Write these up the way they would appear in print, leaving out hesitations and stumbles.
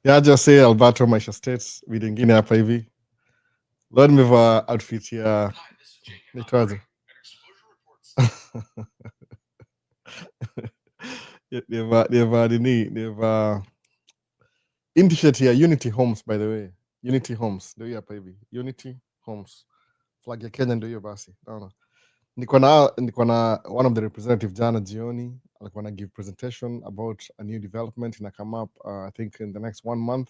Yeah, just say Alberto Maisha States video ingine hapa hivi. Leo nimevaa outfit ya nitwaje? Nimevaa nini? Nimevaa in t-shirt ya Unity Homes, by the way. Unity Homes ndio hiyo hapa hivi. Unity Homes. Flag ya Kenya ndio hiyo basi. Naona. Niko na one of the representative jana jioni alikuwa na give presentation about a new development ina come up I think in the next 1 month.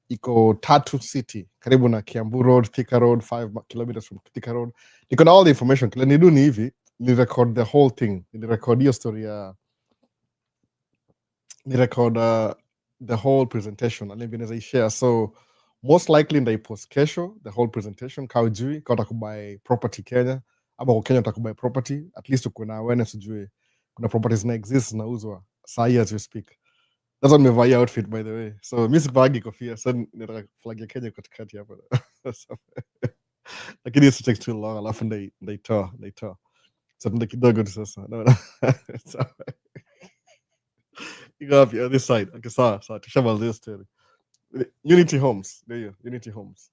Iko Tatu City karibu na Kiambu Road, Thika Road, 5 kilometers from Thika Road. Niko na all the information. Kile nidu ni hivi, ni record the whole thing. Ni record hiyo story ya ni record the whole presentation and then I share. So most likely ndaipost kesho the whole presentation ka ujui ka utakubuy property Kenya ama kwa Kenya utakubuy property, at least uko na awareness ujue kuna properties na exist zinauzwa sahi as we speak. That's what nimevaa hii outfit by the way. So mi sivagi kofia, so nitaka flag ya Kenya katikati hapa. So, lakini it takes too long, alafu ndaitoa. So ndio kidogo tu sasa. No. So, you go up the other side. Okay, sawa. Tushamaliza story. Unity Homes, ndio hiyo, Unity Homes.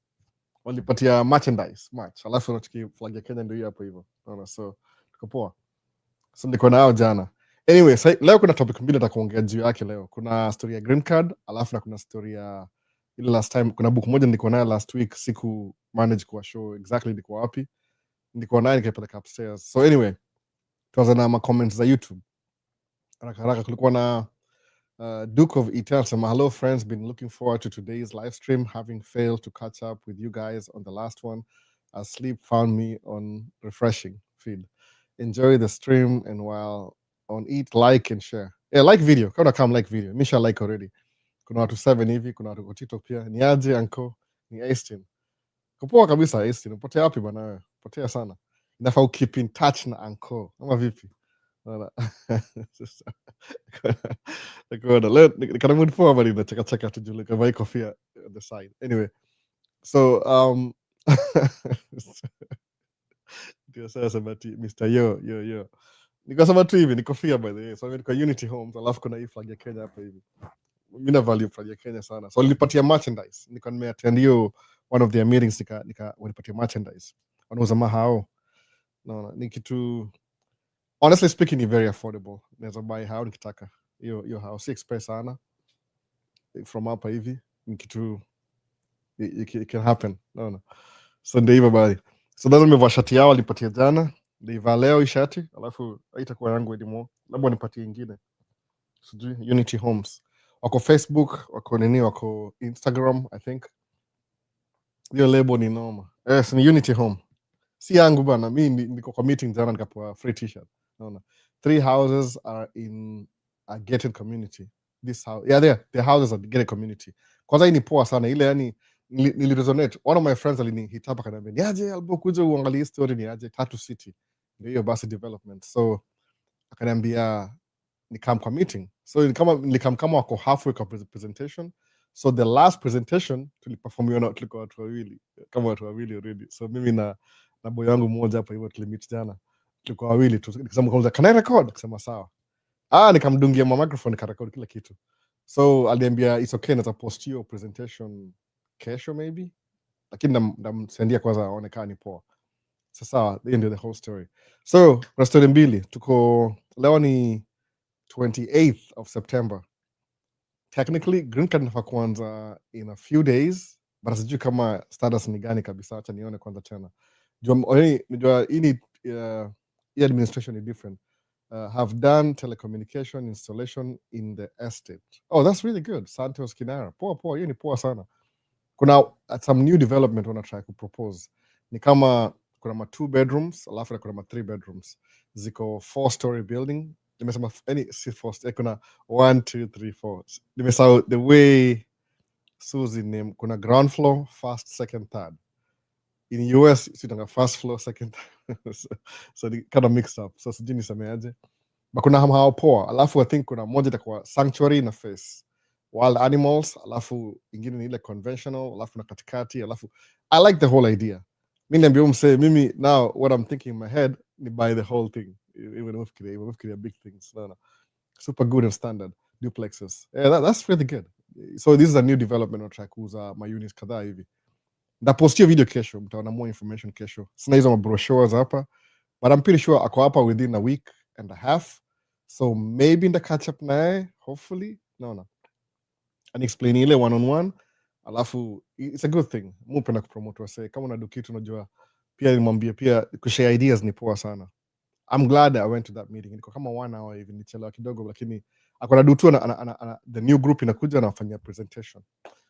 Walipatia merchandise, alafu unachiki flag ya Kenya ndio hiyo hapo hivyo. Unaona, so tuko poa. So niko nao jana. Anyway, leo kuna topic mbili nitakuongea juu yake leo. Kuna story ya green card, alafu na kuna story ya ile last time, kuna book moja nilikuwa nayo last week, siku manage kuwa show exactly nilikuwa wapi. Nilikuwa nayo nikaipeleka upstairs. So anyway, tuanze na comments za YouTube. Haraka kulikuwa na Duke of Eternal sema, hello friends, been looking forward to today's live stream, having failed to catch up with you guys on the last one as sleep found me on refreshing feed. Enjoy the stream, and while on it, like and share. Yeah, like video. Come like video. Misha like already. Kuna watu 7 hivi, kuna watu kwa TikTok pia. Ni aje anko, ni Aistin. Kupoa kabisa Aistin. Upotea wapi bwana wewe? Potea sana. Inafaa keep in touch na anko. Ama vipi? Wala. Kuna leo nikana mood poa bali na cheka tu juu kama iko kofia on the side. Anyway, so ndio sasa bati Mr. Yo. Nikasema tu hivi, niko fia by the way. So niko Unity Homes, alafu kuna hii flag ya Kenya hapa hivi. Mimi na value flag ya Kenya sana. So nilipatia merchandise. Niko nimeattend hiyo one of their meetings nika walipatia merchandise. Wanauza mahao. No, ni kitu honestly speaking ni very affordable. Naweza buy hao nikitaka. Hiyo house si express sana. From hapa hivi ni kitu it can happen. No. So ndio hivyo bali. So lazima nimevaa shati yao walipatia jana. Ndio leo hii shati, alafu haitakuwa yangu anymore. Labda nipatie nyingine. Sijui Unity Homes. Wako Facebook, wako nini, wako Instagram, I think. Hiyo label ni noma. Yes, ni Unity Home. Si yangu bana, mimi niko kwa meeting jana nikapewa free t-shirt. Naona. 3 houses are in a gated community. This house, yeah, the houses are gated community. Kwanza hii ni poa sana ile, yani niliresonate. One of my friends alinihit hapa akaniambia, "Niaje albo kuja uangalie story ni aje Tatu City." Ndio hiyo basi development. So akaniambia nikam kwa meeting. So nilikam kama wako halfway kwa presentation. So the last presentation tuliperformiwa tulikuwa watu wawili, kama watu wawili already. So mimi na boy wangu mmoja hapa hivyo tulimit jana. Tulikuwa wawili tu. Nikasema kwanza, "Can I record?" Akasema sawa. Nikamdungia microphone nikarecord kila kitu. So aliambia it's okay, naweza post your presentation kesho maybe. Lakini ndamsendia kwanza aonekane ni poa. Sasa hiyo ndio the whole story. So kuna story mbili. Tuko leo ni 28th of September. Technically, green card inafaa kuanza in a few days, but sijui kama status ni gani kabisa. Acha nione kwanza tena. Jua hii administration is different. Have done telecommunication installation in the estate. Oh, that's really good. Santos Kinara. Poa, hiyo ni poa sana. Kuna some new development wana try kupropose. Ni kama kuna ma 2 bedrooms, alafu kuna ma 3 bedrooms. Ziko 4-story building. Nimesema si 4, kuna 1 2 3 4. Nimesahau the way Suzy name. Kuna ground floor, first, second, third. In US sitanga first floor, second, third. So ni kind of mixed up. So sijui nisemeaje. But kuna hao poa. Alafu I think kuna moja itakuwa sanctuary na face wild animals, alafu ingine ni ile conventional, alafu na katikati, alafu I like the whole idea. Mimi niambia mse, mimi now what I'm thinking in my head ni buy the whole thing. Even if big things. No. Super good and standard. duplexes. Yeah, that's really good. So this is a new development on track kuuza my units kadhaa hivi. Ndapostia video kesho, mtaona more information kesho. Sina hizo brochures hapa, but I'm pretty sure ako hapa within a week and a half. So maybe nda catch up naye, hopefully. No. And explain ile one on one. Alafu it's a good thing. Mupenda kupromote wase. Kama unadu kitu unajua pia nimwambie pia kushare ideas ni poa sana. I'm glad I went to that meeting. Niko kama 1 hour hivi nichelewa kidogo, lakini akona dutu the new group inakuja na wafanya presentation.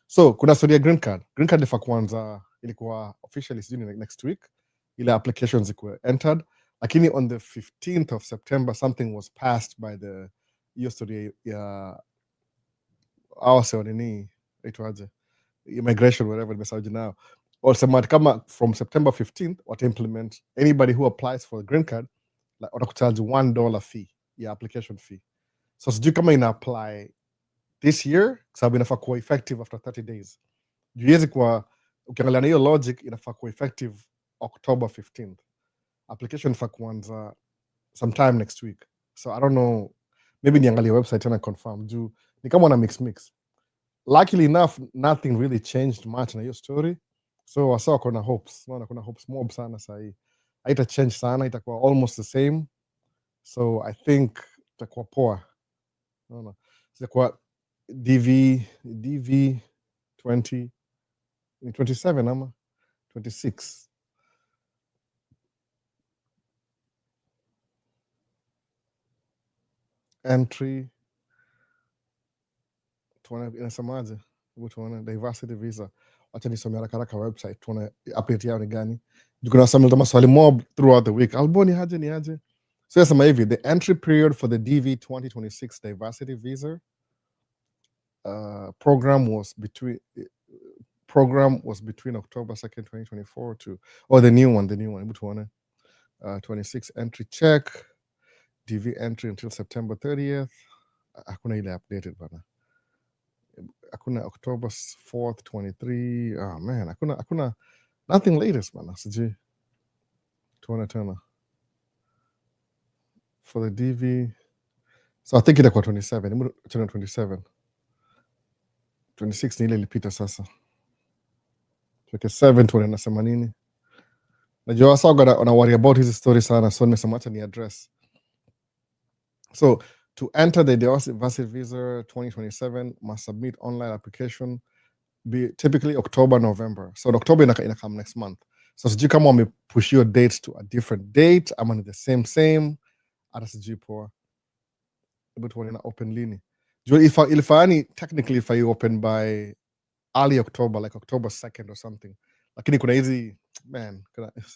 So kuna story ya green card. Green card ifa kwanza ilikuwa officially sijui next week. Ile applications zikuwa entered. Lakini on the 15th of September something was passed by the hiyo story ya awase nini itwaje immigration whatever nimesahau now. Wasema kama from September 15th wata implement anybody who applies for a green card watakucharge $1 fee ya application fee. So sijui kama ina apply this year sababu inafaa kuwa effective after 30 days. Juiezi kwa ukiangalia na hiyo logic inafaa kuwa effective October 15th. Application inafaa kuanza sometime next week. So I don't know, maybe niangalie website tena confirm juu ni kama wana mix. Luckily enough nothing really changed much na hiyo story. So wasa kuna hopes. Naona kuna hopes mob sana sahi. Haita change sana, itakuwa almost the same. So I think itakuwa poa. Naona itakuwa DV 27 ama 26 entry tuone inasemaje. Tuone diversity visa. Acha nisome haraka website tuone update yao ni gani. Kuna maswali mob throughout the week. Alboni ni aje. So yasema hivi, the entry period for the DV 2026 diversity visa program was between October 2nd 2024 to the new one 26 entry check DV entry until September 30th. Hakuna ile updated bana. Hakuna October 4th 23. Oh man, hakuna nothing latest bana. Sijui tuone tena for the DV. So I think itakuwa 27 26 ni ile ilipita sasa. 27 tuone nasema nini. Najua wasa wana worry about his story sana, so nimesema acha ni address. So to enter the diversity visa 2027 must submit online application be typically October November. So October ina come next month. So sijui kama wamepush your dates to a different date ama ni the same hata sijui poa. But wana open lini. Ilifani technically if I open by early October, like October 2nd or something. Lakini kuna hizi man,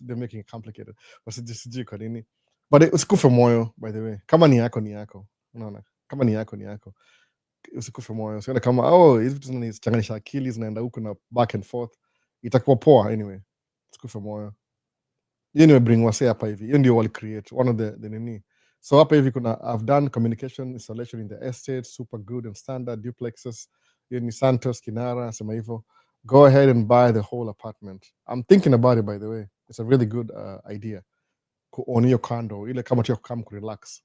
they're making it complicated. Sijui kwa nini. But usikufe moyo by the way. Kama ni yako. Unaona? Kama ni yako. Usikufe moyo. Usione kama hizi vitu zinachanganisha akili zinaenda huko na back and forth. Itakuwa poa anyway. Usikufe moyo. Hiyo ni bring wase hapa hivi. Hiyo ndio wali create one of the nini. So hapa hivi kuna I've done communication installation in the estate, super good and standard duplexes. Hiyo ni Santos Kinara sema hivyo. Go ahead and buy the whole apartment. I'm thinking about it by the way. It's a really good idea. Kuown hiyo condo ile kama tu kama kurelax.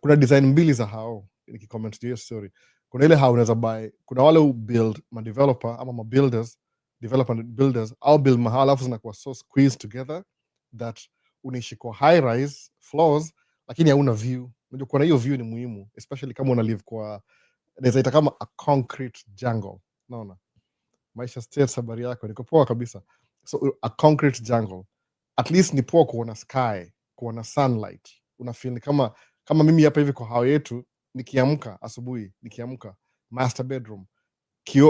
Kuna design mbili za hao nikicomment hiyo story. Kuna ile how unaweza buy, kuna wale who build ma developer ama ma builders, developer builders au build mahala alafu zinakuwa so squeezed together that unaishi kwa high rise floors lakini hauna view. Unajua kuna hiyo view ni muhimu especially kama una live kwa inaweza ita kama a concrete jungle. Naona Maisha state habari yako niko poa kabisa. So a concrete jungle at least ni poa kuona sky, kuona sunlight. Una feel kama mimi hapa hivi kwa hao yetu nikiamka asubuhi, master bedroom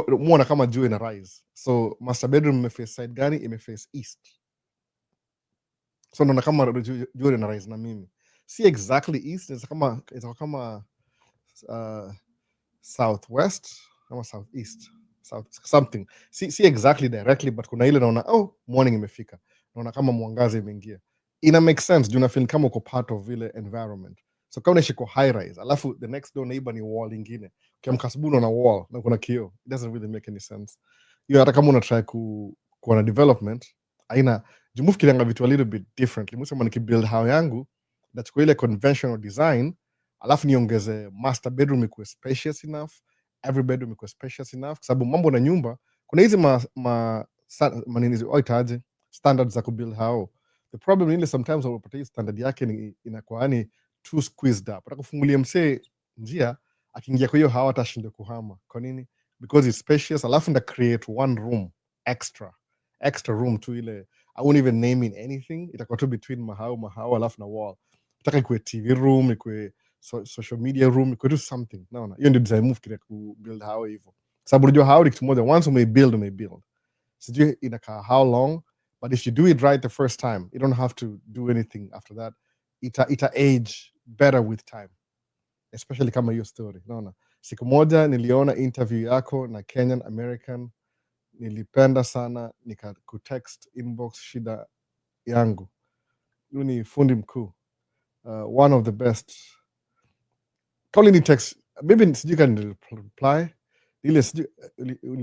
muona kama jua ina rise. So master bedroom imeface side gani? Imeface east. So naona kama jua ina rise na mimi. Si exactly east, it's kama southwest ama southeast, south something. Si exactly directly but kuna ile naona morning imefika. Naona kama mwangaza imeingia. Ina make sense, juu na feel kama uko part of ile environment. So kama unaishi kwa high rise, alafu the next door neighbor ni wall ingine. Ukiamka asubuhi unaona wall na kuna kioo. It doesn't really make any sense. Hiyo hata kama una try kuwa na development, aina jumufu kilianga vitu a little bit differently. Mwisema nikibuild house yangu, nachukua ile conventional design, alafu niongeze master bedroom ikuwe spacious enough, every bedroom ikuwe spacious enough, kwa sababu mambo na nyumba kuna hizi itaje standards za kubuild hao. The problem ile sometimes unapata hii standard yake ni inakuwa yani too squeezed up. Atakufungulia msee njia, akiingia kwa hiyo hawa atashinde kuhama. Kwa nini? Because it's spacious, alafu nda create one room extra room tu ile I won't even name it anything, itakuwa tu between mahao alafu na wall. Nataka ikuwe TV room, ikuwe social media room, ikuwe tu something. Naona hiyo ndio design move kile ku build hao hivyo, sababu unajua hao ni kitu moja, once umebuild sijui inakaa how long, but if you do it right the first time, you don't have to do anything after that. Ita age better with time, especially kama hiyo story. Naona siku moja niliona interview yako na Kenyan American, nilipenda sana, nikakutext inbox shida yangu. Huyu ni fundi mkuu, one of the best. Kauli ni text, maybe sijui can reply ile sijui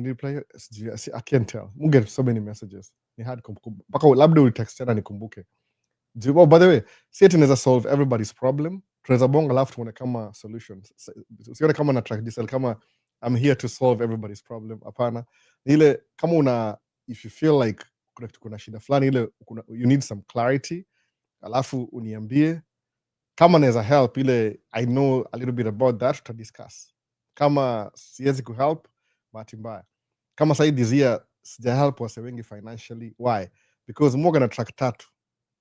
reply sijui, I can't tell. Mu get so many messages, ni hard mpaka labda ulitext tena nikumbuke. Oh, by the way, si ati naweza solve everybody's problem, tunaweza bonga alafu tuone kama solutions. Usione kama na track diesel kama I'm here to solve everybody's problem. Hapana, ile kama if you feel like kuna shida fulani ile you need some clarity, alafu uniambie kama naweza help ile I know a little bit about that, to discuss. Kama siwezi kuhelp, bahati mbaya. Kama sasa this year sija help wase wengi financially. Why? Because more gonna track 3.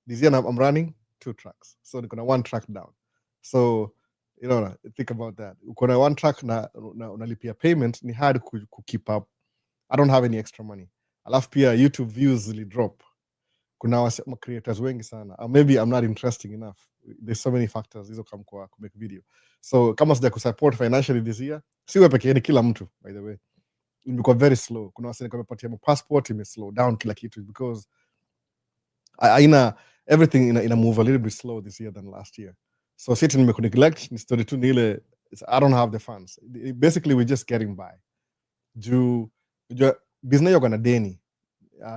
This year I'm running 2 tracks, so niko na 1 track down. So you know, think about that. Uko na 1 track na unalipia payment, ni hard ku keep up. I don't have any extra money. Alafu pia YouTube views zili drop. Kuna creators wengi sana. Maybe I'm not interesting enough. There's so many factors hizo come kwa ku make video. So kama sija kusupport financially this year, siwe peke yake, kila mtu by the way. Imekuwa very slow. Kuna wase nimepatia passport ime slow down kila kitu because everything ina move a little bit slow this year than last year. So sitting neglect ni story tu nile, I don't have the funds. Basically we're just getting by. Juu business yako na deni.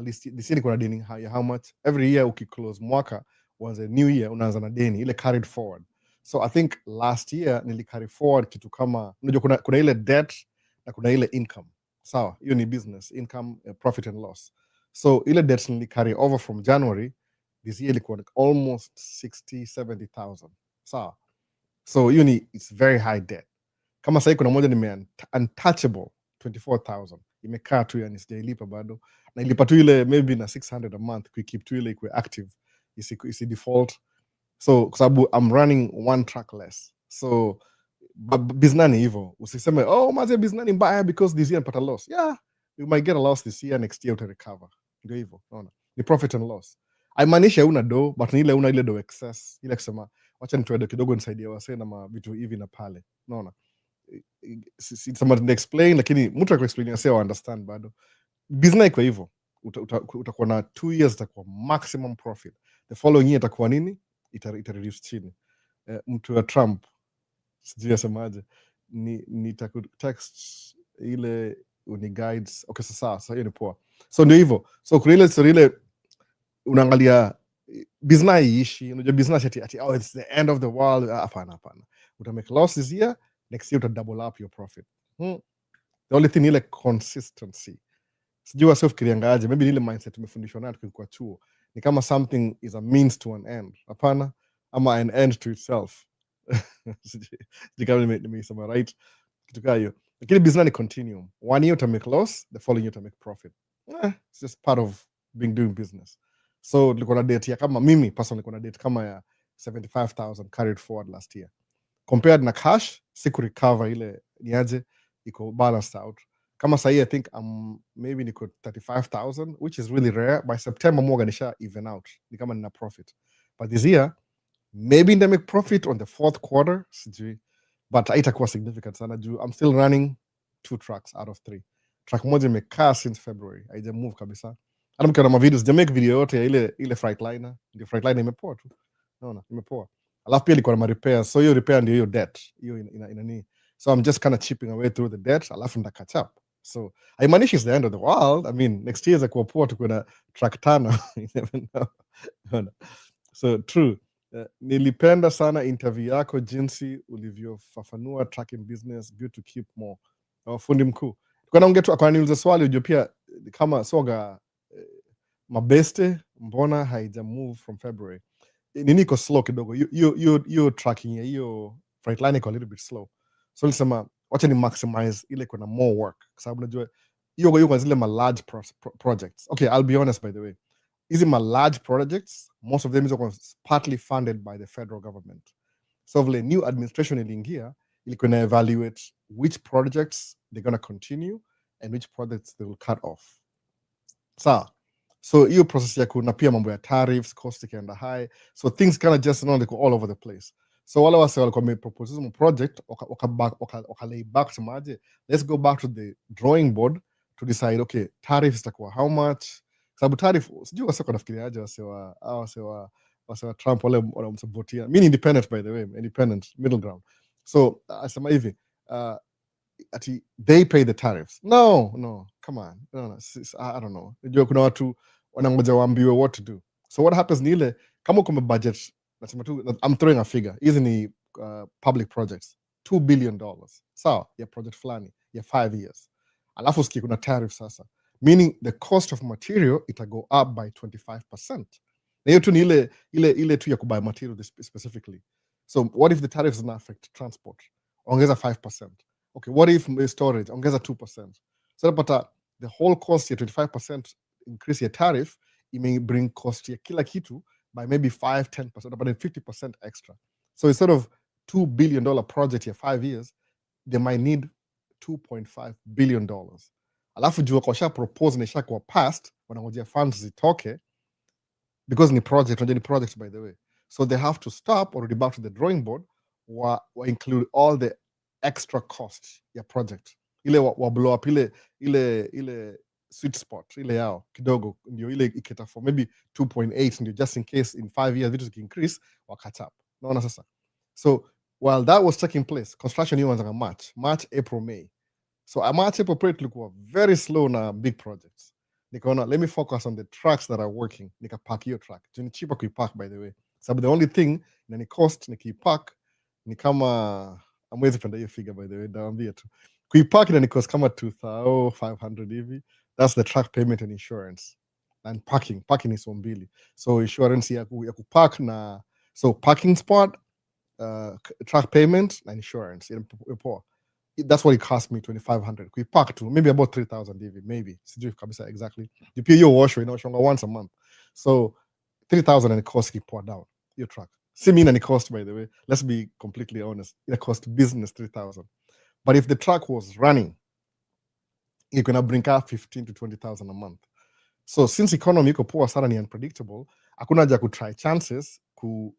This year niko na deni how much? Every year ukiclose mwaka was a new year unaanza na deni ile carried forward. So I think last year nili carry forward kitu kama unajua kuna ile debt na kuna ile income. Sawa, hiyo ni business income, profit and loss. So ile debt nili carry over from January this year ilikuwa almost 60,000-70,000. Sawa. So hiyo ni it's very high debt. Kama sasa kuna moja ni untouchable 24,000. Imekaa tu yani sijailipa bado. Na ilipa tu ile maybe na 600 a month keep tu ile ikuwe active. Isi default. So kwa sababu I'm running 1 track less. So business ni hivyo. Usiseme maze business ni mbaya because this year napata loss. Yeah, you might get a loss this year, next year uta recover. Ndio hivyo. Unaona? Ni profit and loss. Haimaanishi una do, but ni ile do excess. Ile kusema wacha nitoe do kidogo nisaidie wase na vitu hivi na pale. Unaona? Somebody explain, lakini mtu akuexplain yase wa understand bado. Business iko hivyo. Utakuwa na 2 years itakuwa maximum profit. The following year itakuwa nini? Ita reduce chini. Mtu wa Trump sijui asemaje, nitakutext ile uni guides. Okay, sasa hiyo ni poa. So ndio hivyo. So kuna ile story ile unaangalia business iishi, unajua business ati it's the end of the world. Hapana. Uta make loss this year, next year uta double up your profit. The only thing ile consistency. Sijui wasiofikiriangaje, maybe ile mindset tumefundishwa nayo tukikuwa chuo. Ni kama something is a means to an end. Hapana, ama an end to itself. Sijui kama nimesema right kitu kama hiyo. Lakini business ni continuum. 1 year uta make loss, the following year uta make profit. It's just part of doing business. So nilikuwa na date ya kama mimi personally nilikuwa na date kama ya 75,000 carried forward last year. Compared na cash, siku recover ile niaje iko balanced out. Kama sahi I think maybe niko 35,000, which is really rare. By September more nisha even out. Ni kama nina profit. But this year maybe nita make profit on the 4th quarter, sijui. But haitakuwa significant sana juu I'm still running 2 tracks out of 3. Track moja imekaa since February. Haija move kabisa. Hata mkiona ma videos, make video yote ya ile Freightliner, ndio Freightliner imepoa tu. Unaona, imepoa. Alafu pia ilikuwa na repairs. So hiyo repair ndio hiyo debt. Hiyo ina so I'm just kind of chipping away through the debt, alafu nita catch up. So haimaanishi it's the end of the world. I mean, next year itakuwa poa tuko na track 5. You never know. So true. Nilipenda sana interview yako jinsi ulivyofafanua tracking business, good to keep more. Fundi mkuu. Kwa naongea tu akaniuliza swali ujue pia kama soga mabeste mbona haija move from February. Nini iko slow kidogo. You tracking ya hiyo freight line iko a little bit slow. So nilisema wacha ni maximize ile kuna more work. Kwa sababu najua hiyo zile ma large projects. Okay, I'll be honest by the way. Hizi ma large projects, most of them is partly funded by the federal government. So vile new administration iliingia, ilikuwa na evaluate which projects they're going to continue and which projects they will cut off. So hiyo process ya kuna pia mambo ya tariffs, cost ikaenda high. So things kind of just all over the place. So wale wase walikuwa wamepropose mu project, lay back semaje, let's go back to the drawing board to decide, okay, tariffs itakuwa how much. Sababu tariff, sijui wase wanafikiriaje wase wa Trump wale wanamsabotia. Mimi independent by the way, independent, middle ground. So asema hivi, they pay the tariffs. No, come on. No, I don't know. Unajua kuna watu wanangoja waambiwe what to do. So what happens ni ile kama uko budget, nasema tu I'm throwing a figure. Hizi ni public projects. $2 billion. Sawa, ya project fulani ya 5 years. Alafu sikia kuna tariff sasa. Meaning the cost of material ita go up by 25%. Na hiyo tu ni ile tu ya kubuy material specifically. So what if the tariffs don't affect transport? Ongeza 5%. Okay, what if storage? Ongeza 2%. So napata the whole cost ya 25% increase ya tariff, it may bring cost ya kila kitu by maybe 5-10%, but then 50% extra. So instead of $2 billion project ya 5 years, they might need $2.5 billion. Alafu jua kwa sha propose na isha kwa past, wanangojea funds zitoke, because ni project, ni project by the way. So they have to stop or back to the drawing board, wa include all the extra cost ya project. Ile wa blow up ile sweet spot ile yao kidogo ndio ile ikita for maybe 2.8 ndio just in case in 5 years vitu ziki-increase wa catch up. Naona sasa. So while that was taking place, construction hiyo inaanza March, April, May. So March, April, May ilikuwa very slow na big projects. Nikaona let me focus on the tracks that are working. Nikapack hiyo track. Ni cheaper kuipack by the way. So the only thing na ni cost nikipack ni kama amwezi penda hiyo figure by the way, naambia tu. Kuipack na ni cost kama 2,500 hivi. That's the track payment and insurance. And parking is $1 So insurance ya kupack na so parking spot, track payment and insurance. That's what it cost me, 2,500. Kuipack to maybe about 3,000 hivi, maybe. Sijui kabisa exactly. You pay your wash once a month. So 3,000 and it costs you pour down your truck. And it cost, by the way, let's be completely honest, it cost business 3,000. But if the truck was running, you're gonna bring up 15 to 20,000 a month. So since economy iko poa sana ni unpredictable, hakuna haja ku try chances ku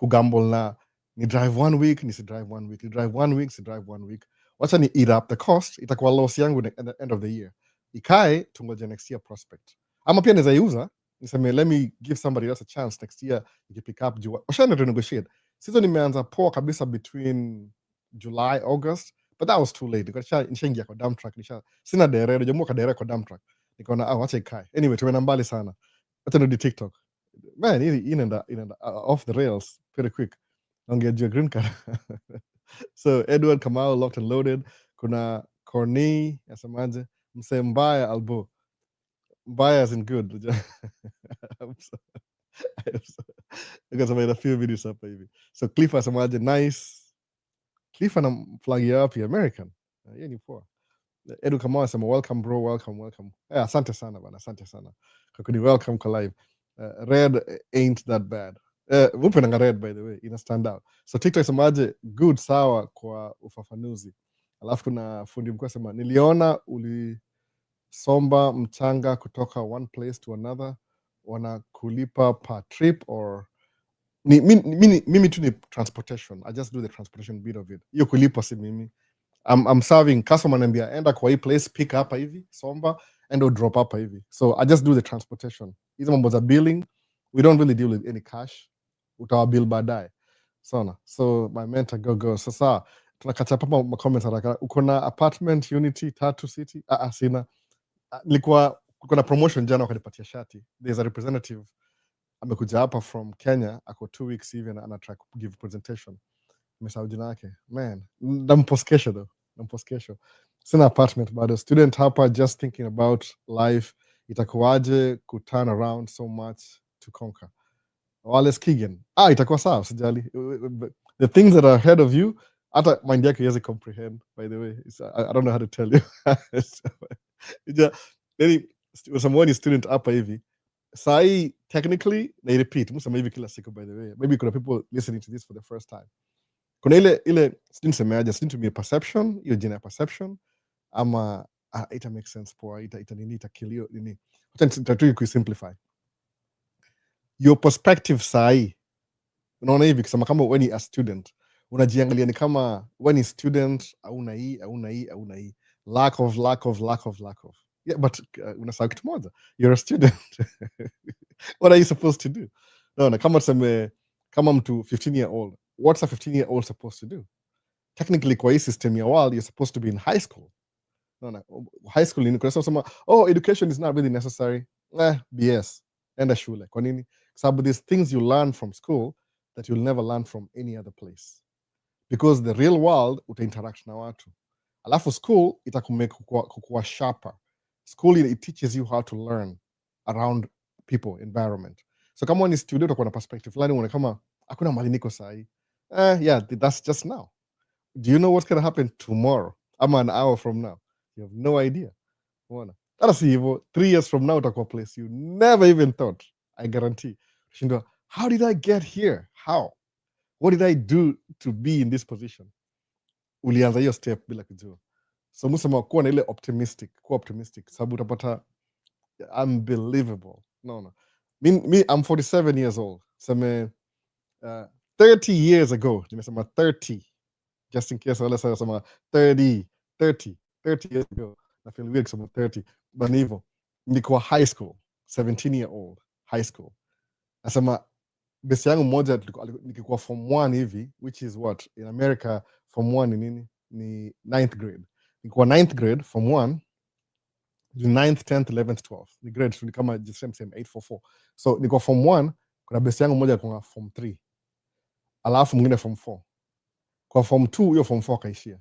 gamble na ni drive 1 week, ni si drive 1 week, ni drive 1 week, si drive 1 week. Wacha ni eat up the cost, itakuwa loss yangu at the end of the year. Ikae tungoje next year prospect. Ama pia naweza iuza, niseme let me give somebody else a chance next year pick up jua. Washana to negotiate. Season imeanza poa kabisa between July, August, but that was too late. Nishaingia kwa dump truck, sina derere, jamu ka derere kwa dump truck. Nikaona wacha ikae. Anyway, tumeenda mbali sana. Wacha nirudi TikTok. Man, inaenda off the rails pretty quick. Naongea juu green card. So Edward Kamau locked and loaded. Kuna Corny yasemaje? Mse mbaya albo. Mbaya as in good. Because I made a few videos hapa hivi. So Cliff asemaje? Nice. Cliff ana flag ya wapi? American. Yeye ni poa. Edu Kamau asema welcome bro, welcome. Asante sana bana, asante sana. Kakuni welcome kwa live. Red ain't that bad. Mupenanga red by the way, ina stand out. So TikTok asemaje? Good, sawa kwa ufafanuzi. Alafu kuna fundi mkuu asema niliona ulisomba mchanga kutoka one place to another, wanakulipa per trip or mimi tu ni transportation. I just do the transportation bit of it. Hiyo kulipa si mimi. I'm serving customer anambia enda kwa hii place, pick up hivi, somba, and drop up hivi. So I just do the transportation. Hizo mambo za billing, we don't really deal with any cash. Utawa bill baadaye. So my mentor go. Sasa tunakata hapa ma comments haraka. Uko na apartment Unity Tatu City? Sina. Nilikuwa kuna promotion jana wakanipatia shati. There's a representative amekuja hapa from Kenya, ako 2 weeks hivi ana try give presentation. Nimesahau jina yake. Man, nampost kesho though. Nampost kesho. Sina apartment bado. Student hapa just thinking about life. Itakuwaje ku turn around so much to conquer. Wallace Keegan. Itakuwa sawa, usijali. The things that are ahead of you, hata mind yako iwezi comprehend, by the way. I don't know how to tell you. Someone student hapa hivi. Sai technically, na repeat, musema hivi kila siku, by the way. Maybe kuna people listening to this for the first time. Kuna ile sinisemeaje, sinitumie perception, hiyo jina ya perception, ama ita make sense poa, ita nini, itakilio nini. Tatui kuisimplify. Your perspective sai, unaona hivi kusema kama when you a student, unajiangalia ni kama when you student, hauna hii. Lack of. Yeah, but unasahau kitu moja. You're a student. What are you supposed to do? No, kama tuseme, kama mtu 15-year-old, what's a 15-year-old supposed to do? Technically, kwa hii system ya world, you're supposed to be in high school. No. High school ni kuna sema, education is not really necessary. BS. Enda shule. Kwa nini? Sababu there's things you learn from school that you'll never learn from any other place. Because the real world utainteract na watu. Alafu school itakumake kukua sharper. School it teaches you how to learn around people, environment. So kama ni student utakuwa na perspective fulani uone kama hakuna mali niko sahi. Yeah, that's just now. Do you know what's going to happen tomorrow? Ama an hour from now? You have no idea. Unaona? Hata si hivyo, 3 years from now utakuwa place you never even thought. I guarantee. Shindwa, how did I get here? How? What did I do to be in this position? Ulianza hiyo step bila kujua. So musema kuwa na ile optimistic. Sababu utapata unbelievable. No. Me, I'm 47 years old. Seme 30 years ago, nimesema 30. Just in case wale sema 30 years ago. I feel weird kusema 30. But hivyo, nilikuwa high school, 17-year-old high school. Nasema besi yangu moja nikikuwa form 1 hivi, which is what in America form 1 ni nini? Ni 9th grade. Nilikuwa 9th grade form 1, 9th, 10th, 11th, 12th. Ni grade ni kama just same 844. So nilikuwa form 1, kuna besi yangu moja alikuwa form 3. Alafu mwingine form 4. Kwa form 2 hiyo form 4 akaishia.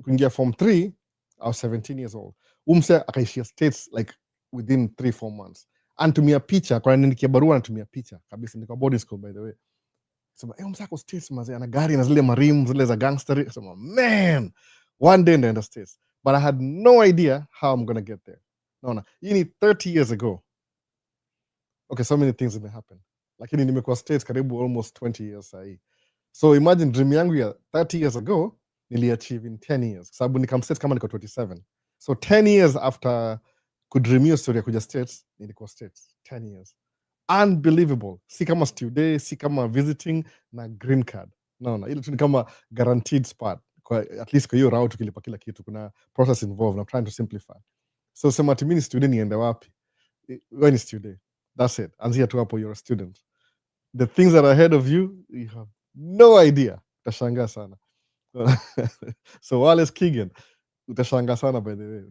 Kuingia form 3 I was 17 years old. Umse akaishia States like within 3-4 months. Anatumia picha, kwa niandikia barua anatumia picha kabisa. Niko boarding school by the way. Sema umse ako States mazee, ana gari na zile marim zile za gangster. Sema man, one day naenda States. But I had no idea how I'm gonna get there. Naona, hii ni 30 years ago. Okay, so many things have happened. Lakini nimekuwa States karibu almost 20 years sahi. So imagine dream yangu ya 30 years ago niliachieve in 10 years. Sababu nikamstate kama niko 27. So 10 years after kudream hiyo story ya kuja States, nilikuwa States. 10 years. Unbelievable. Si kama student, si kama visiting na green card. Naona, ile tu ni kama guaranteed spot. Kwa, at least kwa hiyo route ukilipa kila kitu. Kuna process involved. I'm trying to simplify. So sema ati mimi ni student niende wapi? Wewe ni student. That's it. Anzia tu hapo, you're a student. The things that are ahead of you, you have no idea. Utashangaa sana. So Wallace Keegan, utashangaa sana by the way.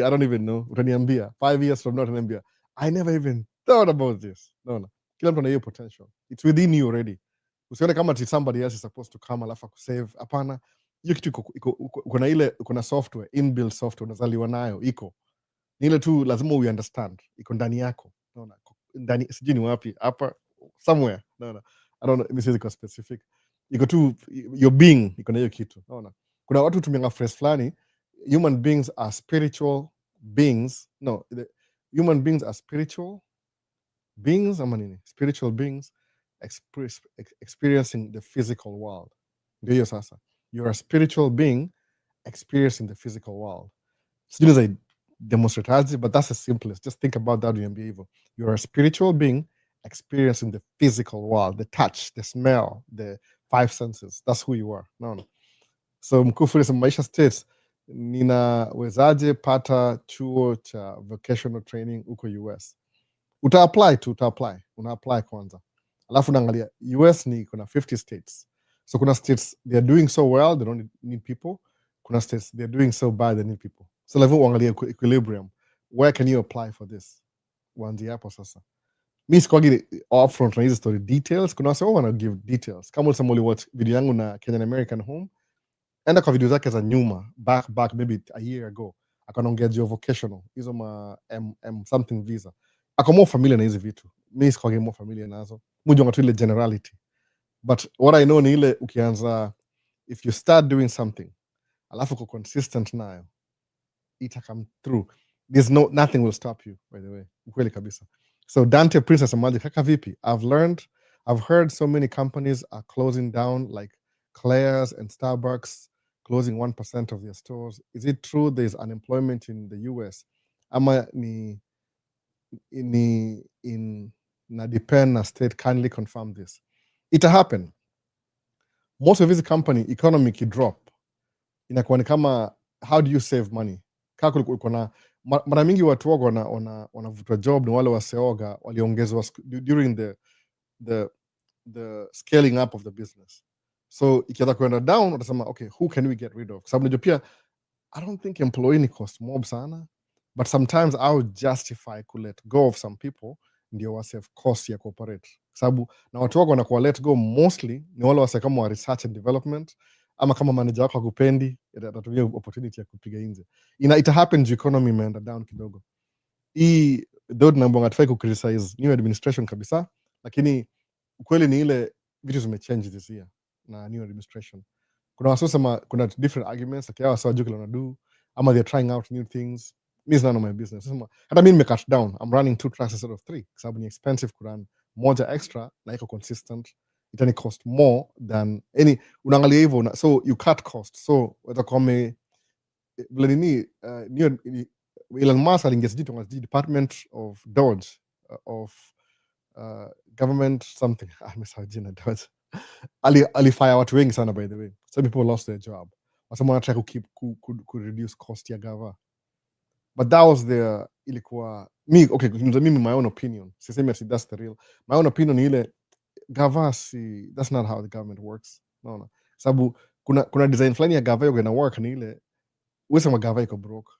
I don't even know. Utaniambia 5 years from now utaniambia I never even thought about this. No. Kila mtu ana hiyo potential. It's within you already. Usione kama somebody else is supposed to come alafu kusave. Hapana. Hiyo kitu kuna software, inbuilt software unazaliwa nayo iko. Ni ile tu lazima we understand. Iko ndani yako. Unaona? Ndani sijui ni wapi hapa somewhere. No. I don't know, this is specific. Iko tu your being iko na hiyo kitu. Unaona? Kuna watu tumia phrase fulani, human beings are spiritual beings. No, human beings are spiritual beings ama nini? Spiritual beings experiencing the physical world. Ndio hiyo sasa. You're a spiritual being experiencing the physical world. Sijui as I demonstrate, but that's the simplest. Just think about that and be evil. You're a spiritual being experiencing the physical world, the touch, the smell, the 5 senses. That's who you are. No. So mkufuri sema Maisha States, ninawezaje pata chuo cha vocational training huko US? Una apply kwanza. Alafu naangalia US ni kuna 50 states. So kuna states they are doing so well, they don't need people. Kuna states they are doing so bad, they need people. So lazima uangalie equilibrium. Where can you apply for this? Uanzie hapo sasa. mi sikwagi upfront na hizi story details. Kuna wase wana give details. Kama ulisema uliwatch video yangu na Kenyan American Home, enda kwa video zake za nyuma, back maybe a year ago, akanaongea juu ya vocational hizo ma something visa. Ako more familiar na hizi vitu, mi sikwagi more familiar nazo, mujonga tu ile generality. But what I know ni ile ukianza, if you start doing something alafu uko consistent nayo, ita come through. There's nothing will stop you, by the way, ukweli kabisa. So Dante Princess Amaji, kaka vipi? I've heard so many companies are closing down, like Claire's and Starbucks closing 1% of their stores. Is it true there's unemployment in the US? Ama ni in na depend na state? Kindly confirm this. It'll happen. Most of these company economy drop, inakuwa ni kama, how do you save money? Kaka kulikuwa na mara mingi watu wako wanavutwa job ni wale waseoga waliongezwa during the scaling up of the business. So ikianza kuenda down, watasema okay, who can we get rid of? Kwa sababu najua pia, I don't think employee ni cost mob sana, but sometimes I would justify ku let go of some people ndio wasave cost ya cooperate. Kwa sababu na watu wako wanakuwa let go mostly ni wale wase kama wa research and development, ama kama manager wako hakupendi, atatumia opportunity ya kupiga nje. Ita happen juu economy imeenda down kidogo. Hii though nambonga tufai ku criticize new administration kabisa, lakini ukweli ni ile vitu zimechange this year na new administration. Kuna wasosema kuna different arguments, like hawa sawa jukila wanadu, ama they're trying out new things. Me is none of my business. Hata mi nimecut down, I'm running 2 tracks instead of 3 kwa sababu ni expensive kurun moja extra na iko consistent, itani cost more than any, unaangalia hivyo, so you cut cost. So watakome vile nini, Elon Musk aliingia sijui Department of Dodge, of government something, amesahau jina Dodge. Alifire watu wengi sana, by the way. Some people lost their job. Wasema wanataka ku reduce cost ya gava. But that was ilikuwa okay, mimi my own opinion. Sisemi ati that's the real. My own opinion ni ile gava that's not how the government works. No. Sababu kuna design fulani ya gava yoga na work ni ile usema gava iko broke.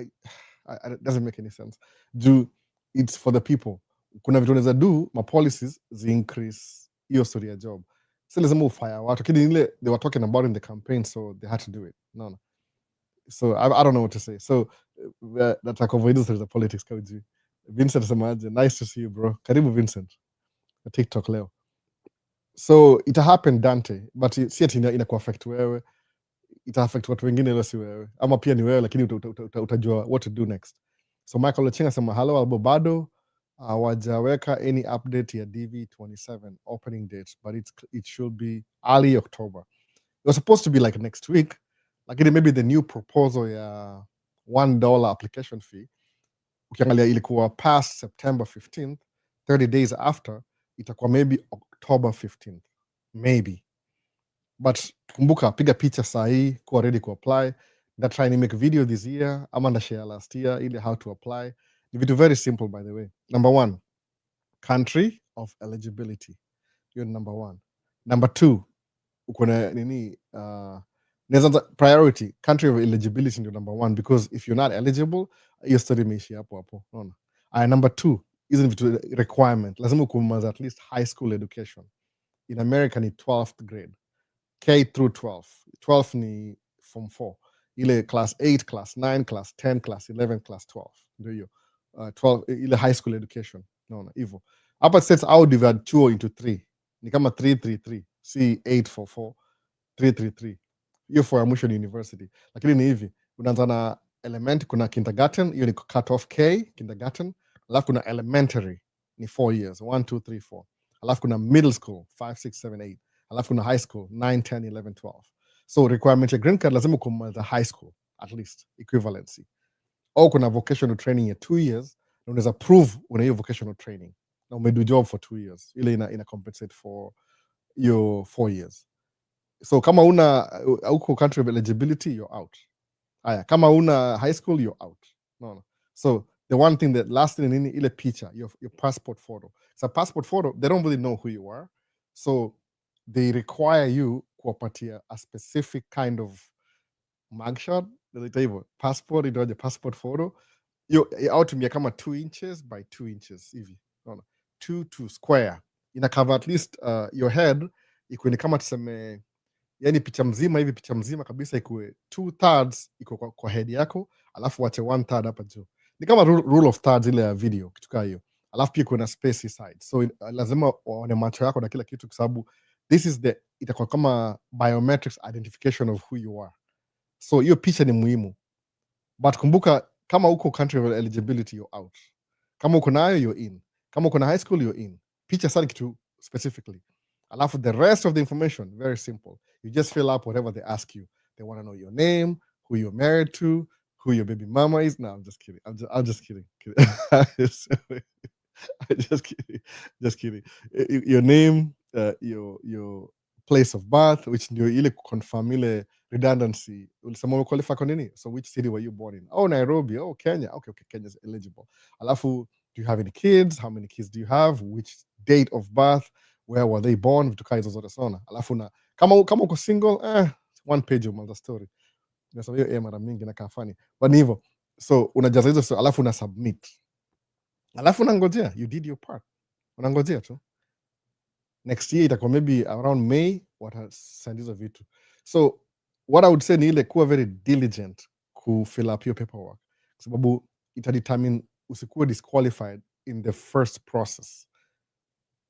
It doesn't make any sense. It's for the people. Kuna vitu unaweza do ma policies zi increase hiyo story ya job. Si lazima ufire watu, kidi ile they were talking about in the campaign, so they had to do it. No. So I don't know what to say. So nataka avoid this the politics kauji. Vincent semaje, nice to see you bro. Karibu Vincent. TikTok leo. So it happened Dante, but si ati ina kuaffect wewe, ita affect watu wengine ila si wewe, ama pia ni wewe, lakini utajua what to do next. So Michael Ochenga sema hello albo bado wajaweka any update ya DV27 opening date, but it should be early October. It was supposed to be like next week, lakini maybe the new proposal ya $1 application fee ukiangalia ilikuwa past September 15th, 30 days after, itakuwa maybe October 15th, maybe. But kumbuka, piga picha sahi, kuwa ready ku apply. Na try ni make video this year, ama na share last year, ili how to apply. Ni vitu very simple, by the way. Number 1, country of eligibility. You're number 1. Number 2, ukona nini, priority, country of eligibility ndio number 1, because if you're not eligible, hiyo story imeishi hapo. Unaona? Number 2, hizo vitu requirement. Lazima kumaliza at least high school education. In America ni 12th grade. K through 12. 12 ni form 4. Ile class 8, class 9, class 10, class 11, class 12. Ndio hiyo. 12 ile high school education. Naona hivyo. Hapa states au divide chuo into 3. Ni kama 333. Si 844. 333. Hiyo for ya mwisho ni university. Lakini ni hivi. Unaanza na element, kuna kindergarten, hiyo ni cut off K, kindergarten. Alafu kuna elementary ni 4 years. 1, 2, 3, 4. Alafu kuna middle school 5, 6, 7, 8. Alafu kuna high school 9, 10, 11, 12. So requirement ya green card lazima kumaliza high school at least equivalency. Au kuna vocational training ya 2 years na unaweza prove una hiyo vocational training na umedo job for 2 years, ile ina compensate for your 4 years. So kama una uko country of eligibility, you're out. Haya, kama una high school, you're out. No. So the one thing that last thing in ile picture, your passport photo. So passport photo, they don't really know who you are. So they require you kuwapatia a specific kind of mugshot. Passport, passport photo. You autumia kama 2 inches by 2 inches hivi. 2 to square ina cover at least your head iko ni kama tuseme, yani picha mzima kabisa ikuwe 2/3 iko kwa head yako, alafu wache 1/3 hapa juu. Ni kama rule of thirds ile ya video, kitu kama hiyo. Alafu pia kuna space side, so lazima waone macho yako na kila kitu, kwa sababu this is itakuwa kama biometrics identification of who you are. So hiyo picha ni muhimu, but kumbuka kama uko country of eligibility you're out, kama uko nayo you're in, kama uko na high school you're in. Picha sana kitu specifically. Alafu the rest of the information very simple, you just fill up whatever they ask you. They want to know your name, who you're married to, who your baby mama is. No, I'm just kidding. I'm just kidding. Just kidding. Your name, your place of birth, which ndio ile confirm ile redundancy. Ulisema qualify kwa nini? So which city were you born in? Oh, Nairobi. Oh, Kenya. Okay, Kenya's eligible. Alafu, do you have any kids? How many kids do you have? Which date of birth? Where were they born? Vitu kaa hizo zote sana. Alafu na kama uko single, one page of story. Nasema hiyo mara mingi inakaa funny. But ni hivyo. So unajaza hizo, alafu una submit. Alafu unangojea, you did your part. Unangojea tu. Next year itakuwa maybe around May watasend hizo vitu. So what I would say ni ile kuwa very diligent ku fill up your paperwork, kwa sababu itadetermine usikuwe disqualified in the first process.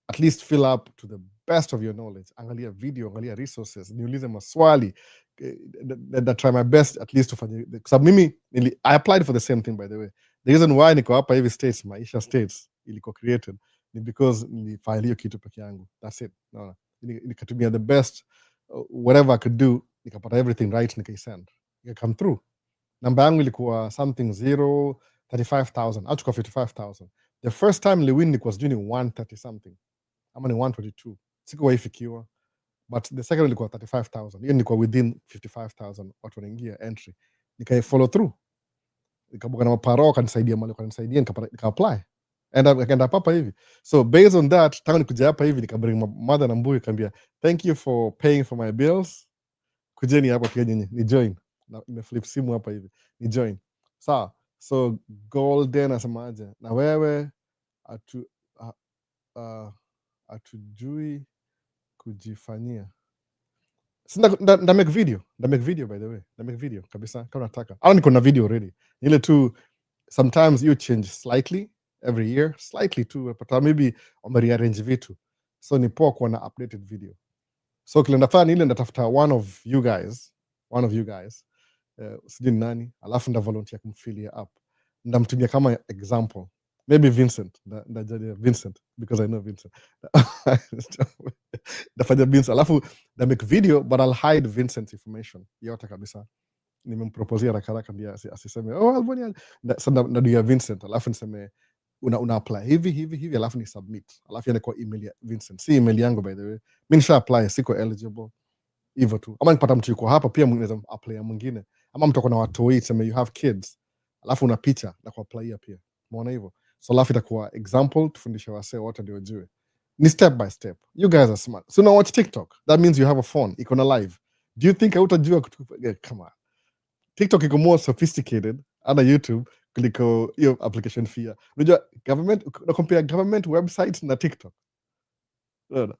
At least fill up to the best of your knowledge. Angalia video, angalia resources, niulize maswali, that try my best at least ufanye. Kwa sababu mimi I applied for the same thing, by the way. The reason why niko hapa hivi states, Maisha states iliko created ni because nilifile hiyo kitu peke yangu. That's it. No. Nikatumia the best whatever I could do, nikapata everything right, nikaisend. Nika come through. Namba yangu ilikuwa something 35,000. Out of 55,000. The first time niliwin was doing 130 something. Ama ni 122. Sikuwahi fikiwa. But the second ilikuwa 35,000. Hiyo nilikuwa within 55,000 watu wanaingia entry. Nika follow through. Nikabuka na maparo kanisaidia mali kanisaidia nika apply. And akaenda hapa hivi. So based on that, tangu nikuja hapa hivi nikabring my mother na mbuyu kambia, thank you for paying for my bills. Kujeni hapa pia nyinyi ni join. Na imeflip simu hapa hivi. Ni join. Sawa. So golden asemaje? Na wewe atujui kujifanyia. Nda make video. Nda make video, by the way. Nda make video kabisa kama nataka. Au niko na video already. Ile tu sometimes you change slightly every year, slightly too, but maybe rearrange vitu. So ni poa kuwa na updated video. So kile ndafanya ile ndatafuta one of you guys, sijui nani, alafu nda volunteer kumfill up. Ndamtumia kama example. Maybe Vincent, ndajalia Vincent because I know Vincent. Ndafanya Vincent, alafu nda make video but I'll hide Vincent's information yote kabisa. Nimempropozia haraka ndio asiseme Albania. So ndaduya Vincent, alafu niseme una apply hivi alafu ni submit, alafu yana kwa email ya Vincent, si email yangu by the way. Mimi nisha apply, siko eligible hivyo tu. Ama nipata mtu yuko hapa pia mwingine apply mwingine, ama mtu akona watu wengi, sema you have kids, alafu una picha na ku apply pia, umeona hivyo. So alafu itakuwa example, tufundishe wasee wote ndio wajue. Ni step by step. You guys are smart. So now watch TikTok. That means you have a phone. Iko na live. Do you think hautajua come on. TikTok iko more sophisticated ana YouTube kuliko hiyo application fee. Unajua government, na compare government website na TikTok.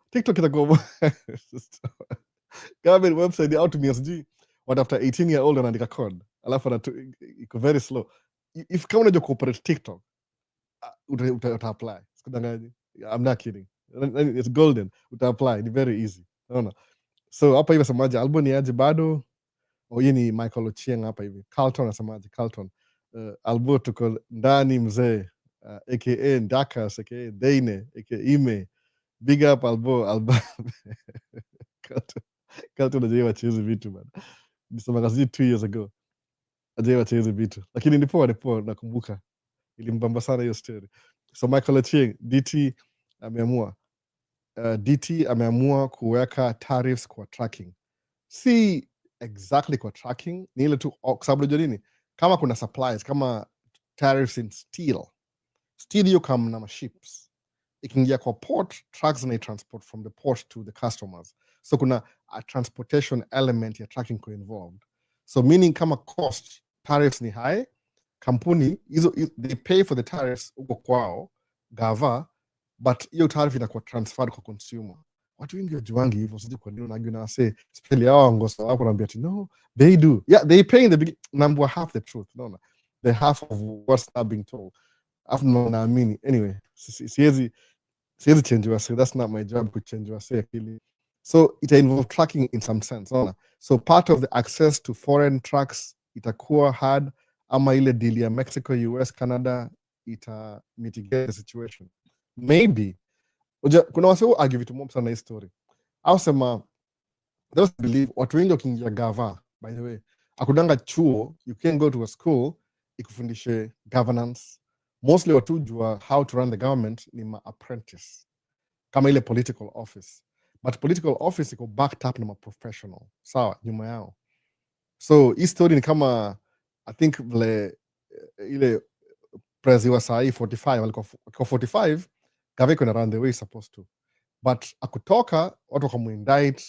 TikTok itakuwa government website ya out MSG what after 18 year old anaandika code. Alafu iko very slow. If kama unajua cooperate TikTok, uta apply. Sikudanganyi. I'm not kidding. It's golden. Uta apply. Ni very easy. Unaona? So hapa hivi semaje, album aje bado? Hii ni Michael Ochieng hapa hivi. Carlton asemaje? Carlton. Albo tuko ndani mzee. AKA Ndakas, AKA Deine, AKA Ime. Big up Albo. Carlton ajewa chezi vitu bana. Nisema kazi 2 years ago. Ajewa chezi vitu. Lakini ni poa nakumbuka. Ilimbamba sana hiyo story. So Michael Ochieng, DT ameamua kuweka tariffs kwa tracking. Si exactly kwa tracking, ni ile tu kwa sababu unajua nini? Kama kuna supplies, kama tariffs in steel you come na ships. Ikiingia kwa port, trucks na transport from the port to the customers. So kuna a transportation element ya tracking ko involved. So meaning kama cost tariffs ni high, kampuni hizo they pay for the tariffs uko kwao, gava, but hiyo taarifa inakuwa transferred kwa consumer. Watu wengi wajuangi hivyo, sijui kwa nini unajua na wase especially hao ngosa wako naambia ati no they do, yeah they pay in the beginning, number half the truth, no the half of what's not being told, afu naamini anyway. Siwezi change wase, that's not my job to change wase akili. So it involve tracking in some sense, no? So part of the access to foreign tracks itakuwa hard, ama ile deal ya Mexico, US, Canada ita mitigate the situation maybe. Kuna wase argue vitu mob sana hii story, au sema those believe watu wengi wakiingia gava, by the way akudanga chuo, you can go to a school ikufundishe governance, mostly watu jua how to run the government ni ma apprentice kama ile political office, but political office iko backed up na ma professional sawa nyuma yao. So hii story ni kama I think vile ile prezi wa sahi 45 walikuwa 45 gava iko na run the way supposed to, but akutoka watu wakamuindict,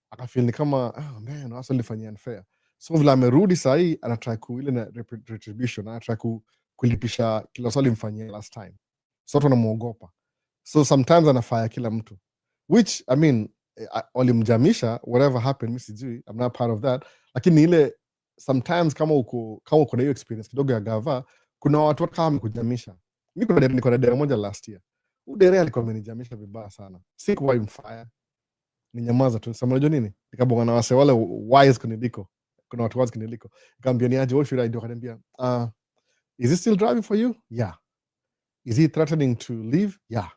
akafeel ni kama man hasa nilifanyia unfair. So vile amerudi sahi anatry kuile na retribution, anatry kulipisha kila swali mfanyia last time, so watu wanamuogopa. So sometimes anafaya kila mtu, which I mean walimjamisha whatever happened, mimi sijui, I'm not part of that, lakini ile sometimes kama uko na hiyo experience kidogo ya gava, kuna watu kama wamekujamisha. Mimi niko na dere moja last year, udere alikuwa amenijamisha vibaya sana, sikuwahi mfire, ni nyamaza tu. Sasa unajua nini, nikabonga na wase wale wise kuniliko, kuna watu wise kuniliko, nikamwambia ni aje, what should I do? Akaniambia is he still driving for you? Yeah. Is he threatening to leave? Yeah.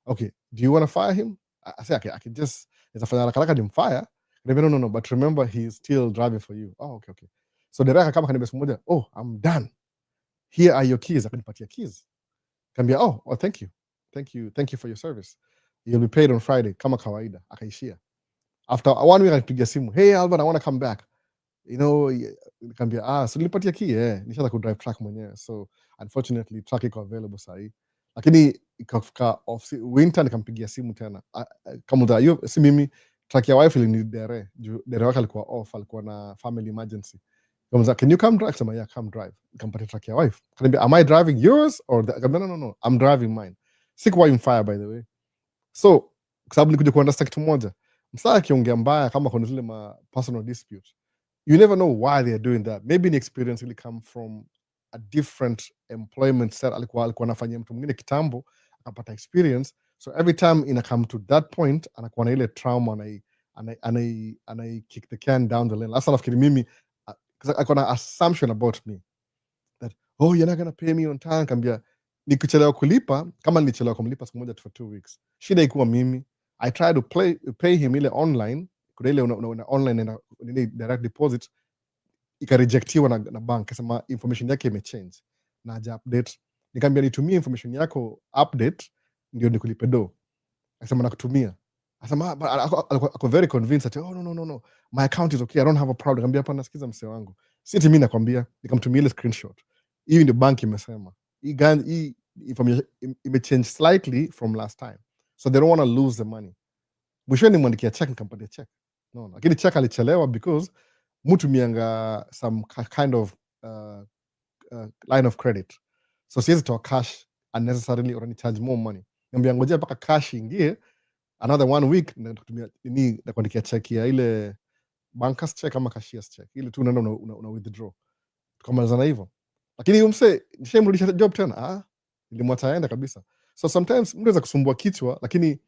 Okay, do you want to fire him? I say, okay, I can just, nitafanya haraka nimfire. No, but remember he's still driving for you. Oh, okay. So dereka kama kanibia siku moja, oh, I'm done. Here are your keys. Akanipatia keys. Kambia, oh, thank you for your service. You'll be paid on Friday kama kawaida. Akaishia. After 1 week akanipigia simu, hey Alban, I want to come back. You know, kambia, so nilipatia key, nishaanza ku drive truck mwenyewe. So unfortunately truck iko available sahi. Lakini ikafika off winter, nikampigia simu tena, kama hiyo si mimi, track ya wife ni dere wake alikuwa off, alikuwa na family emergency. Kama can you come drive? Sema yeah, come drive. Nikampatia track ya wife. Kaniambia, am I driving yours or no, I'm driving mine. Sikuwa fire by the way. So kwa sababu nikuja kuunderstand kitu moja, msaa akiongea mbaya kama kuna zile ma personal dispute, you never know why they are doing that. Maybe an experience really come from a different employment set, alikuwa anafanyia mtu mwingine kitambo akapata experience, so every time ina come to that point anakuwa na ile trauma, anai kick the can down the lane. Sasa nafikiri mimi because I got an assumption about me that you're not gonna pay me on time. Kambia nikichelewa kulipa, kama nilichelewa kumlipa siku moja for 2 weeks, shida ikuwa mimi. I try to pay him ile online, kuna ile una online na direct deposit, ikarejectiwa na bank, kasema information yake imechange na haja update. Nikamwambia nitumie information yako update ndio nikulipe do. Akasema nakutumia. Akasema ako very convinced that no, my account is okay, I don't have a problem. Nikamwambia hapana, sikiza mse wangu, si eti mimi nakwambia. Nikamtumia ile screenshot, hii ndio bank imesema, hii information imechange slightly from last time, so they don't want to lose the money. Mwishoni nimwandikia check, nikampatia check. No, lakini check alichelewa because mtu mianga some kind of line of credit, so siwezi toa cash unnecessarily or charge more money. Niambia ngojea mpaka cash ingie another 1 week na kutumia nini, na kuandikia check ya ile bankers check ama cashiers check, ile tu unaenda una withdraw. Tukamalizana hivyo, lakini umse nishamrudisha job tena, nilimwacha aende kabisa. So sometimes mtu anaweza kusumbua kichwa, lakini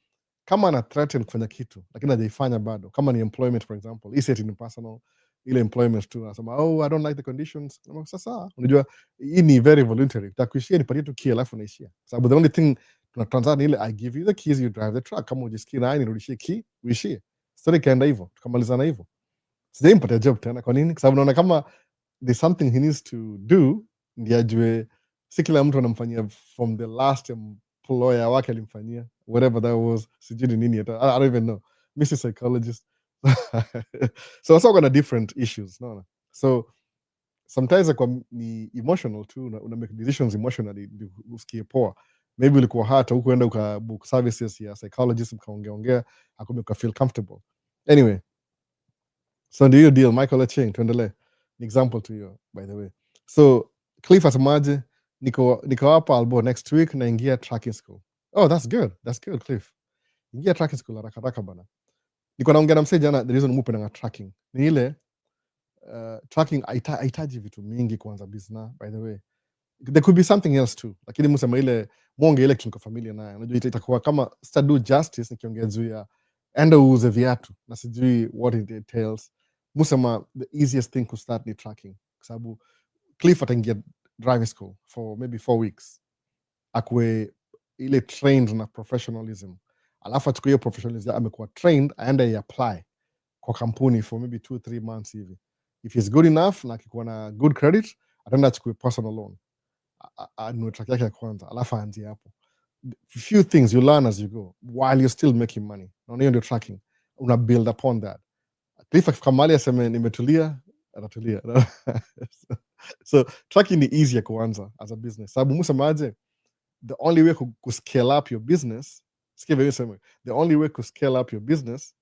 kama ana threaten kufanya kitu lakini hajaifanya bado, kama ni employment for example, hii set ni personal, ile employment tu anasema I don't like the conditions, sasa unajua hii ni very voluntary, takuishia nipatie tu key alafu naishia, sababu the only thing tuna transact ile I give you the keys, you drive the truck, kama ujisikii na nirudishie key uishie. Story kaenda hivyo, tukamalizana hivyo. Sijampatia job tena. Kwa nini? Kwa sababu naona kama there's something he needs to do, ndiye ajue si kila mtu anamfanyia from the last employer wake alimfanyia whatever that was, sijui nini hata, I don't even know, Mr. Psychologist. So also got different issues, no. So sometimes ni emotional too, una make decisions emotionally usikie poa. Maybe ulikuwa hata huko enda book services ya psychologist, mkaongea akumeka feel comfortable. Anyway, so ndio deal. Michael Acheng, tuendelee. Ni example to you by the way. So Cliff asemaje, niko hapa Albo next week naingia tracking school. Oh, that's good Cliff. Ingia tracking school haraka bana. Niko naongea na msee jana, the reason mupe na tracking ni ile tracking haitaji vitu mingi kuanza business. By the way, there could be something else too, lakini musema ile mwonge ile tunko familia nayo, unajua itakuwa kama do justice nikiongea juu ya enda uuze viatu na sijui what it entails. Musema the easiest thing to start ni tracking, kwa sababu Cliff ataingia driving school for maybe 4 weeks, akwe ile trained na professionalism, alafu achukue hiyo professionalism amekuwa trained, aende apply kwa kampuni for maybe 2-3 months hivi. If he's good enough na akikuwa na good credit, ataenda achukue personal loan, anunue track yake ya kwanza, alafu aanzie hapo. Few things you learn as you go while you're still making money. Naona hiyo ndio tracking, una build upon that. Cliff akifika mahali aseme nimetulia, atatulia. So tracking ni easier kuanza as a business, sababu musemaje, the only way to scale up your business, the only way to scale up your business,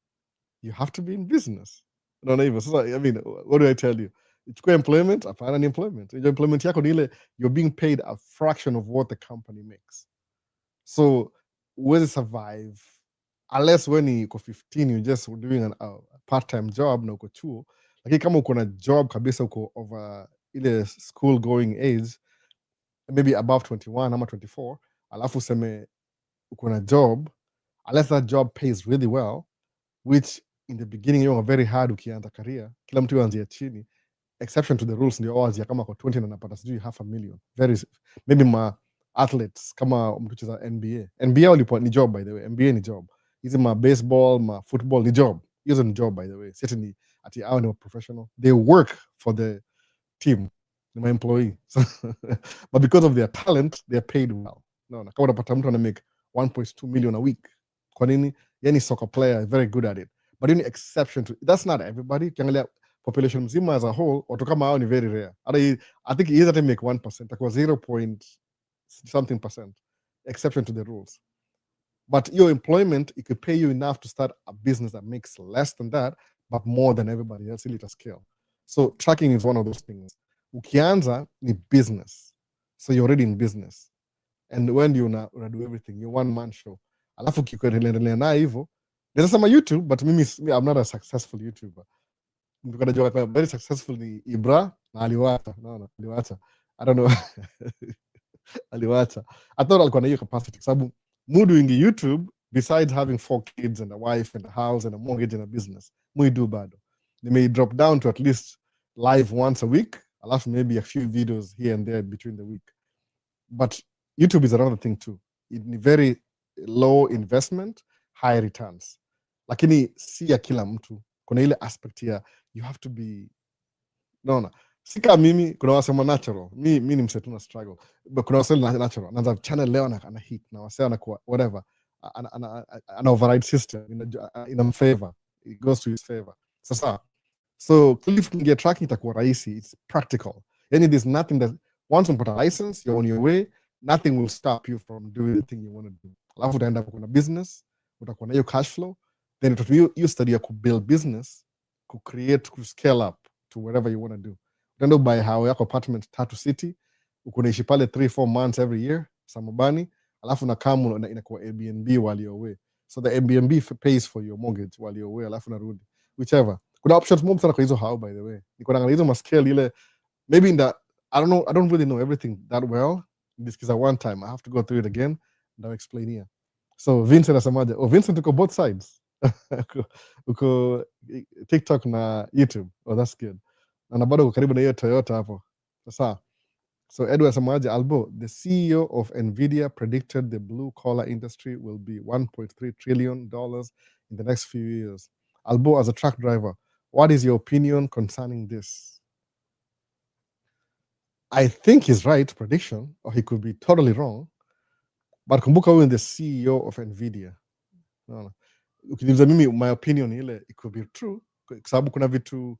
you have to be in business. Unaona hivyo sasa. I mean, what do I tell you? Ichukua employment, hapana ni employment. Your employment yako ni ile you're being paid a fraction of what the company makes. So huwezi survive unless when uko 15 you're just doing a part-time job na uko chuo. Lakini kama uko na job kabisa, uko over ile school going age, maybe above 21 ama 24, alafu useme uko na job, unless that job pays really well, which in the beginning you're very hard ukianza career, kila mtu anzia chini, exception to the rules ndio wazi kama kwa 20 na napata sijui $500,000, very maybe ma athletes kama mtu cheza NBA walipo ni job, by the way. NBA ni job. Hizi ma baseball, ma football ni job. Hizo ni job, by the way. Certainly ati hao ni professional, they work for the team, ni my employee. But because of their talent they are paid well. No, kama unapata mtu ana make 1.2 million a week, kwa nini? Yani soccer player, very good at it. But any exception to that's not everybody. Ukiangalia population mzima as a whole, watu kama hao ni very rare. I think he is to make 1%, like 0. something percent, exception to the rules. But your employment, it could pay you enough to start a business that makes less than that, but more than everybody else, really, at a scale. So tracking is one of those things. Ukianza ni business, so you're already in business, and when you do everything, you're one-man show. Alafu kikuendelea na hivyo, there's some YouTube, but I'm not a successful YouTuber. Very successful ni Ibra na aliwacha. No, aliwacha. I don't know. Aliwacha. I thought alikuwa na hiyo capacity, sababu doing YouTube, besides having 4 kids and a wife and a house and a mortgage and a business, do bado. They may drop down to at least live once a week, alafu maybe a few videos here and there between the week. But YouTube is another thing too. It's very low investment, high returns. Lakini si ya kila mtu. Kuna ile aspect ya you have to be, no. Sika mimi, kuna wasema natural. Mi ni msetu na struggle. But kuna wasema natural. Naanza channel leo na hit. Na wasema kwa whatever. An override system in favor. It goes to his favor. Sasa. So Cliff can get tracking itakuwa rahisi. It's practical. Yani there's nothing that, once you put a license, you're on your way, nothing will stop you from doing the thing you want to do. Alafu utaenda kuna business, utakuwa na hiyo cash flow, then you study to build business, to create, to scale up to wherever you want to do. Utaenda buy how yako apartment Tatu City, ukunaishi pale 3-4 months every year, Samobani, alafu na kamu na inakuwa Airbnb while you're away. So the Airbnb pays for your mortgage while you're away, alafu narudi. Whichever. Kuna options mob sana kwa hizo how, by the way. Niko naangalia hizo mascale ile, maybe in that, I don't really know everything that well. This is one time I have to go through it again and I'll explain here. So Vincent asemaje? Oh, Vincent uko both sides. Uko TikTok na YouTube. Oh, that's good. Na bado uko karibu na hiyo Toyota hapo. Sasa. So Edward asemaje? Albo, the CEO of Nvidia predicted the blue collar industry will be $1.3 trillion in the next few years. Albo, as a truck driver, what is your opinion concerning this? I think he's right, prediction, or he could be totally wrong. But kumbuka huyu the CEO of Nvidia. No. Ukiniuliza mimi, my opinion ile, it could be true. Kwa sababu kuna vitu,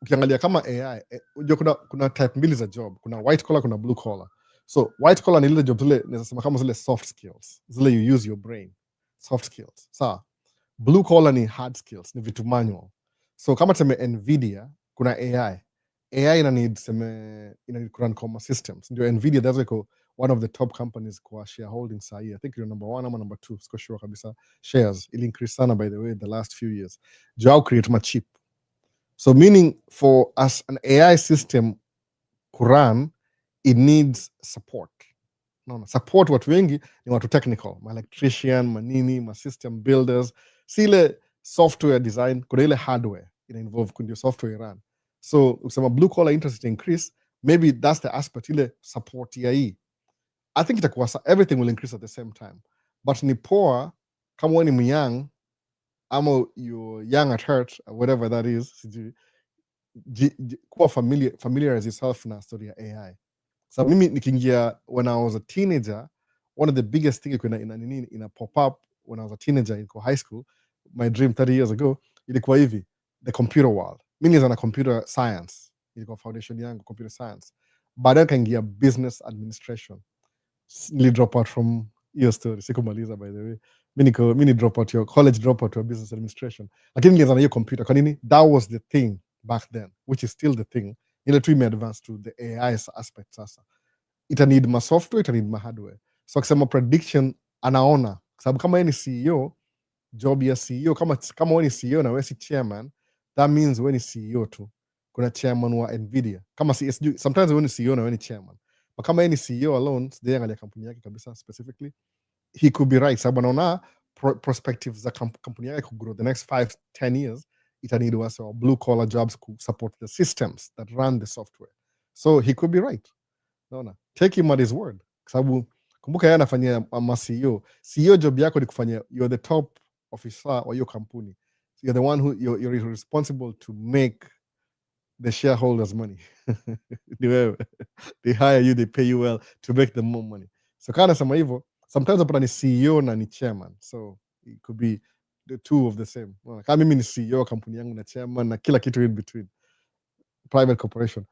ukiangalia kama AI, unajua kuna type mbili za job. Kuna white collar, kuna blue collar. So white collar ni ile job zile, nasema kama zile soft skills. Zile you use your brain. Soft skills. Sawa. Blue collar ni hard skills, ni vitu manual. So kama tuseme Nvidia, kuna AI. AI ina need run comma systems. Ndio Nvidia, that's like one of the top companies kwa shareholding sahi. I think you're number 1 or number 2, siko sure kabisa. Shares ili increase sana, by the way, the last few years. Jao create ma cheap. So meaning for us an AI system kuran, it needs support. No, support watu wengi ni watu technical, ma electrician, manini, ma system builders. Sile software design, kuna ile hardware ina involve kundio software run. So ukisema blue collar interest increase, maybe that's the aspect ile support ya hii. I think itakuwa everything will increase at the same time. But ni poa kama wewe ni young, ama you're young at heart, whatever that is, kuwa familiarize yourself na story ya AI. So mimi nikiingia when I was a teenager, one of the biggest thing ina pop up when I was a teenager in high school, my dream 30 years ago, ilikuwa hivi, the computer world. Mimi nilianza na computer science, ilikuwa foundation yangu computer science. Baadaye kaingia business administration. Nili drop out from hiyo story, sikumaliza by the way. Mimi drop out your college, drop out your business administration. Lakini nilianza na hiyo computer. Kwa nini? That was the thing back then, which is still the thing. Ile tu ime advance to the AI aspect sasa. Ita need ma software, ita need ma hardware. So akisema prediction anaona, sababu kama yeye ni CEO, job ya CEO, kama wewe ni CEO na wewe si chairman, that means wewe ni CEO tu. Kuna chairman wa Nvidia. Kama CSG, sometimes wewe ni CEO na wewe ni chairman. But kama yeye ni CEO alone, sije angalia kampuni yake kabisa specifically, he could be right. Sababu anaona perspectives za kampuni yake ku grow the next 5-10 years, ita need wasa blue collar jobs to support the systems that run the software. So he could be right. Naona, take him at his word. Sababu kumbuka yeye anafanyia ma CEO. CEO job yako ni kufanya, you're the top officer wa hiyo kampuni. So you're the one who you're responsible to make the shareholders money. They hire you, they pay you well to make them more money. So kana sema hivyo, sometimes unapata ni CEO na ni chairman. So it could be the two of the same. Kama mimi ni CEO kampuni yangu na chairman na kila kitu in between. Private corporation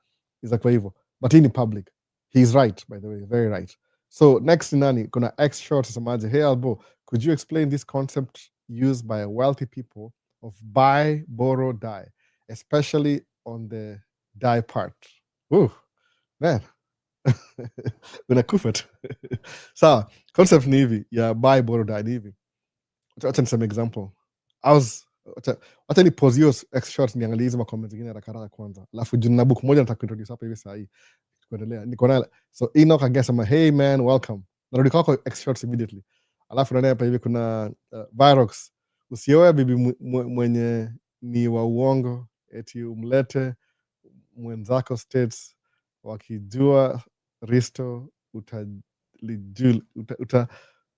is like hivyo. But in public, he's right, by the way, very right. So next nani, kuna X short samaje, hey Albo, could you explain this concept used by wealthy people of buy, borrow, die, especially on the die part? Ooh, man. Unakufa tu. Sawa, concept ni hivi ya buy, borrow, die ni hivi. Wacha niseme example. Wacha ni pause hiyo X short niangalie hizo comments zingine haraka kwanza. Alafu juu na book moja nataka kuintroduce hapa hivi saa hii. Kuendelea. Niko na so Enoch agesema hey man welcome. Narudi kwako X shorts immediately. Alafu ndani hapa hivi kuna Virox. Usioe bibi mwenye ni wa uongo eti umlete mwenzako States, wakijua Risto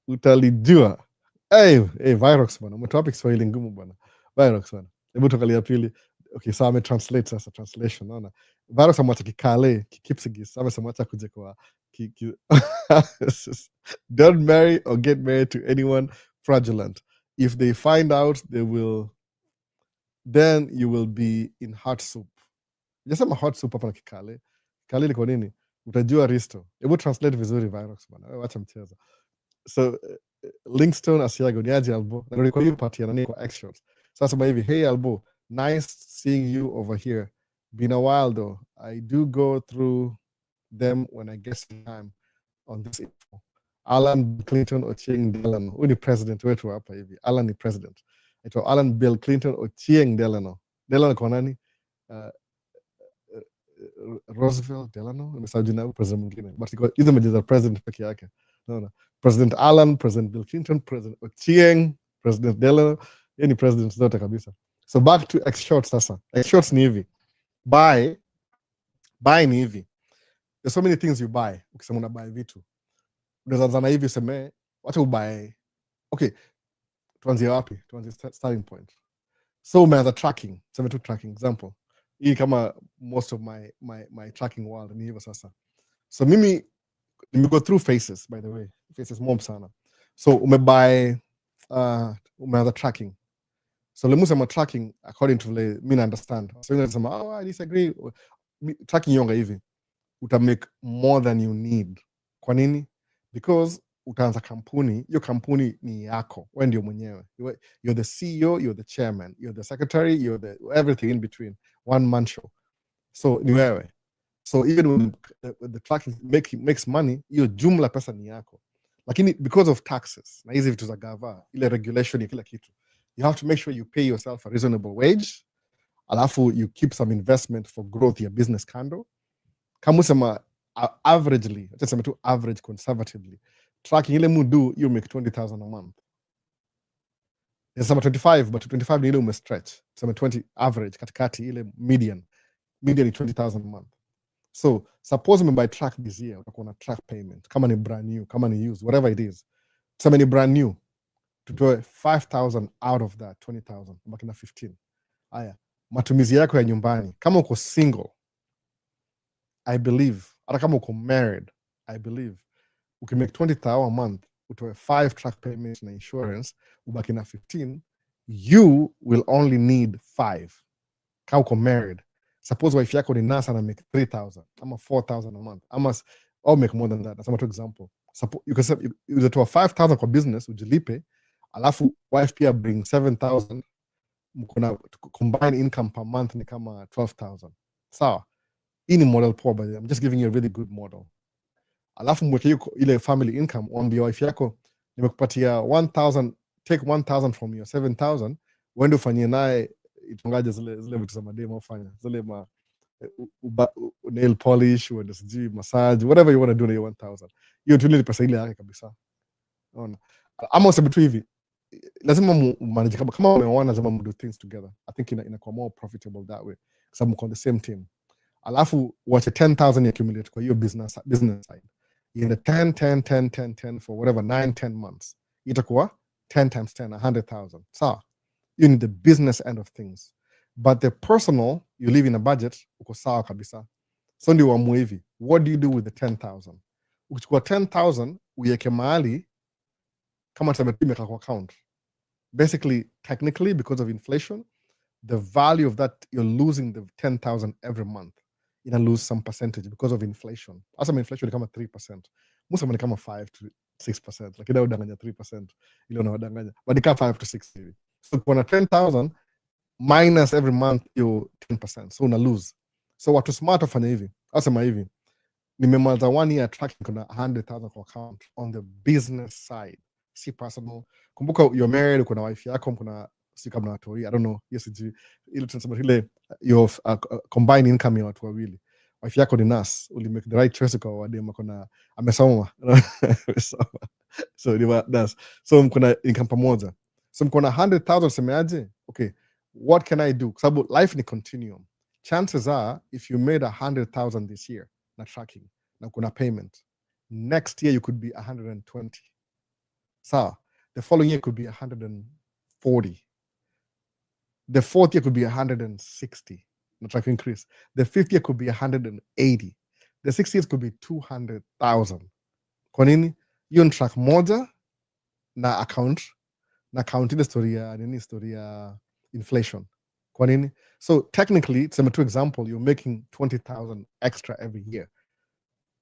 utalijua. Hey Virox bwana, umetopic Kiswahili ngumu bwana. Virox bwana. Hebu tuangalia pili. Okay, so translate sasa, translation naona. Virox amwacha kikale, kikipsigis, amesemacha kuje kwa don't marry or get married to anyone fraudulent. If they find out, then you will be in hot soup. Jasema hot soup hapa na kikale. Kikale liko nini? Utajua Risto. Hebu translate vizuri Virox bwana. Wacha mchezo. So Linkstone Asiago ni aje Albo. Na kwa hiyo party ya nani kwa X shorts. Sasa hivi, hey Albo, nice seeing you over here. Been a while though. I do go through them when I get some time on this info. Alan Clinton Ochieng Delano. Huyu ni president wetu hapa hivi. Alan ni president. Ito Alan Bill Clinton Ochieng Delano. Delano kwa nani? Roosevelt Delano. Nimesahau jina president mwingine. But hizo majina president peke yake. Naona. President Alan, President Bill Clinton, President Ochieng, President Delano. Yeye ni president zote kabisa. So back to X shorts sasa. X shorts ni hivi. Buy ni hivi. There's so many things you buy. Ukisema una buy vitu. Unaweza na hivi useme wacha ubuy. Okay. Tuanzie wapi? Tuanzie starting point. So umeanza tracking. Sema tu tracking example. Hii kama most of my tracking world ni hivyo sasa. So mimi go through phases, by the way. Phases mob sana. So umebuy umeanza tracking. So lemusema tracking according to the mimi understand. So unasema I disagree. Tracking yonga hivi. Uta make more than you need. Kwa nini? Because utaanza kampuni, hiyo kampuni ni yako, wewe ndio mwenyewe. You're the CEO, you're the chairman, you're the secretary, you're the everything in between. One man show. So ni wewe. So even when the tracking makes money, hiyo jumla pesa ni yako. Lakini because of taxes na hizi vitu za gava, ile regulation ya kila kitu, you have to make sure you pay yourself a reasonable wage, alafu you keep some investment for growth ya business kando. Kama usema averagely, let's say to average conservatively, tracking ile mudu, you make 20,000 a month. Nasema 25, but 25 ni ile umestretch. Sema 20 average, katikati ile median ni 20,000 a month. So suppose me buy track this year, utakuwa na track payment. Kama ni brand new, kama ni used, whatever it is. Sema ni brand new, tutoe 5,000 out of that 20,000, baki na 15. Aya, matumizi yako ya nyumbani. Kama uko single, I believe, hata kama uko married, I believe, ukimake 20,000 a month, utoe 5 track payments na insurance, ubaki na 15, you will only need 5. Kama uko married, suppose wife yako ni nasa na make 3,000 ama 4,000 a month, ama or make more than that. That's an example. Suppose you can say you toa 5,000 kwa business ujilipe, alafu wife pia bring 7,000, mkona combined income per month ni kama 12,000. Sawa, hii ni model poor, but I'm just giving you a really good model. Alafu mweke ile family income, mwambie wife yako nimekupatia 1,000, take 1,000 from your 7,000, uende ufanyie naye itungaje zile vitu za mademo ufanya zile nail polish, uende sijui massage, whatever you want to do na hiyo 1,000. Hiyo tu ile pesa ile yake kabisa. Unaona? Ama useme tu hivi, lazima manage kama umeona, lazima do things together. I think inakuwa more profitable that way, kwa sababu mko on the same team. Alafu wache 10,000 accumulate kwa hiyo business side. In the 10 for whatever 9-10 months, itakuwa 10 times 10, 100,000. So you need the business end of things, but the personal, you live in a budget, uko sawa kabisa. So ndio uamue hivi, what do you do with the 10,000? Ukichukua 10,000 uiweke mahali kama tumepima kwa account. Basically, technically, because of inflation, the value of that, you're losing the 10,000 every month. Ina lose some percentage because of inflation. Asa inflation ni kama 3%. Musa ni kama 5 to 6%. Lakini udanganya 3%. Ile unawadanganya. But ni kama 5 to 6 hivi. So kuna 10,000 minus every month you 10%. So una lose. So watu smart wafanya hivi. Asema hivi. Nimemaliza 1 year tracking kuna 100,000 kwa account on the business side. Si personal. Kumbuka you're married, kuna wife yako, kuna si kama na watu, I don't know. Yes, ile tunasema ile your combined income ya watu wawili. Wife yako ni nurse, uli make the right choice kwa wadema, kuna amesoma. So ni nurse. So mkona income pamoja. So mkona 100,000, semeaje? Okay, what can I do? Sababu life ni continuum. Chances are, if you made 100,000 this year na tracking, na kuna payment, next year you could be 120. So the following year could be 140. The fourth year could be 160. Not like increase. The fifth year could be 180. The sixth year could be 200,000. Kwa nini? Hiyo track moja na account ile story ya inflation. Kwa nini? So technically, it's a two example, you're making 20,000 extra every year.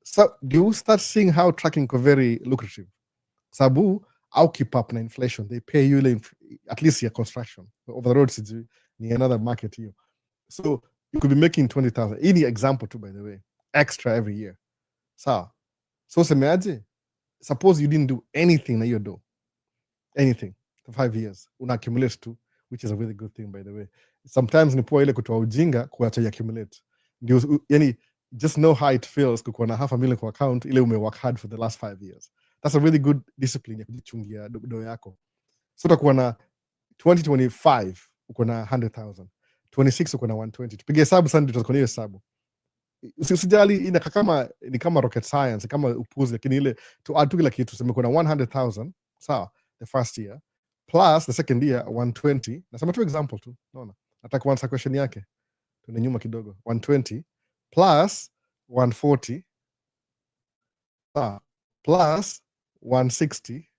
So do you start seeing how tracking is very lucrative? Sabu, au keep up na inflation. They pay you at least your construction. Over the road, ni another market here. So you could be making 20,000. Any example too, by the way, extra every year. So semeaje, suppose you didn't do anything na you do. Anything for 5 years. Una accumulate too, which is a really good thing, by the way. Sometimes ni poa ile kutoa ujinga kuacha accumulate. Yani, just know how it feels kukuwa na $500,000 kwa account ile umework hard for the last 5 years. That's a really good discipline ya kujichungia do yako. So utakuwa na 2025 uko na 100,000, 26 uko na 120. Tupige hesabu sana, tutakuwa hiyo hesabu. Usijali, ina kama ni kama rocket science, kama upuzi, lakini ile to add kila kitu, sema uko na 100,000 sawa, the first year plus the second year 120. Nasema tu example tu, unaona, nataka kuanza question yake tuna nyuma kidogo. 120 plus 140 plus 160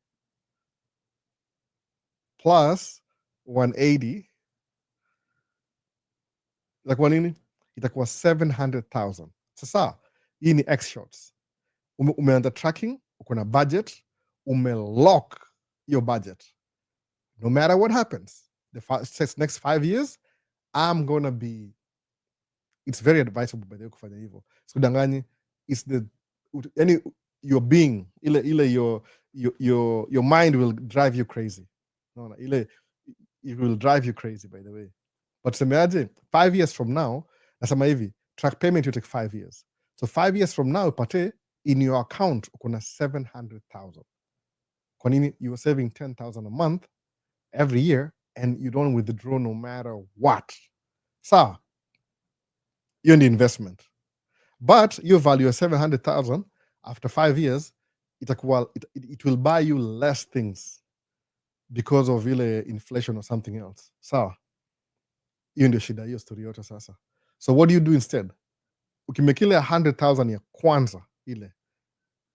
plus 180 itakuwa nini? Itakuwa 700,000. Sasa hii ni X shots. Umeanza tracking, uko na budget, umelock your budget. No matter what happens, the next 5 years, I'm gonna be it's very advisable by the way kufanya hivyo. Sikudanganyi, it's the yani your being ile your mind will drive you crazy. Unaona, ile it will drive you crazy by the way. But semeaje 5 years from now, nasema hivi, track payment will take 5 years. So 5 years from now upate in your account uko na 700,000. Kwa nini? You are saving 10,000 a month every year and you don't withdraw no matter what. Sawa, hiyo ni investment. But your value of 700,000 after 5 years itakuwa it will buy you less things because of ile inflation or something else. Sawa, hiyo ndio shida, hiyo story yote sasa. So what do you do instead? Ukimekile 100,000 ya kwanza ile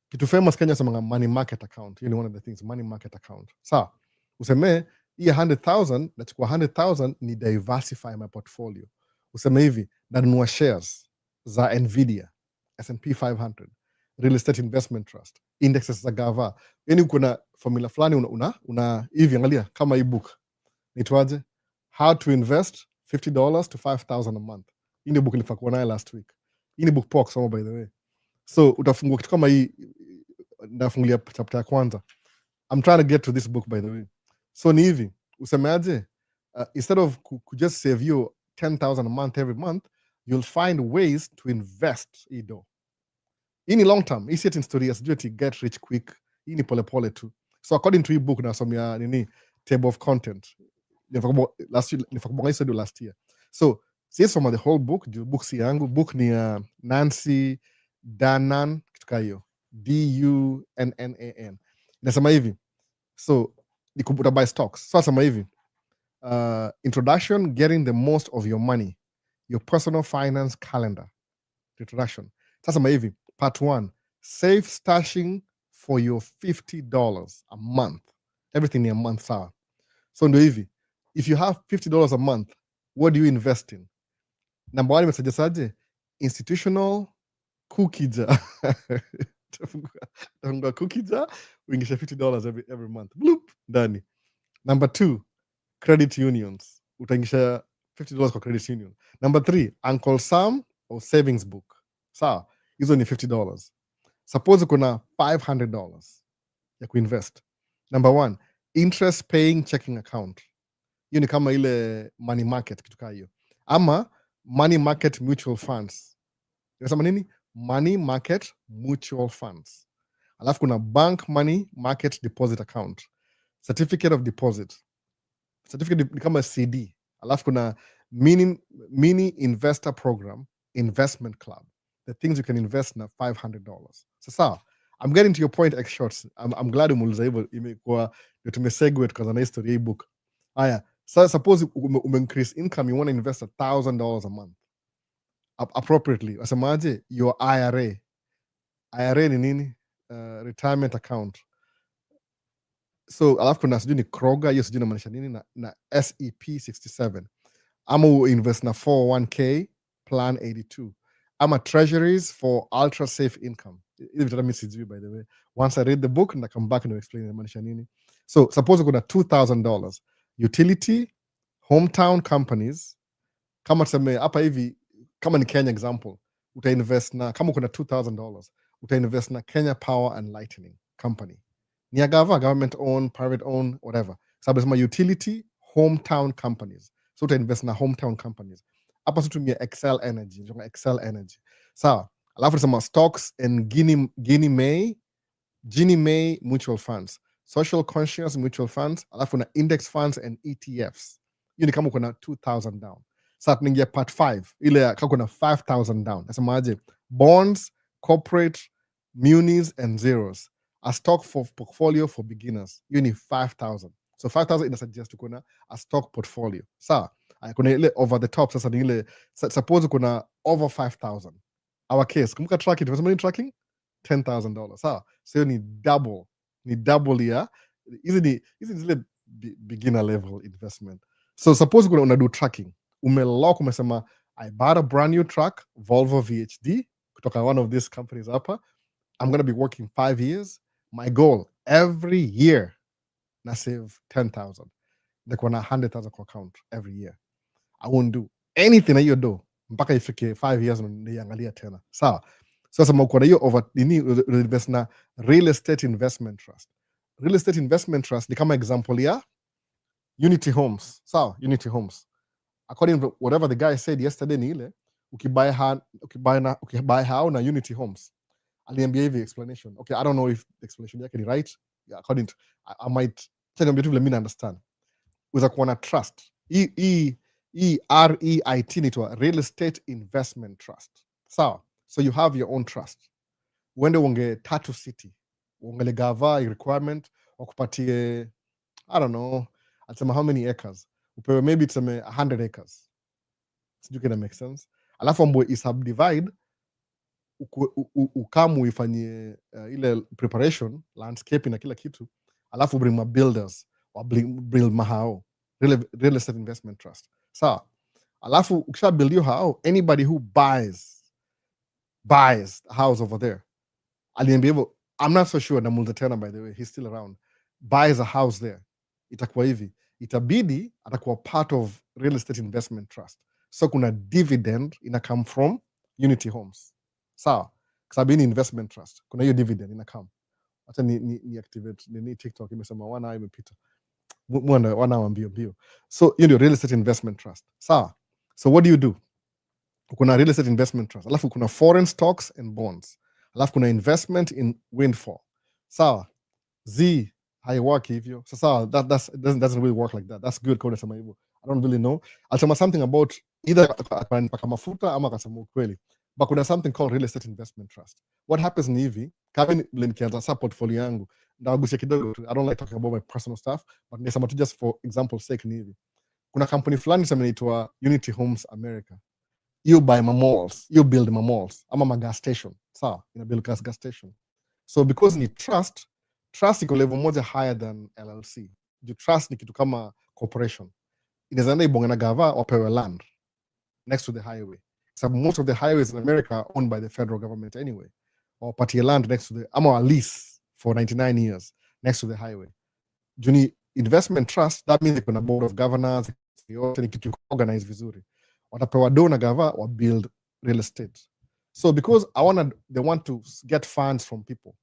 kitu famous Kenya semanga money market account. Hiyo ni one of the things, money market account. Sawa, useme hii 100,000 nachukua 100,000 ni diversify my portfolio. Useme hivi, nanunua shares za Nvidia, S&P 500, real estate investment trust, indexes za gava. Yani kuna formula fulani una hivi, angalia kama hii book nitwaje, how to invest $50 to $5,000 a month. Hii ni book nilifakuwa nayo last week. Hii ni book poa kusoma by the way. So utafungua kitu kama hii, nafungulia chapter ya kwanza. I'm trying to get to this book by the way. So ni hivi, usemeaje, instead of just save you 10,000 a month every month, you'll find ways to invest ido. Hii ni long term. Hii si story ya sijui get rich quick. Hii ni pole pole tu. So according to hii book nasomea nini, table of content. Nifakumbonga hiso last year. So siwezi soma the whole book, book si yangu. Book ni Nancy Danan, kitu hiyo, Dunnan. Nasema hivi, so nikubuta buy stocks. So nasema hivi, introduction, getting the most of your money, your personal finance calendar. Introduction. Sasa hivi, part 1, safe stashing for your $50 a month. Everything in a month, sawa. So ndio hivi, if you have $50 a month, what do you invest in? Number 1 mesajesaje, institutional cookie jar. Tafungua cookie jar, uingisha $50 every month. Bloop, ndani. Number 2, credit unions. Utaingisha $50 kwa credit union. Number 3, Uncle Sam or savings book. Sawa, hizo ni $50. Suppose kuna $500 ya kuinvest. Number 1, interest paying checking account. Hiyo ni kama ile money market, kitu kaa hiyo. Ama money market mutual funds. Inasema nini? Money market mutual funds. Alafu kuna bank money market deposit account, certificate of deposit. Certificate ni kama CD. Alafu kuna mini investor program, investment club. The things you can invest na $500. Sasa I'm getting to your point X shorts. I'm glad umuuliza hivyo, imekuwa ndio tumesegue tukaanza na history hii book. Haya, so suppose increase income, you want to invest $1,000 a month appropriately. Wasemaje, your IRA. IRA ni nini? Retirement account. So alafu kuna sijui ni Kroger, hiyo sijui inamaanisha nini, na SEP 67. Ama invest na 401k plan 82. Ama treasuries for ultra safe income. Hivi vitu mimi sijui by the way. Once I read the book na come back and explain inamaanisha nini. So suppose kuna $2,000 utility, hometown companies. Kama tuseme hapa hivi, kama ni Kenya example, utainvest na, kama kuna $2,000 utainvest na Kenya Power and Lightning Company. Ni ya government owned, private owned, whatever. Sababu sema utility, hometown companies. So utainvest na hometown companies. Hapa tutumia Excel Energy. Sawa. Alafu sema stocks and Ginnie Mae mutual funds, social conscious mutual funds, alafu na index funds and ETFs. Hiyo ni kama kuna 2,000 down. Sasa tunaingia part 5, ile kama kuna 5,000 down. Nasemaje? Bonds, corporate, munis and zeros. A stock for portfolio for beginners. Hiyo ni 5,000. So 5,000 ina suggest kuna a stock portfolio. Sawa. Kuna ile over the top. Sasa ni ile, suppose kuna over 5,000. Our case, kumbuka tracking, tunasema ni tracking $10,000. Sawa. So ni double ya hizi ni zile beginner level investment. So suppose kuna unadu tracking, umelock, umesema I bought a brand new truck, Volvo VHD, kutoka one of these companies hapa. I'm going to be working 5 years. My goal every year na save 10,000. Niko na 100,000 kwa account every year. I won't do anything na hiyo do. mpaka ifike 5 years niangalia tena. Sawa. Sasa uko na hiyo over nini invest na real estate investment trust. Real estate investment trust ni kama example ya Unity Homes. Sawa, Unity Homes. According to whatever the guy said yesterday ni ile ukibuy hao na Unity Homes. Aliambia hivi explanation. Okay, I don't know if the explanation yake ni right. Yeah, according to I might tell you let me understand. Uza kuwa na trust. REIT ni to real estate investment trust. Sawa. So you have your own trust. Uende unge Tatu City. Ungele gava requirement wakupatie I don't know. Atasema how many acres. Upewe maybe tuseme 100 acres. Sijui kina make sense. Alafu ambo isubdivide ukamu uifanyie ile preparation, landscaping na kila kitu. Alafu bring ma builders wa build mahao. Real estate investment trust. Sawa. Alafu ukisha build your house, anybody who buys a house over there. Aliambia hivyo, I'm not so sure na Muldatena by the way, he's still around. Buys a house there. Itakuwa hivi. Itabidi atakuwa part of real estate investment trust. So kuna dividend ina come from Unity Homes. Sawa. Sababu ni investment trust. Kuna hiyo dividend ina come. Hata ni activate ni TikTok imesema 1 hour imepita. Wana mbio. So hiyo ndio real estate investment trust. Sawa. So what do you do? Kuna real estate investment trust. Alafu kuna foreign stocks and bonds. Alafu kuna investment in windfall. Sawa. Haiwaki hivyo. So sawa, doesn't really work like that. That's good kwa nasema hivyo. I don't really know. I'll something about either paka mafuta ama kasema ukweli. But kuna something called real estate investment trust. What happens ni hivi, kama nikianza sa portfolio yangu, ndawagusia kidogo. I don't like talking about my personal stuff, but nisema tu just for example's sake ni hivi. Kuna company fulani sema inaitwa Unity Homes America. You buy my malls, you build my malls, ama ma gas station. Sawa, ina build gas station. So because ni trust iko level moja higher than LLC. Trust ni kitu kama corporation. Inaweza enda ibonga na gava wapewe land next to the highway. So most of the highways in America are owned by the federal government anyway. Or party land next to the ama lease for 99 years next to the highway. Juni investment trust, that means kuna board of governors, yote ni kitu organized vizuri. Watapewa do na gava wa build real estate. So because they want to get funds from people.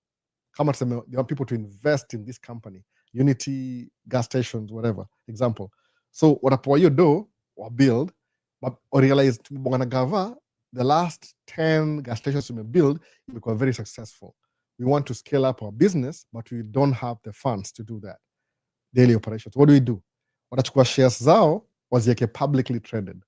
Kama they want people to invest in this company, Unity gas stations, whatever, example. So watapewa hiyo do wa build, but realize bongana gava the last 10 gas stations we build become very successful. We want to scale up our business, but we don't have the funds to do that. Daily operations. What do? Watachukua shares zao wazieke publicly traded.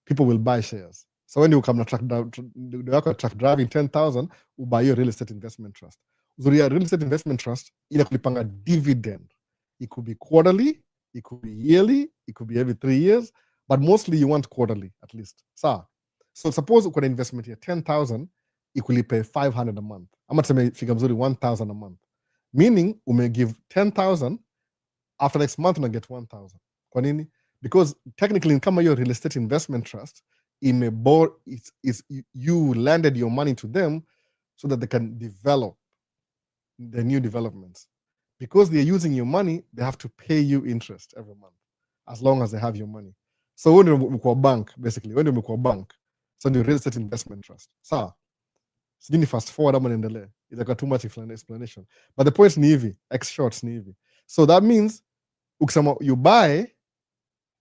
People will buy shares. So when you come na truck driving 10,000, you buy your real estate investment trust. So your real estate investment trust ina kulipanga dividend. It could be quarterly, it could be yearly, it could be every 3 years, but mostly you want quarterly at least. So suppose uko na investment ya 10,000, ikulipe 500 a month. Ama tuseme fika mzuri 1,000 a month. Meaning ume give 10,000, after next month una get 1,000. Kwa nini? Because technically kama your real estate investment trust, you landed your money to them so that they can develop the new developments. Because they're using your money, they have to pay you interest every month, as long as they have your money. So when you're bank, basically, when you're bank, so the real estate investment trust. So, sijini fast forward ama niendelee. It's too much explanation. But the point ni hivi, X shorts ni hivi. So that means, ukisema you buy,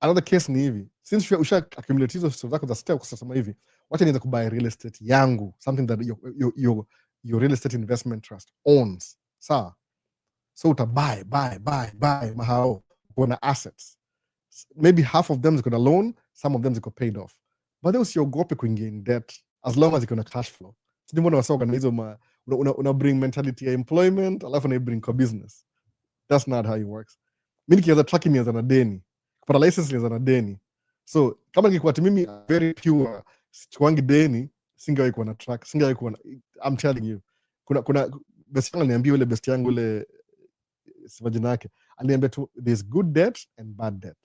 another case ni hivi. Since usha accumulate hizo zako za step kusema hivi, wacha nianze kubuy real estate yangu, something that your real estate investment trust owns. So uta buy mahao kuna assets. Maybe half of them is gonna loan, some of them is gonna paid off. But then usiogope kuingia in debt as long as you gonna cash flow. Sidi mbona wasoga na hizo una bring mentality ya employment alafu na bring kwa business. That's not how it works. Mimi nikianza trucking nianza na deni. Kupata license nianza na deni. So kama ningekuwa mimi very pure sichuangi deni, singewahi kuwa na truck, singewahi kuwa I'm telling you. Kuna best yangu niambia ile best yangu ile sivajina yake. Aliambia tu there's good debt and bad debt.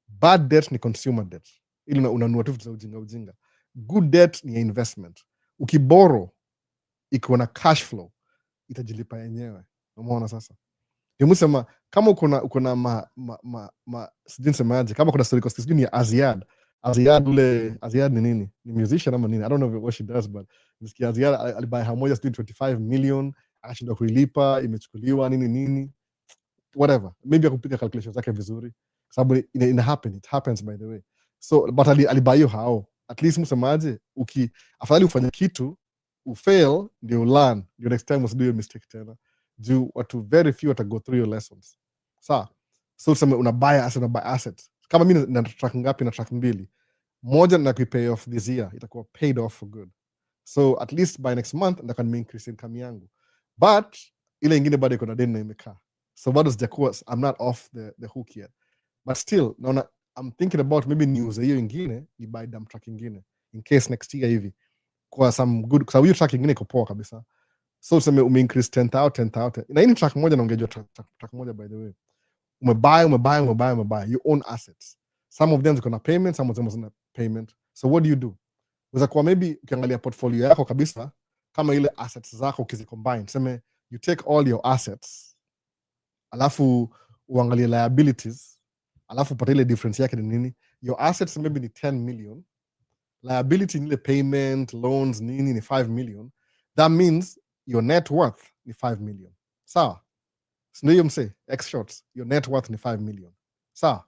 Bad debt ni consumer debt. Ili unanunua tu vitu za ujinga. Good debt ni investment. Ukiboro ikiwa na cash flow itajilipa yenyewe. Umeona sasa? Ndio msema kama uko na sijui nisemaje, kama kuna story cost sijui ni Aziad. Aziad ni nini? Ni musician ama nini? I don't know what she does, but nisikia Aziad alibuy her moja 25 million, akashindwa kuilipa, imechukuliwa nini whatever. Maybe akupiga calculations zake vizuri, sababu it happens by the way. So but alibuy how? At least msemaje, afadhali ufanye kitu ufail ndio learn, ndio next time usido your mistake tena. Juu watu very few go through your lessons. Sawa? So tuseme una buy assets. Kama mimi na track ngapi? Na track 2. Moja na pay off this year, itakuwa paid off for good. So at least by next month ndaka ni increase income yangu. But ile ingine bado iko na deni na imekaa. So bado sijakuwa, I'm not off the hook yet. But still, naona I'm thinking about maybe niuze hiyo ingine, ni buy dump truck ingine in case next year hivi kwa some good, kwa hiyo truck ingine iko poa kabisa. So tuseme increase 10,000. Na hii truck moja naongezwa truck moja by the way. Umebuy, you own assets. Some of them ziko na payment, some of them zina payment. So what do? Unaweza kuwa maybe ukiangalia portfolio yako kabisa, kama ile assets zako ukizicombine, tuseme you take all your assets, alafu uangalie liabilities, alafu upate ile difference yake ni nini. Your assets maybe ni 10 million, liability ni ile payment, loans nini ni 5 million. That means your net worth ni 5 million. Sawa? So you say X shots, your net worth ni 5 million. Sawa?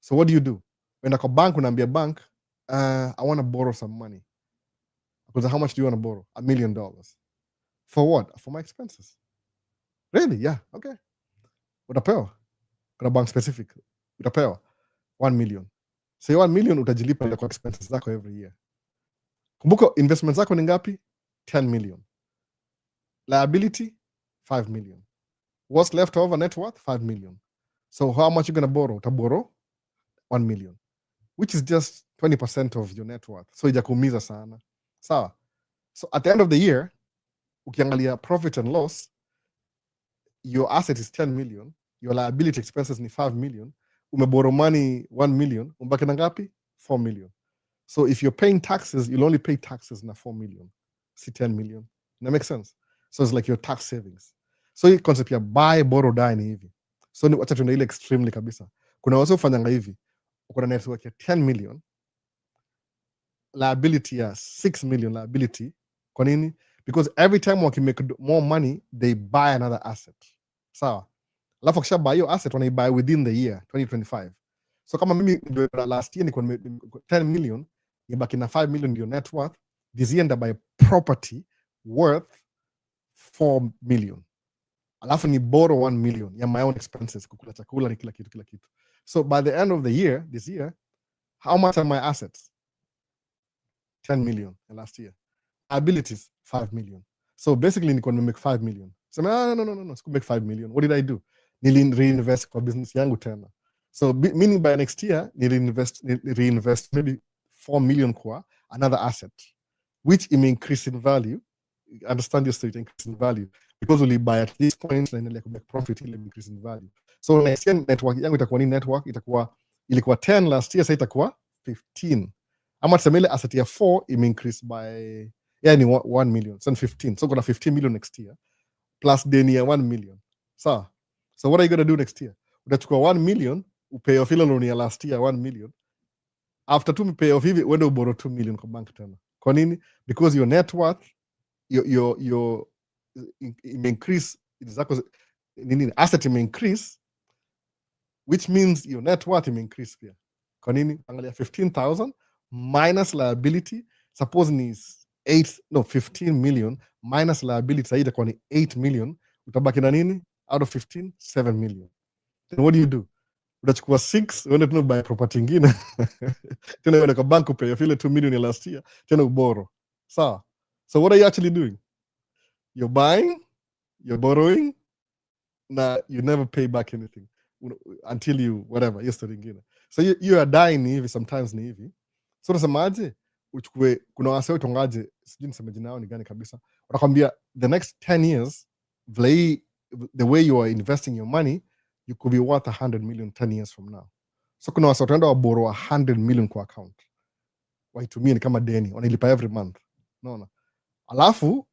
So what do? When a bank, unaambia bank, I want to borrow some money. Because how much do you want to borrow? $1 million. For what? For my expenses. Really? Yeah. Okay. Utapewa. Kuna bank specific. Utapewa 1 million. So 1 million utajilipa kwa expenses zako every year. Kumbuka investments zako ni ngapi? 10 million. Liability 5 million. What's left over? Net worth 5 million. So how much you gonna borrow? Utaborrow 1 million, which is just 20% of your net worth. So ijakuumiza sana. Sawa? So at the end of the year, ukiangalia profit and loss, your asset is 10 million, your liability expenses ni 5 million, umeborrow money 1 million, umbaki na ngapi? 4 million. So if you're paying taxes, you'll only pay taxes na 4 million. See 10 million. That makes sense? So it's like your tax savings. So hii concept ya buy, borrow, die ni hivi. So ni wacha tuende ile extremely kabisa. Kuna wase ufanyanga hivi. Kuna network ya 10 million, liability ya 6 million liability. Kwa nini? Because every time waki make more money, they buy another asset. Sawa? Alafu kisha buy your asset, when buy within the year 2025. So kama mimi last year niko 10 million, nibaki na 5 million your net worth. This year nda buy property worth 4 million. Alafu ni borrow 1 million ya my own expenses, kukula chakula ni kila kitu. So by the end of the year, this year, how much are my assets? 10 million last year. Liabilities 5 million. So basically niko make 5 million. So no, siku make 5 million. What did I do? Nili reinvest kwa business yangu tena. So meaning by next year, reinvest maybe 4 million kwa another asset, which may increase in value. Understand your state, increase in value, because we buy at this point na inaendelea make profit ile increase in value. So next year network yangu itakuwa ni network, ilikuwa 10 last year, sasa itakuwa 15. Ama tuseme ile asset ya 4 ime increase by yani 1 million, so 15. So kuna 15 million next year plus deni ya 1 million. So what are you going to do next year? Utachukua 1 million upay off ile loan ya last year 1 million. After 2 pay off hivi uende uborrow 2 million kwa bank tena. Kwa nini? Because your net worth, your increase, asset may increase, which means your net worth may increase pia. Kwa nini? Angalia 15,000 minus liability, suppose ni 15 million minus liability, sasa itakuwa ni 8 million, utabaki na nini? Out of 15, 7 million. Then what do? Utachukua 6 uende tena buy property nyingine tena uende kwa bank pay ile 2 million last year tena uboro. Sawa? So what are you actually doing? You're buying, you're borrowing, na you never pay back anything until you whatever yesterday ingine. So you are dying ni hivi, sometimes ni hivi. So unasemaje? Uchukue, kuna wase utongaje, sijui niseme jina yao ni gani kabisa. Wanakwambia the next 10 years, the way you are investing your money, you could be worth 100 million 10 years from now. So kuna wase wataenda wa borrow 100 million kwa account. Waitumie ni kama deni, wanalipa every month. Unaona? Alafu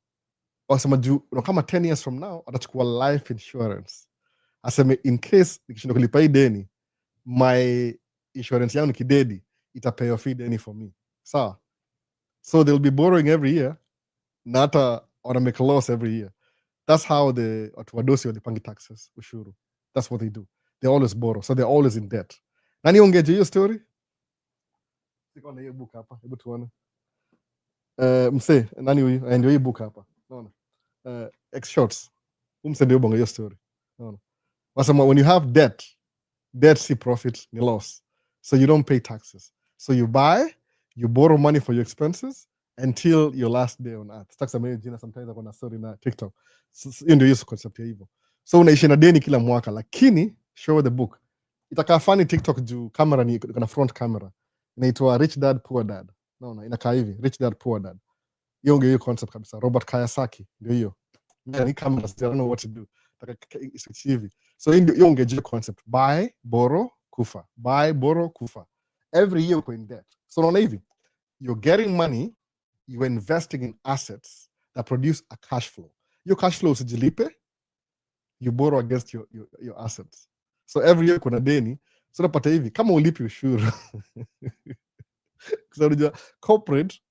wasema juu kama 10 years from now atachukua life insurance. Aseme in case nikishinda kulipa hii deni, my insurance yangu nikidedi, itapay off hii deni for me. Sawa? So they'll be borrowing every year na hata wana make a loss every year. That's how the watu wadosi walipangi taxes, ushuru. That's what they do. They always borrow, so they're always in debt. Nani ongeje hiyo story? Siko na hiyo book hapa, hebu tuone. Mse, nani huyu? Ndio hii book hapa. Unaona? X Shorts. Mse ndio bonga hiyo story. Unaona? Wasema when you have debt see profit ni loss. So you don't pay taxes. So you buy, you borrow money for your expenses until your last day on earth. Tax jina sometimes akona story na TikTok. Hiyo ndio hiyo concept ya hivyo. So unaishi na deni kila mwaka, lakini show the book. Itakaa funny TikTok juu camera ni kuna front camera. Inaitwa Rich Dad Poor Dad. Naona inakaa hivi, Rich Dad Poor Dad. Hiyo ndio hiyo concept kabisa. Robert Kiyosaki ndio hiyo. Yeah, ni camera, I don't know what to do. It's hivi. So hiyo ndio concept. Buy, borrow, kufa. Buy, borrow, kufa. Every year uko in debt. So unaona hivi, you're getting money, you're investing in assets that produce a cash flow. Your cash flow usijilipe, you borrow against your assets. So every year kuna deni, so unapata hivi kama ulipi ushuru. Kwa unajua corporate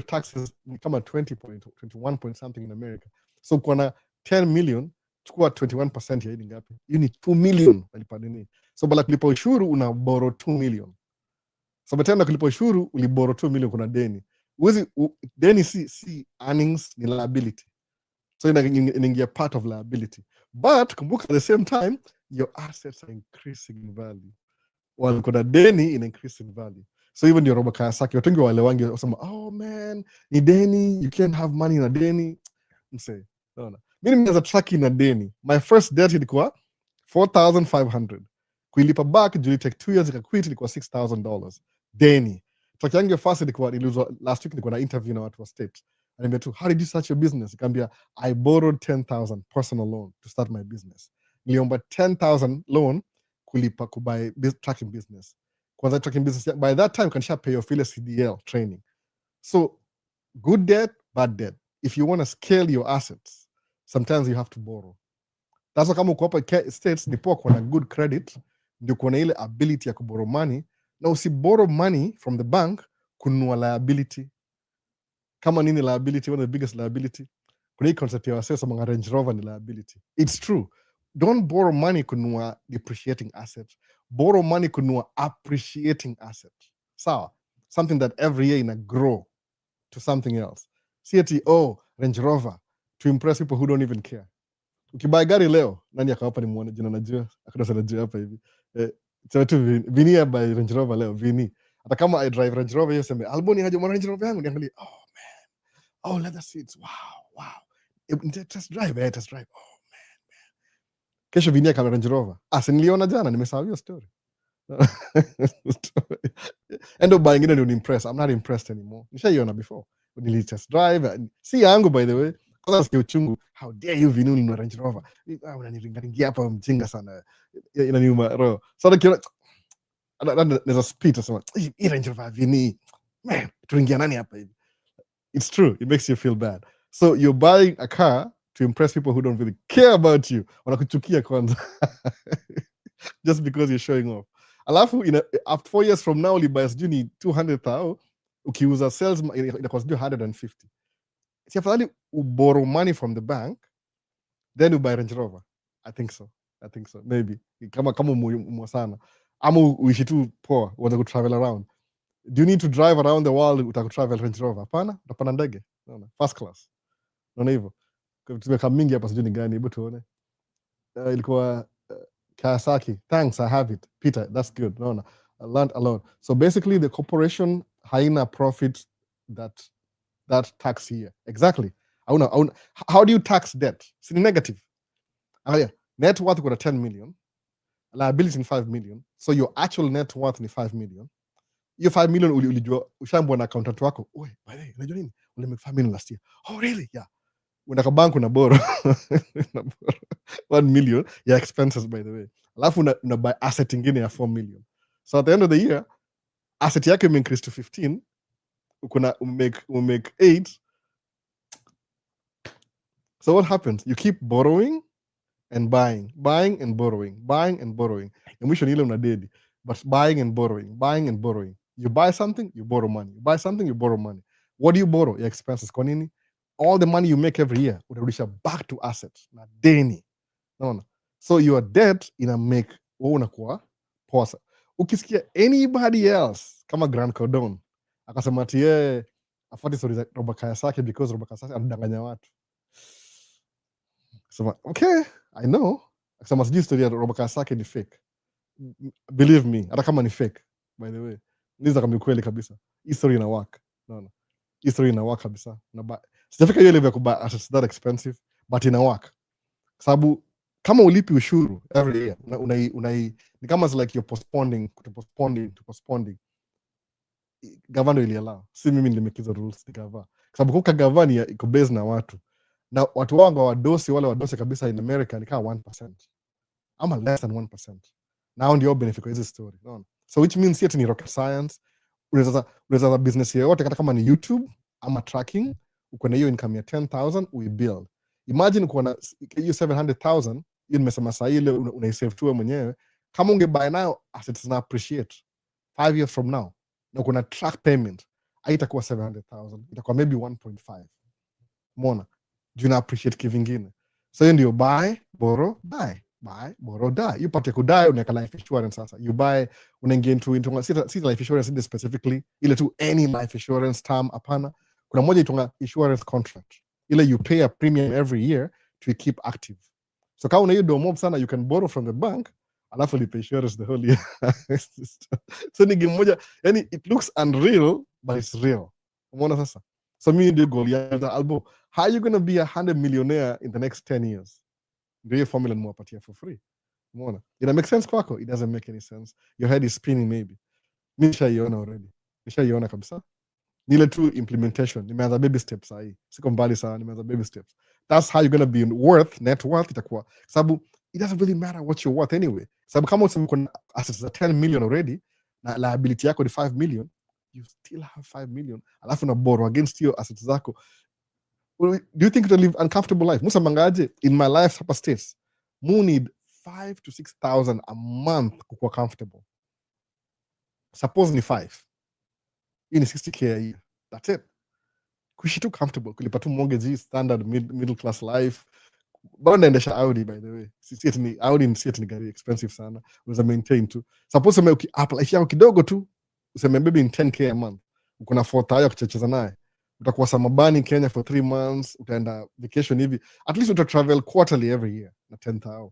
taxes ni kama 21 point something in America. So kuna 10 million, chukua 21% ya hii ngapi? Hiyo ni 2 million walipa deni. So bala kulipa ushuru una borrow 2 million. So batenda kulipa ushuru uliboro 2 million kuna deni. Deni si earnings, ni liability. So inaingia part of liability. But kumbuka at the same time your assets are increasing in value. While kuna deni in increasing value. So even your Robert Kiyosaki, watu wengi walewangi wasema, oh man, ni deni, you can't have money na deni. Mse, naona. Mimi nimeanza tracking na deni. My first debt ilikuwa $4,500. Kuilipa back juu take 2 years ikaquit ilikuwa $6,000. Deni. Track yangu ya first ilikuwa last week nilikuwa na interview na watu wa state. Ananiambia tu, how did you start your business? Nikamwambia, I borrowed $10,000 personal loan to start my business. Niliomba $10,000 loan kulipa kubuy tracking business. Kwanza tracking business, by that time kanisha pay off ile CDL training. So good debt, bad debt. If you want to scale your assets, sometimes you have to borrow. That's why kama uko hapa states ni poa kuwa na good credit, ndio kuwa na ile ability ya kuborrow money, na usiborrow money from the bank kununua liability. Kama nini liability? One of the biggest liability. Kuna hii concept ya wasesa mga Range Rover ni liability. It's true. Don't borrow money kununua depreciating asset. Borrow money kununua appreciating asset. Sawa? Something that every year ina grow to something else. See ati, Range Rover, to impress people who don't even care. Ukibuy gari leo, nani akawapa ni muone jina najua, akadasa najua hapa hivi. Sema tu Vini by Range Rover leo, Vini. Hata kama I drive Range Rover, hiyo sema, Alboni haja mwana Range Rover yangu, niangalie, oh man, oh leather seats, wow. Test drive. Oh man. Kesho Vini kama Range Rover. Si niliona jana, nimesahau hiyo story. End up buying it and impress. I'm not impressed anymore. Nishaiona before. Nili test drive. Si yangu by the way. Kwanza nasikia uchungu, how dare you Vini ununue Range Rover? Unaniringaringia hapa mjinga sana. Inaniuma roho. So there's a speed nasema, hii Range Rover Vini. Man, turingia nani hapa hivi? It's true. It makes you feel bad. So you're buying a car to impress people who don't really care about you. Wanakuchukia kwanza. Just because you're showing off. Alafu after 4 years from now ulibuy sijui ni 200,000, ukiuza sales inakuwa sijui 150. Si afadhali uborrow money from the bank then you buy Range Rover. I think so. Maybe. Kama umwa sana. Ama uishi tu poa, uanze kutravel around. Do you need to drive around the world utakutravel Range Rover? Hapana, utapanda ndege. Naona, first class. Naona hivyo. Tumeka mingi hapa sijui ni gani, hebu tuone. Ilikuwa Kiyosaki. Thanks, I have it. Peter, that's good. No. I learned a lot. So basically the corporation haina profit that tax here. Exactly. How do you tax debt? It's negative. Net worth got 10 million. Liability in 5 million. So your actual net worth is 5 million. Your 5 million ulijua ushambwa na accountant wako. By the way, unajua nini? Uli make 5 million last year. Oh really? Yeah. Unaka bank una borrow 1 million ya expenses by the way. Alafu una buy asset ingine ya 4 million. So at the end of the year, asset yake increase to 15, make 8. So what happens? You keep borrowing and buying and borrowing. And mwisho ni ile una dedi. But buying and borrowing. You buy something, you borrow money. You buy something, you borrow money. What do you borrow? Your expenses. Kwa nini? All the money you make every year utarudisha back to assets na deni. Naona? So your debt ina make wewe unakuwa poa. Ukisikia anybody else kama Grant Cardone akasema ati yeye afuati stories za Robert Kiyosaki because Robert Kiyosaki anadanganya watu. Akasema okay, I know. Akasema sijui story ya Robert Kiyosaki ni fake. Believe me, hata kama ni fake, by the way. Niza kama kweli kabisa. Hii story ina work. Naona? Hii story ina work kabisa. Na sijafika hiyo level ya kubuy assets that expensive, but ina work. Sababu kama ulipi ushuru every year, ni kama like you're postponing. Gavana ili allow. Si mimi nilimekiza rules ni gavana. Sababu kwa gavana iko based na watu. Na watu wangu wale wadosi kabisa in America ni kama 1%. Ama less than 1%. Now ndio benefit kwa hizi story. Unaona? So which means yet ni rocket science. Unaweza business yoyote hata kama ni YouTube ama tracking, uko na hiyo income ya 10,000 we build. Imagine uko na hiyo 700,000, hiyo nimesema saa ile unaisave tu mwenyewe. Kama ungebuy nayo assets na appreciate 5 years from now, na kuna track payment, haitakuwa 700,000, itakuwa maybe 1.5. Umeona? Juna appreciate kivingine. So hiyo ndio buy, borrow, die. Buy, borrow, die. You pate kudai, unaweka life insurance sasa. You buy, unaingia into si life insurance specifically, ile tu any life insurance term, hapana. Kuna moja itunga insurance contract. Ile you pay a premium every year to keep active. So kama una hiyo domo sana, you can borrow from the bank, alafu lipe insurance the whole year. So ni game moja, yani it looks unreal, but it's real. Umeona sasa? So mimi ndio goal yangu albo, how are you going to be 100 millionaire in the next 10 years? Ndio hiyo formula nimewapatia for free. Umeona? Ina make sense kwako? It doesn't make any sense. Your head is spinning maybe. Nishaiona already. Nishaiona kabisa. Nile tu implementation. Nimeanza baby steps sahi. Siko mbali sana, nimeanza baby steps. That's how you're going to be net worth itakuwa. Sababu it doesn't really matter what you're worth anyway. Sababu kama useme assets za 10 million already na liability yako ni 5 million, you still have 5 million. Alafu na borrow against your assets zako. Do you think you'll live uncomfortable life? Musa mangaje in my life hapa states, mu need 5 to 6,000 a month kukuwa comfortable. Suppose ni 5. Hii ni 60k a year. That's it. Kuishi tu comfortable, kulipa tu mortgage, standard middle class life. Bado naendesha Audi by the way. Audi ni gari expensive sana. Unaweza maintain tu. Suppose ume apply yako kidogo tu, useme maybe in 10k a month. Uko na 4,000 kucheza naye. Utakuwa samabani Kenya for 3 months, utaenda vacation hivi. At least uta travel quarterly every year na 10,000.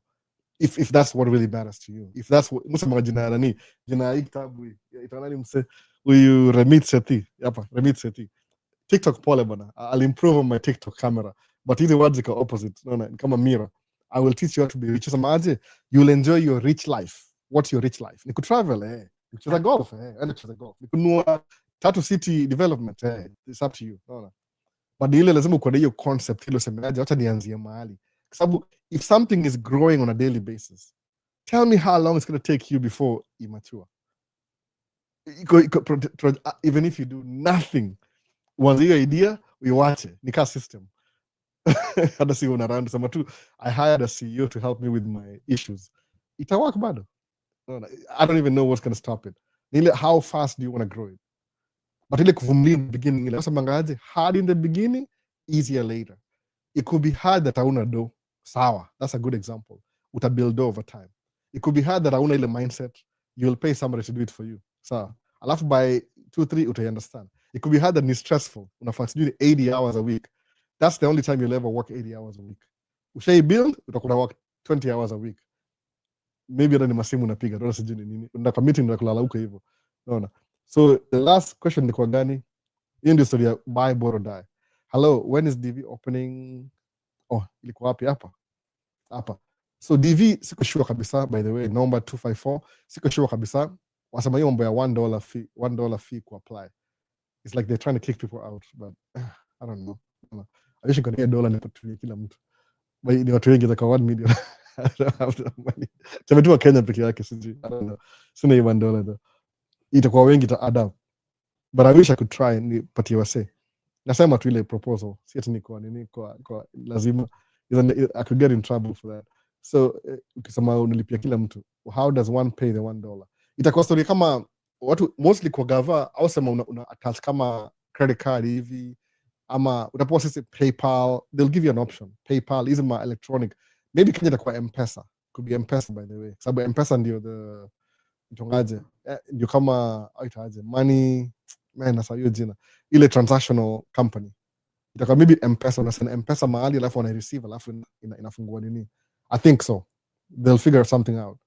If that's what really matters to you. If that's what Musa jina nani? Jina hii kitabu hii. Itanani mse huyu Remit Sethi. TikTok pole bana. I'll improve on my TikTok camera. But either words are opposite. No, kama mirror. I will teach you how to be rich. Sema aje, you'll enjoy your rich life. What's your rich life? Ni kutravel Ni kucheza golf Ni kucheza golf. Ni kununua Tatu City development it's up to you. No. But ile lazima uko na hiyo concept ile usemaje, acha nianzie mahali. Kwa sababu if something is growing on a daily basis, tell me how long it's going to take you before you mature. Even if you do nothing, once your idea, we watch it. Nika system. Hata si unaround sema tu I hired a CEO to help me with my issues. Ita work bado. No, I don't even know what's going to stop it. Ile how fast do you want to grow it? But ile kuvumilia in the beginning, ile sema hard in the beginning, easier later. It could be hard that hauna do. Sawa, that's a good example. Uta build over time. It could be hard that hauna ile mindset. You'll pay somebody to do it for you. Sawa. Alafu by 2-3 uta understand. It could be hard and it's stressful. Unafaa to do 80 hours a week. That's the only time you'll ever work 80 hours a week. Ushai build, utakuwa work 20 hours a week. Maybe hata ni masimu unapiga, ndio sijui nini. Unataka meeting ndio kulala huko hivyo. Unaona? So the last question ni kwa gani? Hii ndio story ya buy, borrow, die. Hello, when is DV opening? Oh, ilikuwa wapi hapa? Hapa. So DV siko sure kabisa, by the way, number 254. Siko sure kabisa. Wasema hiyo mambo ya $1 fee ku apply. It's like they're trying to kick people out, but I don't know. I wish I could get $1 nipatie kila mtu. But ni watu wengi kwa 1 million. I don't have the money. Chametua Kenya peke yake sijui. I don't know. Sina hiyo $1 though. Itakuwa wengi ta add up. But I wish I could try nipatie wase. Nasema tu ile proposal. Si ati kwa lazima. I could get in trouble for that. So ukisema unalipia kila mtu, how does one pay the $1? Itakuwa story kama watu mostly kwa gava au sema una attach kama credit card hivi ama utapewa sisi PayPal, they'll give you an option. PayPal is my electronic, maybe Kenya itakuwa M-Pesa, could be M-Pesa by the way, sababu M-Pesa ndio the itongaje ndio kama aitaje money man, nasa hiyo jina ile transactional company, itakuwa maybe M-Pesa, unasema M-Pesa mahali alafu wana receive alafu inafungua nini. I think so they'll figure something out.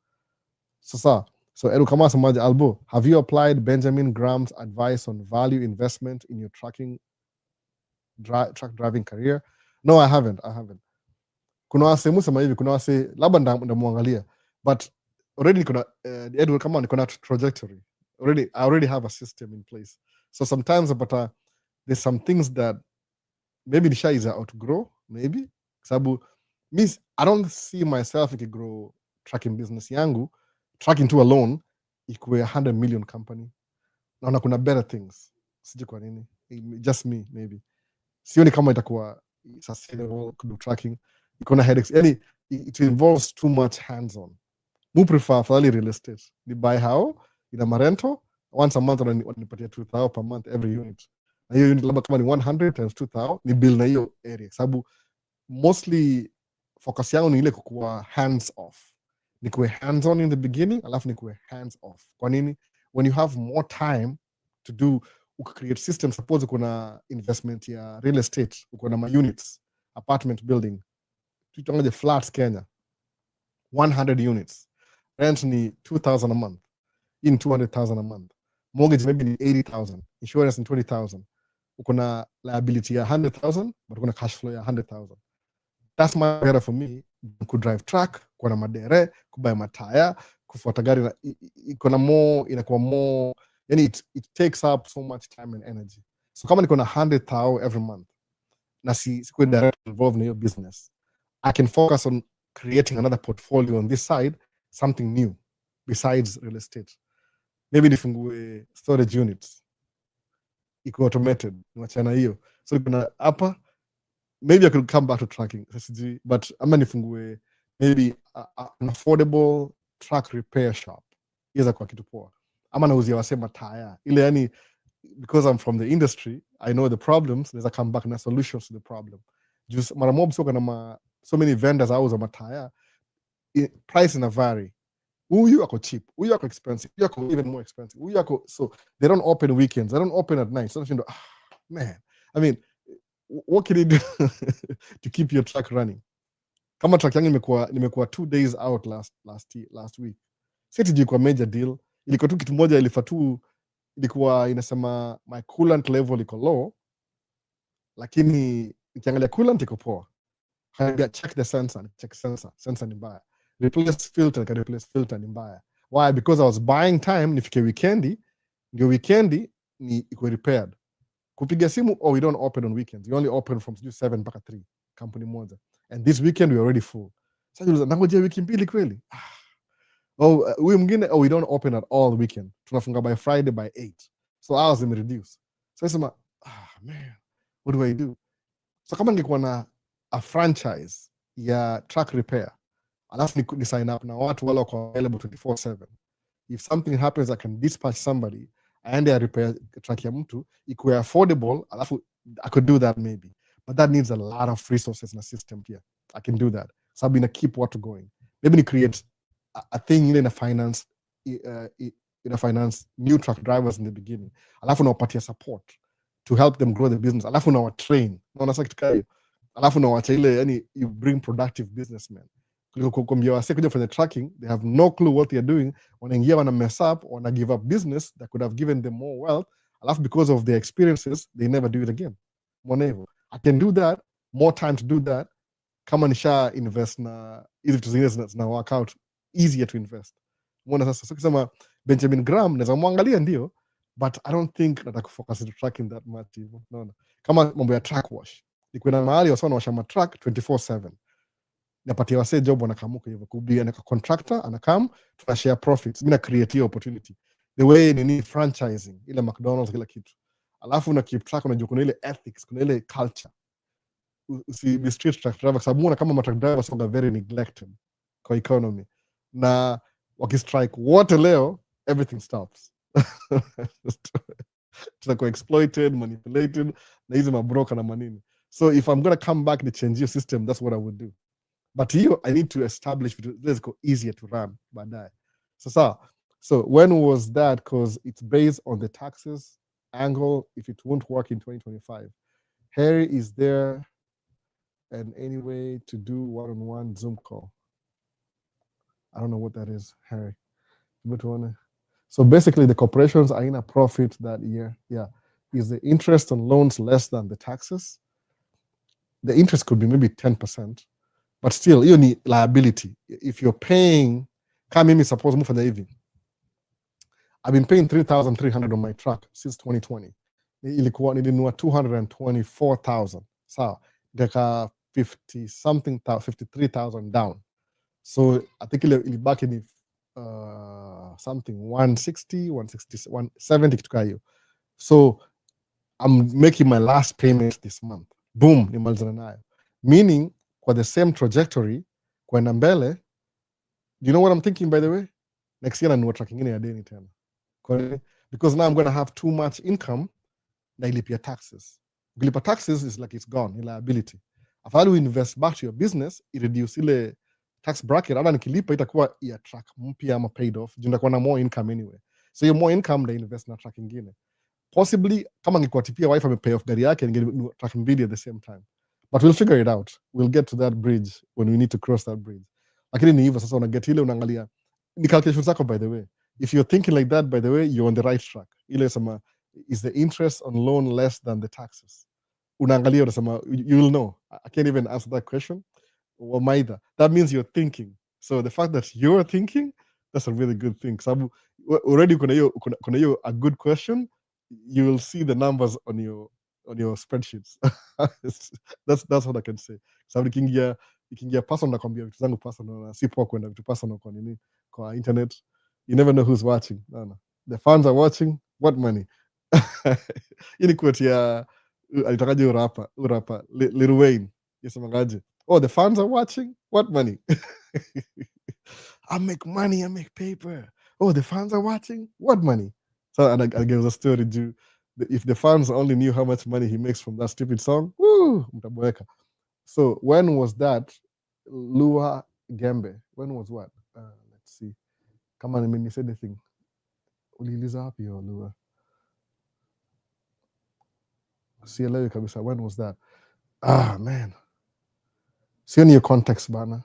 So Edu kama semaje Albo, have you applied Benjamin Graham's advice on value investment in your truck driving career? No, I haven't. Kuna wase musema hivi, kuna wase labda ndamuangalia, but already kuna Edu kama niko na trajectory already. I already have a system in place, so sometimes but there's some things that maybe the shy is outgrow, maybe sababu means I don't see myself grow trucking business yangu, trucking to alone ikuwe 100 million company. Naona kuna better things, siji kwa nini, just me maybe sioni kama itakuwa sustainable kudu tracking, ikona headaches, yani it involves too much hands-on. Mu prefer afadhali real estate, ni buy how ina marento once a month, wanipatia 2,000 per month every unit, na hiyo unit labda kama ni 100 times 2,000 ni bill na hiyo area, sababu mostly focus yangu ni ile kukuwa hands off, nikuwe hands on in the beginning alafu nikuwe hands off. Kwa nini? When you have more time to do, create system, suppose kuna investment ya real estate, uko na units, apartment building, tutangaje flats Kenya 100 units, rent ni 2,000 a month, in 200,000 a month, mortgage maybe ni 80,000, insurance ni 20,000, uko na liability ya 100,000 but uko na cash flow ya 100,000. That's much better for me could drive truck, kuwa na madere, kubuy mataya, kufuata gari na iko na more, inakuwa more, yani it takes up so much time and energy. So kama niko na 100,000 every month na sikuwa direct involved in your business, I can focus on creating another portfolio on this side, something new besides real estate. Maybe nifungue storage units, iko automated, niwachana hiyo, so kuna hapa maybe I could come back to tracking, but ama nifungue maybe an affordable truck repair shop, iweza kwa kitu poa, ama nauzia wasema tire ile, yani because I'm from the industry, I know the problems, naweza come back na solutions to the problem. Just mara mob soka na so many vendors auza matire, price ina vary, huyu ako cheap, huyu ako expensive, huyu ako even more expensive, huyu ako, so they don't open weekends, they don't open at night, so man, I mean what can you do to keep your truck running? Kama truck yangu nimekuwa 2 days out last week, sitiji kwa major deal, ilikuwa tu kitu moja, ilikuwa inasema my coolant level iko low, lakini nikiangalia coolant iko poa, haya check the sensor, sensor ni mbaya, replace filter ni mbaya. Why? Because I was buying time, nifike weekendi, ndio weekendi ni iko repaired. Kupiga simu, oh, we don't open on weekends, we only open from 7 mpaka 3, company moja, and this weekend we're already full. Sasa nangojea wiki mbili kweli? Huyu mwingine, we don't open at all weekend, tunafunga by Friday by 8, so hours reduce. So sema, man, what do I do? So kama ningekuwa na a franchise ya truck repair, alafu ni sign up na watu wale wako available 24/7, if something happens I can dispatch somebody aende repair truck ya mtu, ikuwe affordable, alafu I could do that maybe, but that needs a lot of resources na system here. I can do that, sababu ina keep what going. Maybe ni create a thing ile ina finance new truck drivers in the beginning, alafu nawapatia support to help them grow the business, alafu nawatrain, naona sasa kitu hiyo, alafu nawacha ile, yani you bring productive businessmen, kuliko kuambia wase kuja kufanya tracking, they have no clue what they are doing, wanaingia wana mess up, wana give up business that could have given them more wealth, alafu because of their experiences they never do it again. Mwanevo, I can do that, more time to do that, kama nisha invest na hizi vitu zingine zina work out, easier to invest. Mbona sasa, so kisema Benjamin Graham naweza muangalia ndio, but I don't think nataka kufocus on tracking that much hivyo. Naona kama mambo ya truck wash, niko na mahali wasio wanawasha ma truck 24/7, napatia wase job, wanakamuka hivyo, kubia na contractor anakam, tuna share profits, mimi na create hiyo opportunity the way ni franchising ile McDonald's kila kitu, alafu na keep track, unajua kuna ile ethics, kuna ile culture, usi street truck driver, sababu unaona kama truck drivers are very neglected kwa economy, na wakistrike wote leo everything stops. Tunakuwa exploited, manipulated na hizi mabroka na manini. So if I'm gonna come back and change your system, that's what I would do. But here I need to establish this go easier to run baadaye. So when was that? Because it's based on the taxes angle. If it won't work in 2025, Harry is there and anyway to do one-on-one Zoom call. I don't know what that is, Harry. But so basically the corporations are in a profit that year. Yeah. Is the interest on loans less than the taxes? The interest could be maybe 10%, but still you need liability. If you're paying, come in, suppose move for the evening. I've been paying 3,300 on my truck since 2020. Ilikuwa nilinunua 224,000. Sawa. Deka 50 something, 53,000 down. So I think ilibaki ni something 160, 160, 170 kitu hiyo. So I'm making my last payment this month. Boom, nimalizana nayo. Meaning kwa the same trajectory kwenda mbele, do you know what I'm thinking by the way? Next year nanunua truck ingine ya deni tena. Because now I'm going to have too much income na ilipia taxes. Ukilipa taxes is like it's gone, ni liability. Afadhali invest back to your business, reduce ile tax bracket, hata nikilipa itakuwa ya truck mpya ama paid off, juu ndakuwa na more income anyway. So your more income na invest na truck ingine. Possibly kama ningekuwa tipia wife amepay off gari yake ninge truck mbili at the same time. But we'll figure it out. We'll get to that bridge when we need to cross that bridge. Lakini ni hivyo sasa, unaget ile unaangalia ni calculations zako by the way. If you're thinking like that, by the way, you're on the right track. Ile sema, is the interest on loan less than the taxes? Unaangalia unasema, you will know. I can't even answer that question. Or either. That means you're thinking. So the fact that you're thinking, that's a really good thing. Sababu already kuna hiyo a good question, you will see the numbers on your spreadsheets. That's what I can say. Sababu ikiingia personal nakwambia vitu zangu personal na si poa kwenda vitu personal kwa nini kwa internet. You never know who's watching. No. The fans are watching. What money? Ini quote ya alitakaje urapa Lil Wayne. Yesemangaje. Oh, the fans are watching. What money? I make money. I make paper. Oh, the fans are watching. What money? So and I gave a story to if the fans only knew how much money he makes from that stupid song. Woo, mtaboeka. So when was that? Lua Gembe. When was what? Let's see. Come on, I mean, you said anything. Uliuliza wapi yo Lua? Sielewi kabisa. When was that? Ah, man. See in your context, bana.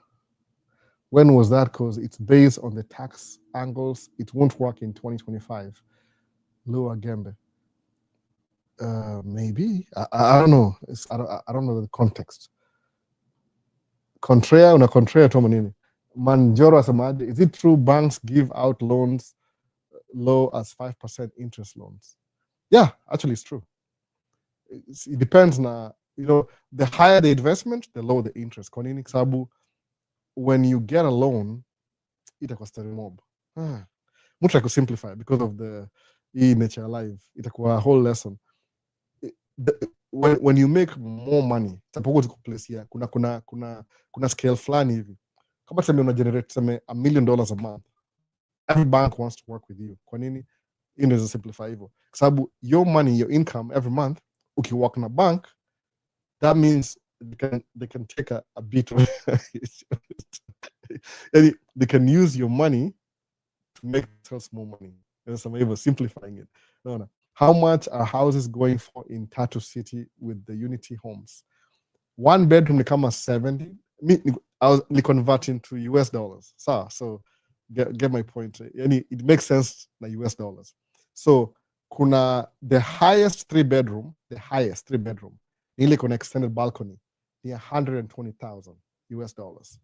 When was that? Because it's based on the tax angles. It won't work in 2025. Lua Gembe. Maybe. I don't know. I don't know the context. Contrary to manini. Manjoro asemaje, is it true banks give out loans low as 5% interest loans? Yeah, actually it's true. It depends na, the higher the investment, the lower the interest. Kwa nini? Sababu when you get a loan, itakuwa story mob. Much I could simplify because of the nature alive. Itakuwa a whole lesson. When you make more money, kuna scale flani hivi. Kama tuseme una generate tuseme $1 million a month, every bank wants to work with you. Kwa nini? Inaweza simplify hivyo. Kwa sababu your money, your income every month, ukiwork na bank, that means they can take a bit of they can use your money to make themselves more money. Inasema hivyo, simplifying it. No. How much are houses going for in Tatu City with the Unity homes? 1 bedroom become 70. I was converting to US dollars. So get my point. It makes sense na US dollars. So kuna the highest three bedroom, ile kuna extended balcony, ni 120,000 US dollars.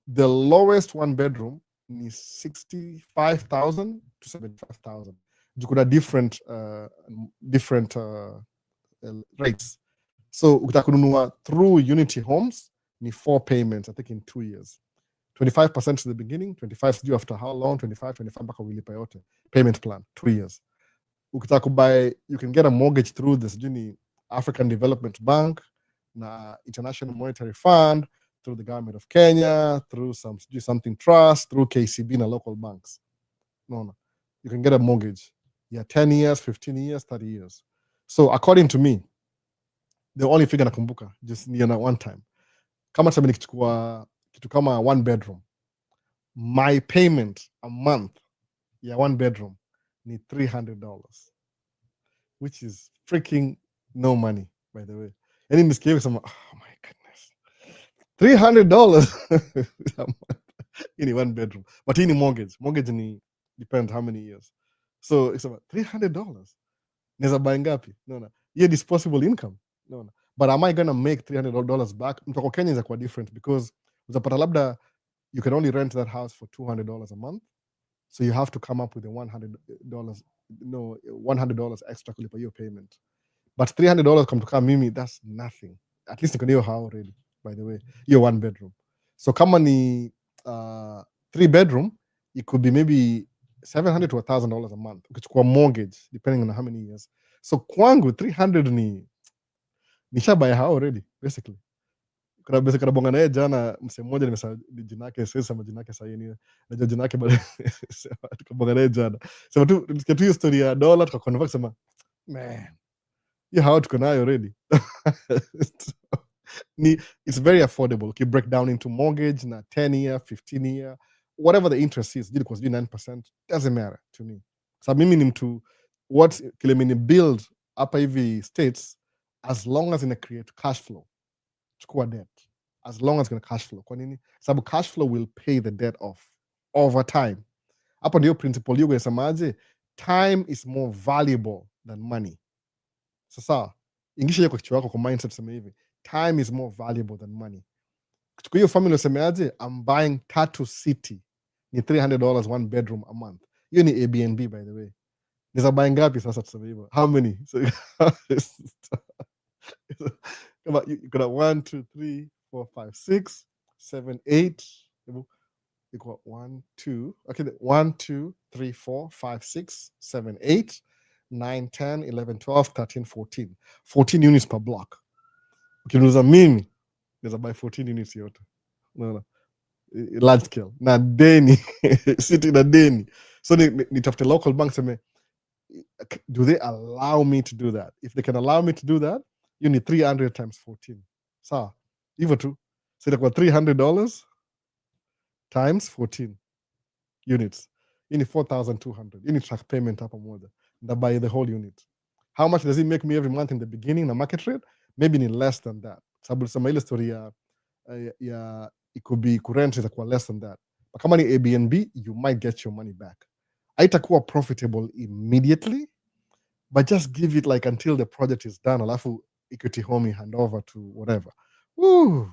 The lowest 1 bedroom ni 65,000 to 75,000. Kuna different rates. So utakununua through Unity Homes ni 4 payments, I think in 2 years. 25% to the beginning, 25 due after how long? 25 mpaka ulipa yote. Payment plan, 2 years. Ukitaka kubuy, you can get a mortgage through this African Development Bank, na International Monetary Fund, through the government of Kenya, through something trust, through KCB na local banks. No. You can get a mortgage. ya 10 years, 15 years, 30 years. So according to me, the only figure nakumbuka just ni na one time, kama tuseme nikichukua kitu kama one bedroom, my payment a month ya one bedroom ni $300, which is freaking no money, by the way. Yani nisikia kusema, oh my goodness, $300 a month in one bedroom, but hii ni mortgage ni depends how many years, so it's about $300. Naweza buy ngapi? Naona hiyo disposable income, naona. But am I gonna make $300 back? Mtoko Kenya is quite different, because utapata labda you can only rent that house for $200 a month, so you have to come up with the $100 extra kulipa hiyo payment. But $300 come to come mimi, that's nothing. At least niko hiyo how already, by the way, hiyo one bedroom. So kama ni 3 bedroom, it could be maybe $700 to $1,000 a month ukichukua mortgage, depending on how many years. So kwangu 300 ni nishabuy how already, basically. Kuna bonga naye jana, msee mmoja nimesema jina yake, sema jina yake sahihi ni najua jina yake, bado tukabonga naye jana, sema tu tusikie tu hiyo story ya dollar, tukaconvert, sema man, you how tuko nayo already. It's very affordable. You break down into mortgage na 10 year, 15 year, whatever the interest is, it was 9%, doesn't matter to me. So mimi ni mtu what kile mini build hapa hivi states, as long as ina create cash flow, chukua debt, as long as ina cash flow. Kwa nini? Sababu cash flow will pay the debt off over time. Hapo ndio principle hiyo inasemaje, time is more valuable than money. Sasa ingisha hiyo kwa kichwa yako, kwa mindset sema hivi, time is more valuable than money. Kuchukua hiyo formula usemeaje, I'm buying Tatu City ni $300 one bedroom a month. Hiyo ni Airbnb, by the way. Niza buy ngapi sasa tuseme hivyo? How many? So, kama you got 1 2 3 4 5 6 7 8 equal 1 2, okay, 1 2 3 4 5 6 7 8 9 10 11 12 13 14 14 units per block. Ukiniuliza mimi naweza buy 14 units yote, unaona, large scale na deni city na deni. So nitafute local bank, seme do they allow me to do that? If they can allow me to do that, you need 300 times 14. Sawa hivyo tu, so itakuwa $300 times 14 units, you need 4,200. You need track payment hapa moja na buy the whole unit. How much does it make me every month in the beginning na market rate? Maybe ni less than that. Sababu sema ile story ya it could be kurent itakuwa less than that, but kama ni Airbnb, you might get your money back. Haitakuwa profitable immediately, but just give it like until the project is done, alafu equity home hand over to whatever. Woo!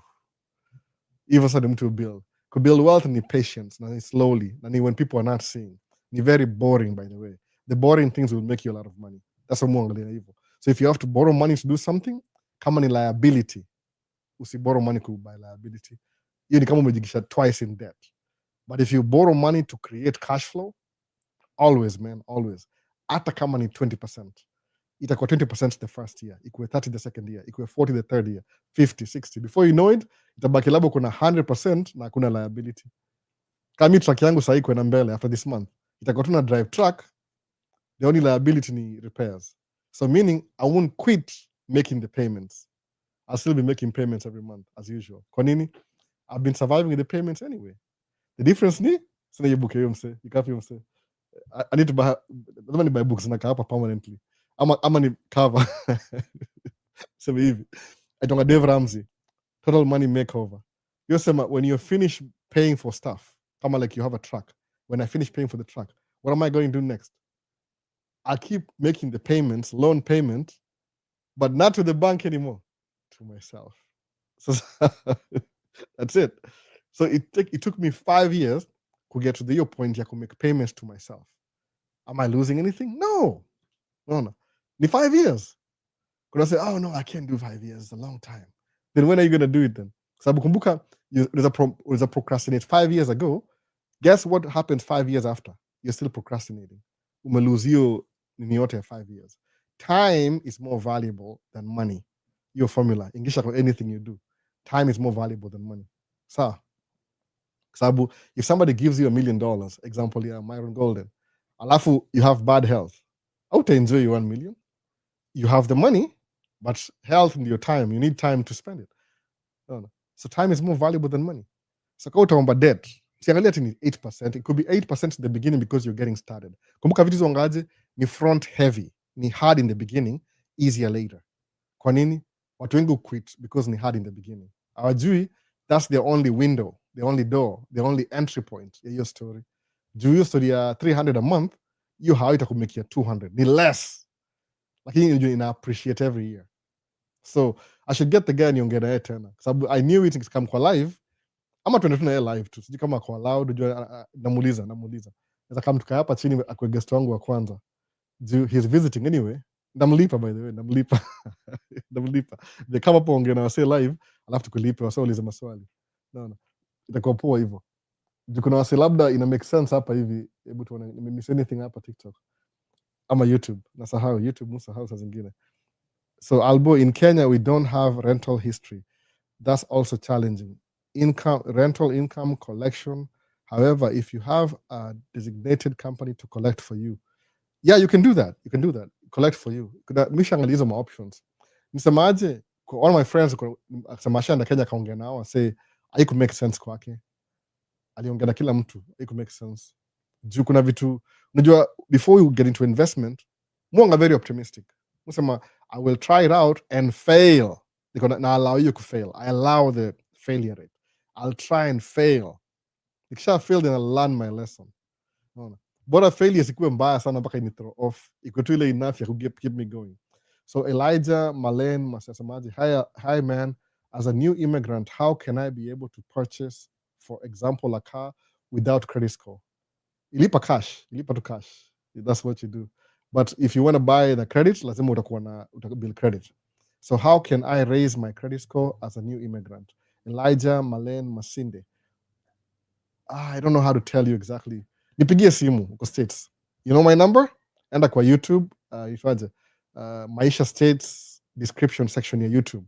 Hivyo sasa mtu build. Could build wealth ni patience, na ni slowly, na ni when people are not seeing. Ni very boring, by the way. The boring things will make you a lot of money. That's what muangalia hivyo. So if you have to borrow money to do something, kama ni liability, usi borrow money to buy liability. Hiyo ni kama umejikisha twice in debt. But if you borrow money to create cash flow, always, man, always. Hata kama ni 20%. Itakuwa 20% the first year, ikuwe 30 the second year, ikuwe 40 the third year, 50, 60. Before you know it, itabaki labda kuna 100% na kuna liability. Kama truck yangu sasa iko na mbele after this month, itakuwa tuna drive truck, the only liability ni repairs. So meaning I won't quit making the payments. I'll still be making payments every month as usual. Kwa nini? I've been surviving with the payments anyway. The difference ni sina hiyo book hiyo mse, ikapi mse. I need to buy, lazima ni buy books na hapa permanently. Ama ni cover. Sema hivi. Aitonga Dave Ramsey, Total Money Makeover. You sema when you're finished paying for stuff, kama like you have a truck, when I finish paying for the truck, what am I going to do next? I keep making the payments, loan payment, but not to the bank anymore, to myself. So that's it. So it took me 5 years to get to the point I could make payments to myself. Am I losing anything? No. Ni 5 years. Could I say, oh no, I can't do 5 years, it's a long time. Then when are you going to do it then? Sababu kumbuka, there's a procrastinate 5 years ago. Guess what happens 5 years after? You're still procrastinating. Umelose hiyo nini yote ya 5 years. Time is more valuable than money. Your formula. Ingisha kwa anything you do. Time is more valuable than money. Sababu, if somebody gives you $1 million, example here, Myron Golden, alafu you have bad health, Out enjoy your 1 million. You have the money, but health and your time, you need time to spend it. No. So time is more valuable than money. So kama utaomba debt, siangalia ati ni 8%. It could be 8% in the beginning because you're getting started. Kumbuka vitu zongaje ni front heavy, ni hard in the beginning, easier later. Kwa nini? Watu wengi quit because ni hard in the beginning. Hawajui that's the only window, the only door, the only entry point ya hiyo story. Juu hiyo story ya 300 a month, hiyo haitakumekia 200, ni less. Lakini ina appreciate every year. So I should get the guy niongee naye tena. Sababu I knew it come kwa live. Ama tuende tu naye live tu. Sijui kama kwa loud, unajua namuuliza. Naweza kama tukaa hapa chini akwe guest wangu wa kwanza. Juu he's visiting anyway. Namlipa by the way, namlipa. They come up ongea na wase live, alafu tukulipe wase ulize maswali. No. Itakuwa poa hivyo. Juu kuna wase labda ina make sense hapa hivi. Hebu tuone nimemiss anything hapa TikTok. Ama YouTube. Nasahau YouTube, musahau saa zingine. So Albo, in Kenya, we don't have rental history. That's also challenging. Rental income collection. However, if you have a designated company to collect for you, yeah, you can do that. Collect for you. Maisha angalizo ma options. Nisemaje, one of my friends akisema na Kenya kaongea nao say haiku make sense kwake. Aliongea na kila mtu, haiku make sense. Juu kuna vitu, unajua before you get into investment, mwanga very optimistic. Unasema I will try it out and fail. Na allow you to fail. I allow the failure rate. I'll try and fail. Nikisha fail, then I'll learn my lesson. Bora failure sikuwe mbaya sana mpaka ini throw off. Iko tu ile enough ya keep me going. So Elijah Malen Masasamaji, hi man, as a new immigrant, how can I be able to purchase, for example, a car without credit score? Ilipa to cash. That's what you do. But if you want to buy the credit, lazima utakuwa build credit. So how can I raise my credit score as a new immigrant? Elijah Malen Masinde. I don't know how to tell you exactly. Nipigie simu uko States. You know my number? Enda kwa YouTube, ifaje. Maisha States description section ya YouTube.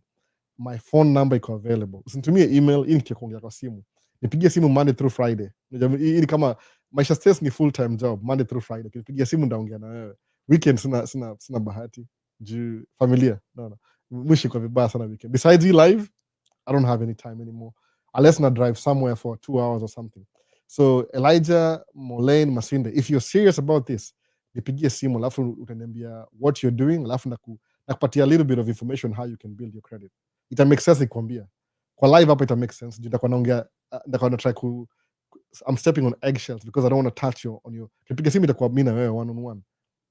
My phone number iko available. Usinitumie email, hii nikiongea kwa simu. Nipigie simu Monday through Friday. Hii kama Maisha States ni full time job, Monday through Friday. Nipigie simu ndaongea na wewe. Weekend sina bahati. Juu familia. No. Mwishi kwa vibaya sana weekend. Besides live, I don't have any time anymore. Unless I drive somewhere for 2 hours or something. So Elijah Moline Masinde, if you're serious about this, nipigie simu alafu utaniambia what you're doing, alafu nakupatia a little bit of information how you can build your credit. Ita make sense nikwambia. Kwa live hapa ita make sense. Nitakuwa naongea, nitakuwa na try I'm stepping on eggshells because I don't want to touch you on your. Nipigie simu itakuwa mimi na wewe one on one.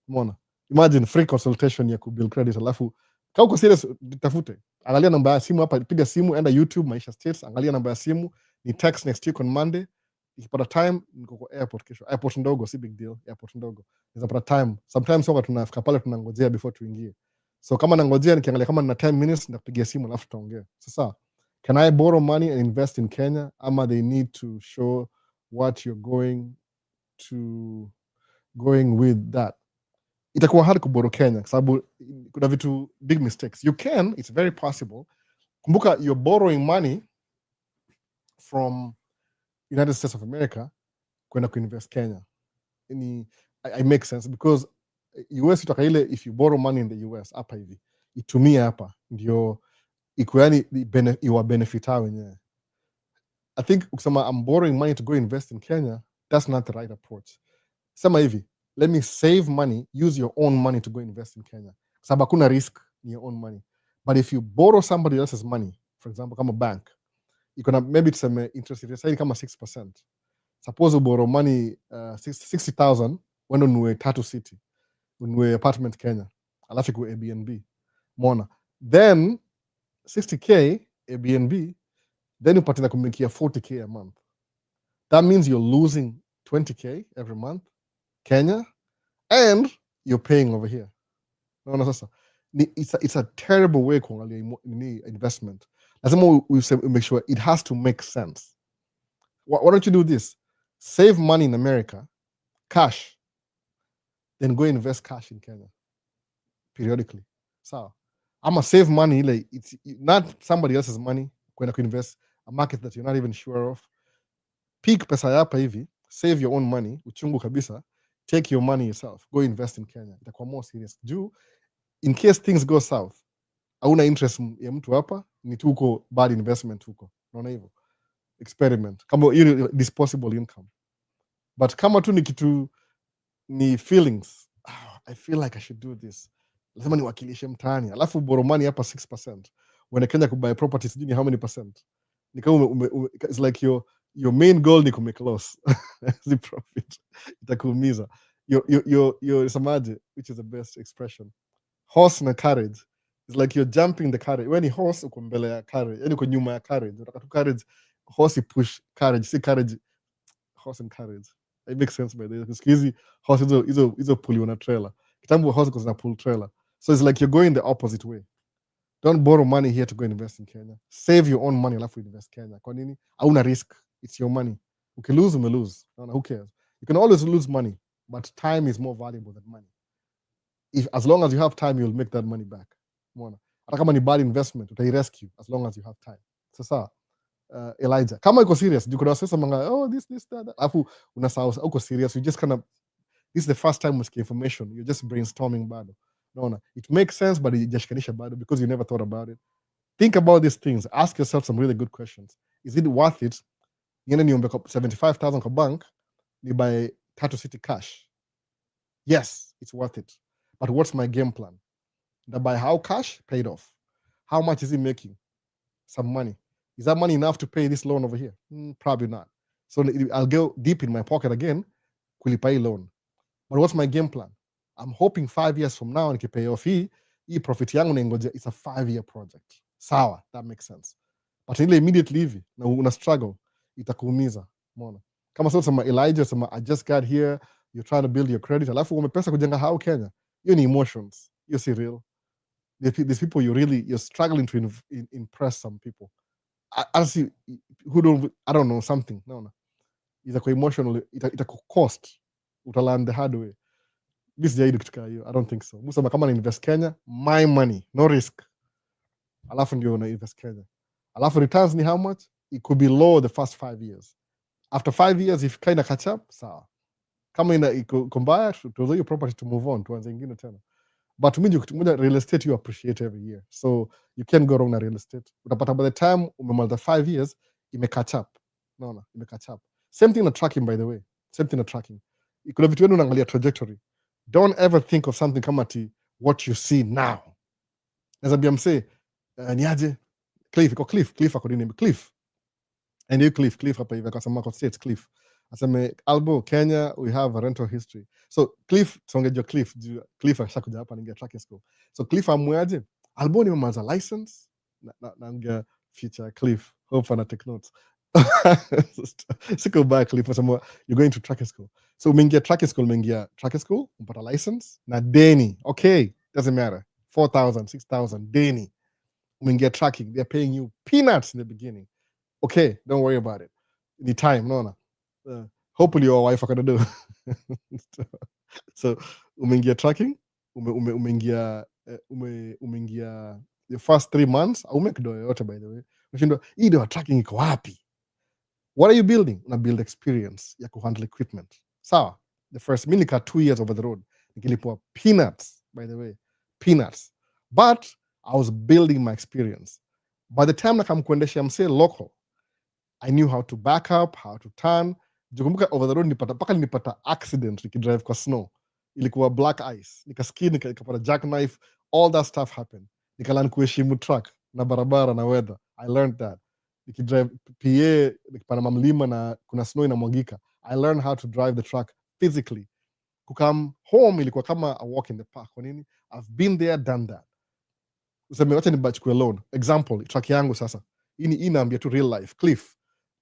Umeona? Imagine free consultation ya build credit alafu kama uko serious tafute. Angalia namba ya simu hapa, piga simu, enda YouTube Maisha States, angalia namba ya simu, ni text next week on Monday. Ikipata time niko kwa airport kesho. Airport ndogo, si big deal, airport ndogo. Nikipata time, sometimes soga tunafika pale tunangojea before tuingie. So kama nangojea nikiangalia kama nina 10 minutes nitakupigia simu alafu tutaongea. Sasa, can I borrow money and invest in Kenya? Ama they need to show what you're going with that. Itakuwa hard kuborrow Kenya kwa sababu kuna vitu big mistakes. You can, it's very possible. Kumbuka you're borrowing money from United States of America kwenda kuinvest Kenya. I make sense because US itaka ile if you borrow money in the US hapa hivi itumie hapa ndio iko yani iwa benefit hao wenyewe. I think ukisema I'm borrowing money to go invest in Kenya, that's not the right approach. Sema hivi, let me save money, use your own money to go invest in Kenya. Sababu hakuna risk in your own money. But if you borrow somebody else's money, for example, kama bank, you can maybe it's interest rate say kama 6%. Suppose you borrow money 60,000 when ununue Tatu City, ununue apartment Kenya, alafu ku Airbnb. Mona. Then 60k Airbnb, then you patina kumikia 40k a month. That means you're losing 20k every month Kenya and you're paying over here. No, sasa. It's a terrible way kuangalia investment. Lazima we make sure it has to make sense. Why don't you do this? Save money in America, cash, then go invest cash in Kenya periodically. So I'm gonna save money, like it's not somebody else's money. Kwenda invest a market that you're not even sure of. Peak pesa yapa hivi, save your own money, uchungu kabisa, take your money yourself, go invest in Kenya. Itakuwa more serious. Juu, in case things go south, hauna interest ya mtu hapa, ni tu uko bad investment huko. Unaona hivyo? Experiment. Kama hiyo disposable income. But kama tu ni kitu ni feelings, I feel like I should do this. Lazima niwakilishe mtaani. Alafu borrow money hapa 6%. When Kenya could buy properties, sijui ni how many percent? Ni kama it's like your main goal ni kumake loss. The profit. Itakuumiza. Your samaje, which is the best expression. Horse na carriage. It's like you're jumping the carriage. When ni horse uko mbele ya carriage, yani uko nyuma ya carriage. Unataka tu carriage, horse push carriage, si carriage, horse and carriage. It makes sense by the way. Siku hizi horse hizo pull na trailer. Kitambo horse zina pull trailer. So it's like you're going the opposite way. Don't borrow money here to go invest in Kenya. Save your own money alafu invest Kenya. Kwa nini? Hauna risk. It's your money. Ukilose, umelose. Who cares? You can always lose money, but time is more valuable than money. As long as you have time, you'll make that money back. Hata kama ni bad investment, utai-rescue as long as you have time. Sasa, Elijah, kama uko serious, you could say something like, this, that. Alafu unasahau uko serious, you just kind of, this is the first time with information, you're just brainstorming bado. No. It makes sense, but ijashikanisha bado because you never thought about it. Think about these things. Ask yourself some really good questions. Is it worth it? Niende niombe 75,000 kwa bank, ni buy Tatu City cash. Yes, it's worth it. But what's my game plan? That by how cash paid off? How much is it making? Some money. Is that money enough to pay this loan over here? Probably not. So I'll go deep in my pocket again, kulipa loan. But what's my game plan? I'm hoping 5 years from now, nikipay off hii profit yangu nengoja, it's a 5-year project. Sawa, that makes sense. But ile immediately hivi, na una struggle, itakuumiza. Umeona? Kama sasa sama Elijah, sama I just got here, you're trying to build your credit, alafu umepesa kujenga how Kenya. Hiyo ni emotions. Hiyo si real. These people you're struggling to impress some people. Honestly, I don't know, something. No. Itakuwa emotional, itakucost. Utalearn the hard way. This jaidu kitu hiyo. I don't think so. Musema kama na invest Kenya, my money, no risk. Alafu ndio una invest Kenya. Alafu returns ni how much? It could be low the first 5 years. After 5 years, if kind of catch up, sawa. Kama iko mbaya, tuuze your property to move on, tuanze ingine tena. But real estate you appreciate every year. So you can't go wrong na real estate. Utapata by the time umemaliza 5 years, ime catch up. No, ime catch up. Same thing na tracking, by the way. Same thing na tracking. Kuna vitu wenu unaangalia trajectory. Don't ever think of something kama ati what you see now. Nazambia mse, niaje? Cliff ako nini? Cliff. And you Cliff hapa hivi akasema kwa states Cliff. Aseme Albo Kenya we have a rental history. So Cliff songejo Cliff ashakuja hapa ninge tracking school. So Cliff amweaje? Albo ni mamaza license na nge future Cliff. Hope ana take notes. Siko back Cliff asema you're going to tracking school. So umeingia tracking school, umpata license na deni. Okay, doesn't matter. 4,000, 6,000 deni. Umeingia tracking, they're paying you peanuts in the beginning. Okay, don't worry about it. Any time, no. Hopefully your wife are gonna do. So umeingia tracking, umeingia the first 3 months, umeke do yote by the way. Unashinda hii do tracking iko wapi? What are you building? Una build experience ya kuhandle equipment. Sawa. The first minika 2 years over the road. Nikilipwa peanuts, by the way. Peanuts. But I was building my experience. By the time nakamkuendesha mse local, I knew how to back up, how to turn. Jukumbuka over the road nipata accident nikidrive kwa snow. Ilikuwa black ice. Nikaski nikapata jackknife. All that stuff happened. Nikalan kuheshimu truck na barabara na weather. I learned that. Nikidrive PA nikipanda mamlima na kuna snow inamwagika. I learned how to drive the truck physically. Kukam home ilikuwa kama a walk in the park. Kwa nini? I've been there, done that. Useme wacha nibachukue loan. Example, truck yangu sasa. Hii inaambia tu real life. Cliff.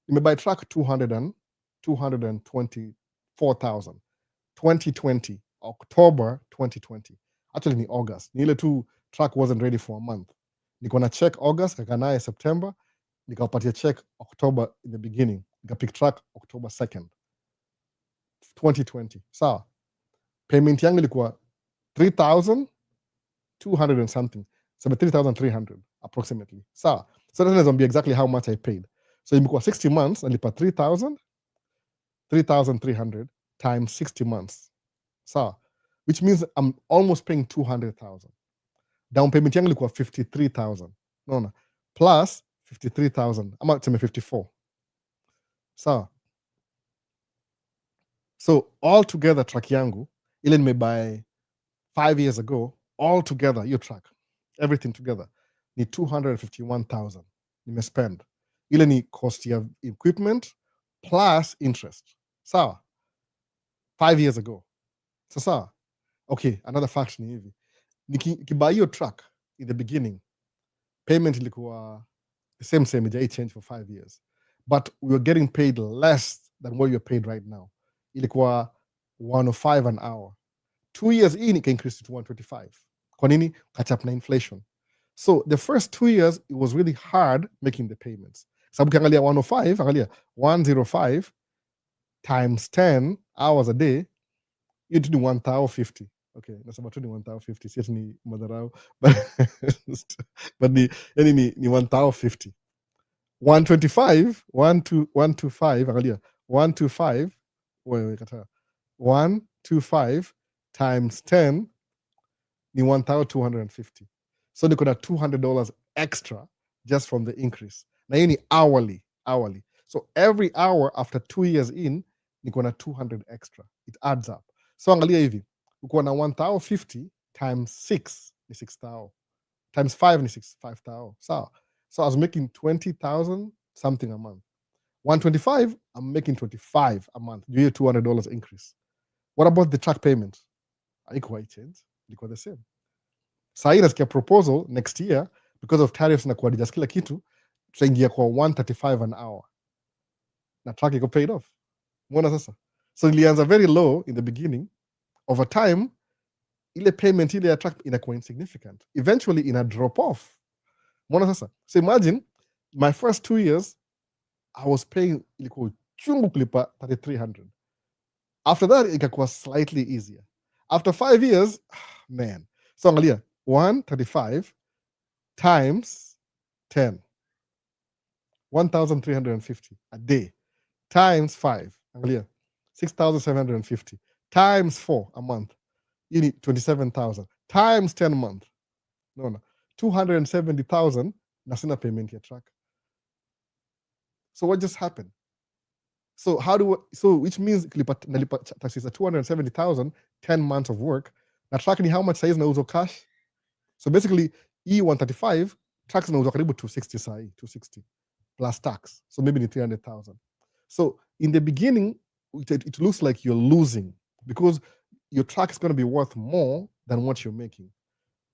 Nimebuy truck 224,000. 2020, October 2020. Actually ni August. Ni ile tu truck wasn't ready for a month. Niko na check August, kakanaye September. Nikapatia check October in the beginning. Nikapick truck October 2nd. 2020. Sawa. Payment yangu ilikuwa 3,200 and something. So 3,300 approximately. Sawa. So that doesn't be exactly how much I paid. So imekuwa 60 months, nalipa 3,300 times 60 months. Sawa, which means I'm almost paying 200,000. Down payment yangu ilikuwa 53,000. Unaona? Plus 53,000. Ama tuseme 54. Sawa. So all together truck yangu ile nimebuy 5 years ago, all together hiyo truck, everything together ni 251,000 nimespend. Ile ni cost ya equipment plus interest. Sawa. 5 years ago. So sawa. Okay, another fact ni hivi. Nikibuy hiyo truck in the beginning, payment ilikuwa the same ijai change for 5 years, but we were getting paid less than what you're paid right now. Ilikuwa 105 an hour. 2 years in ika increase to 125. Kwa nini? Catch up na inflation. So the first 2 years it was really hard making the payments. Sababu ukiangalia 105, angalia 105 times 10 hours a day, you do 1,050. Okay, nasema tu ni 1,050, si ati ni madharau, but ni 1,050. 125, angalia 125, wewe kata 125 times 10 ni 1,250. So niko na $200 extra just from the increase. Na hii ni hourly. So every hour after 2 years in niko na 200 extra. It adds up. So angalia hivi, uko na 1,050 times 6 ni 6,000. Times 5 ni 5,000. So I was making 20,000 something a month. 125, I'm making 25 a month. You hear $200 increase. What about the truck payment? Haikuwa change, ilikuwa the same. Sahii nasikia proposal next year because of tariffs na kuadjust kila kitu, tutaingia kwa 135 an hour. Na truck iko paid off. Mbona sasa? So ilianza very low in the beginning. Over time, ile payment ile ya truck inakuwa insignificant. Eventually ina drop off. Mbona sasa? So imagine my first 2 years I was paying ilikuwa chungu kulipa 3,300. After that ikakuwa slightly easier. After 5 years, man. So angalia 135 times 10, 1,350 a day, times 5, angalia 6,750, times 4 a month, you need 27,000, times 10 a month, no, 270,000 na sina payment ya truck. So what just happened? So which means nalipa taxes 270,000, 10 months of work. Na truck ni how much size nauzo cash? So basically, E135 trucks nauzo karibu 260 sahi, 260 plus tax. So maybe ni 300,000. So in the beginning, it looks like you're losing because your truck is going to be worth more than what you're making.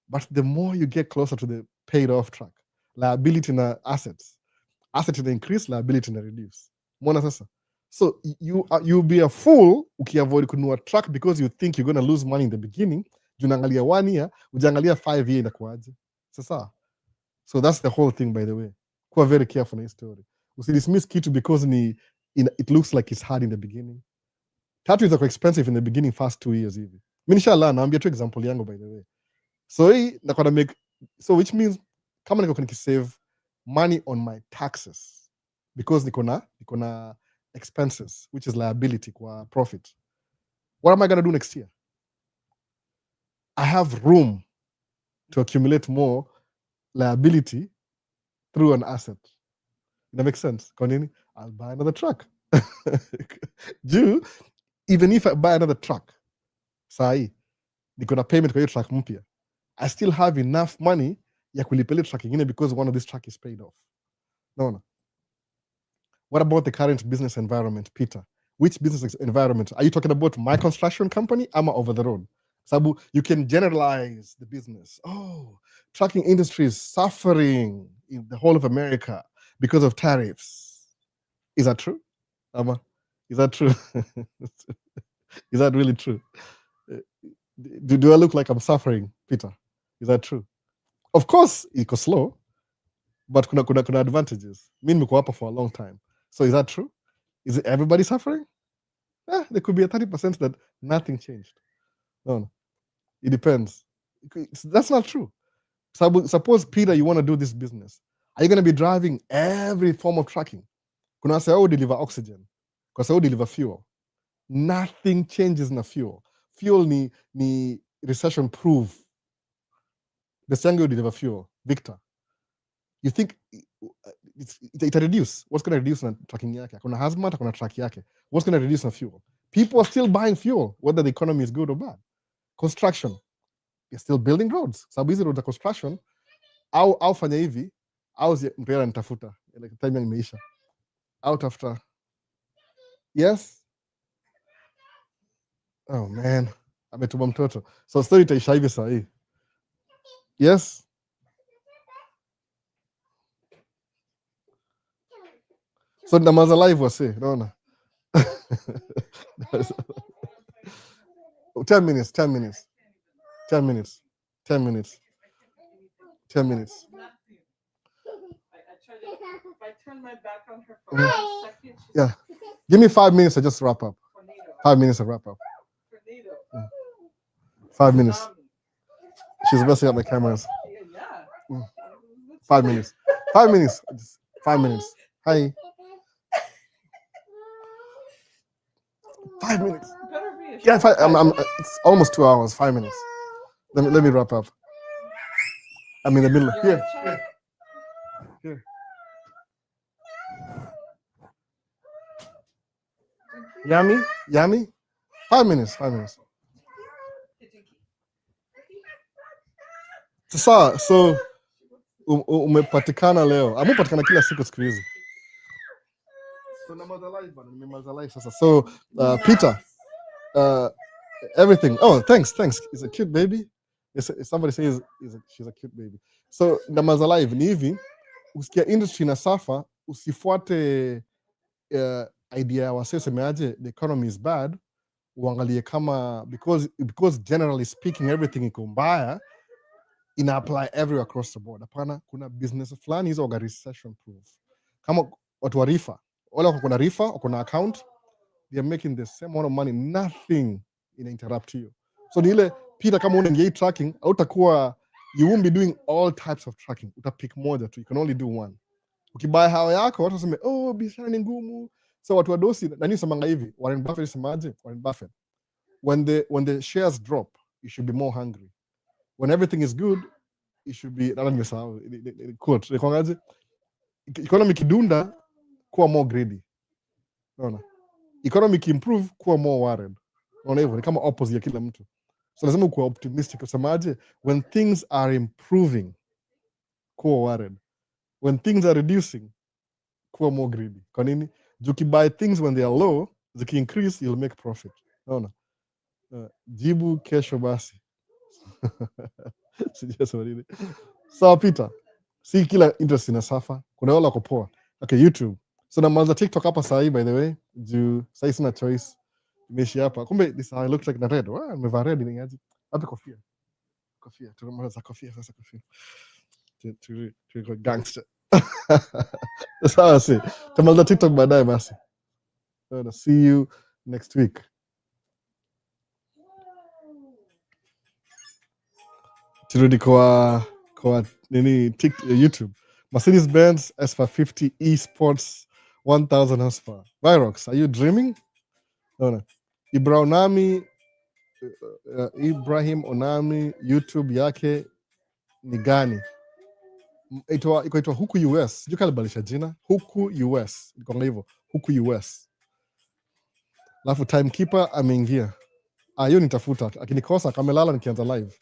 But the more you get closer to the paid off truck, liability na assets na increase, liability na reduce. Mbona sasa? So you'll be a fool ukiavoid kununua truck because you think you're going to lose money in the beginning. Unaangalia 1 year, ujaangalia 5 year inakuaje. Sasa. So that's the whole thing, by the way. Kuwa very careful na hii story. Usidismiss kitu because it looks like it's hard in the beginning. Tatu is expensive in the beginning, first 2 years hivi. Mimi nishalala, naambia tu example yangu, by the way. So hii nakona make, so which means kama niko nikisave money on my taxes because niko na expenses, which is liability kwa profit. What am I going to do next year? I have room to accumulate more liability through an asset. That makes sense. Kwa nini? I'll buy another truck. Even if I buy another truck, sahi, niko na payment kwa hiyo truck mpya, I still have enough money ya kulipa ile truck ingine because one of this truck is paid off. No. What about the current business environment, Peter? Which business environment? Are you talking about my construction company? Ama over the road? Sabu, you can generalize the business. Oh, trucking industry is suffering in the whole of America because of tariffs. Is that true? Ama, is that true? Is that really true? Do I look like I'm suffering, Peter? Is that true? Of course, iko slow, but kuna advantages. Mimi nimekuwa hapa for a long time. So is that true? Is everybody suffering? There could be a 30% that nothing changed. No. It depends. That's not true. Suppose, Peter, you want to do this business. Are you going to be driving every form of trucking? Kuna wase wao deliver oxygen. Kwa sababu deliver fuel. Nothing changes in the fuel. fuel ni recession proof. Best yangu deliver fuel. Victor, you think ita reduce? What's going to reduce na trucking yake? Kuna hazmat, kuna truck yake. What's going to reduce na fuel? People are still buying fuel, whether the economy is good or bad. Construction, you're still building roads. Sababu hizi roads za construction, au fanya hivi, au mpira nitafuta. Like time yangu imeisha. Out after. Yes? Oh man, ametuma mtoto. So story itaisha hivi saa hii. Yes? So ndamaza live wase, naona. 10 minutes. 10 minutes. If I turn my back on her for 1 second, yeah. Give me 5 minutes to just wrap up. 5 minutes to wrap up. 5 minutes. She's messing up my cameras. 5 minutes. 5 minutes. 5 minutes. Hi. 5 minutes. Yeah, it's almost 2 hours. 5 minutes. Let me wrap up. I'm in the middle. Here. Yummy. 5 minutes. Sasa, so umepatikana leo. Amepatikana kila siku siku hizi. So nimemaza live sasa. So Peter, everything. Oh, thanks. It's a cute baby. Somebody says she's a cute baby. So namaza live ni hivi, usikia industry na safa, usifuate idea ya wasee semeaje the economy is bad, uangalie kama because generally speaking everything iko mbaya, ina apply everywhere across the board. Hapana, kuna business fulani hizo waga recession proof. Kama watu wa rifa, wale wako kuna rifa, wako na account, they are making the same amount of money, nothing ina interrupt you. So ni ile Peter, kama unaingia tracking, hautakuwa, you won't be doing all types of tracking. Utapick moja tu, you can only do one. Ukibuy hao yako watu waseme biashara ni ngumu. So watu wadosi nani semanga hivi, Warren Buffett semaje? Warren Buffett, when the shares drop, you should be more hungry. When everything is good, you should be quote, kwangaje, economic kidunda kuwa more greedy. Unaona? Economic improve kuwa more worried. Unaona hivyo, ni kama opposite ya kila mtu. So lazima kuwa optimistic. Usemaje? When things are improving, kuwa worried. When things are reducing, kuwa more greedy. Kwa nini? You buy things when they are low, ziki increase, you'll make profit. Unaona? Jibu kesho basi. So Peter, si kila interest ina safa. Kuna wala kupoa. Okay, YouTube. So naanza TikTok hapa saa hii, by the way. Juu saa hii sina choice. Nimeshi hapa. Kumbe this I look like na red. Nimevaa red ni ngaji. Hata kofia. Tunamaliza kofia sasa kofia. To gangster. Sawa si. Tamaliza TikTok baadaye basi. So see you next week. Turudi kwa nini YouTube. Mercedes-Benz S550 eSports 1000 horsepower. Virox, are you dreaming? No. Ibrahim Onami YouTube yake ni gani? Iko huku US. Sijui kalibalisha jina. Huku US. Iko hivyo. Huku US. Alafu timekeeper ameingia. Hiyo nitafuta. Akinikosa kamelala nikianza live.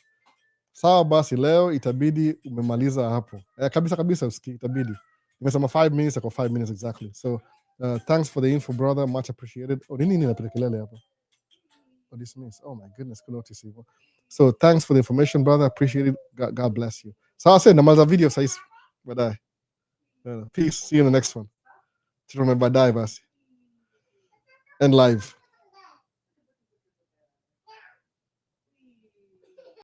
Sawa basi, leo itabidi umemaliza hapo. Kabisa usikii, itabidi. Nimesema 5 minutes or 5 minutes exactly. So thanks for the info brother, much appreciated. Nini ninapita kelele hapa? Dismiss. Oh my goodness, could notice hivyo. So thanks for the information brother, appreciate it. God bless you. Sawa sasa, namaliza video sasa. Baadaye. Peace, see you in the next one. Tutume baadaye basi. And live.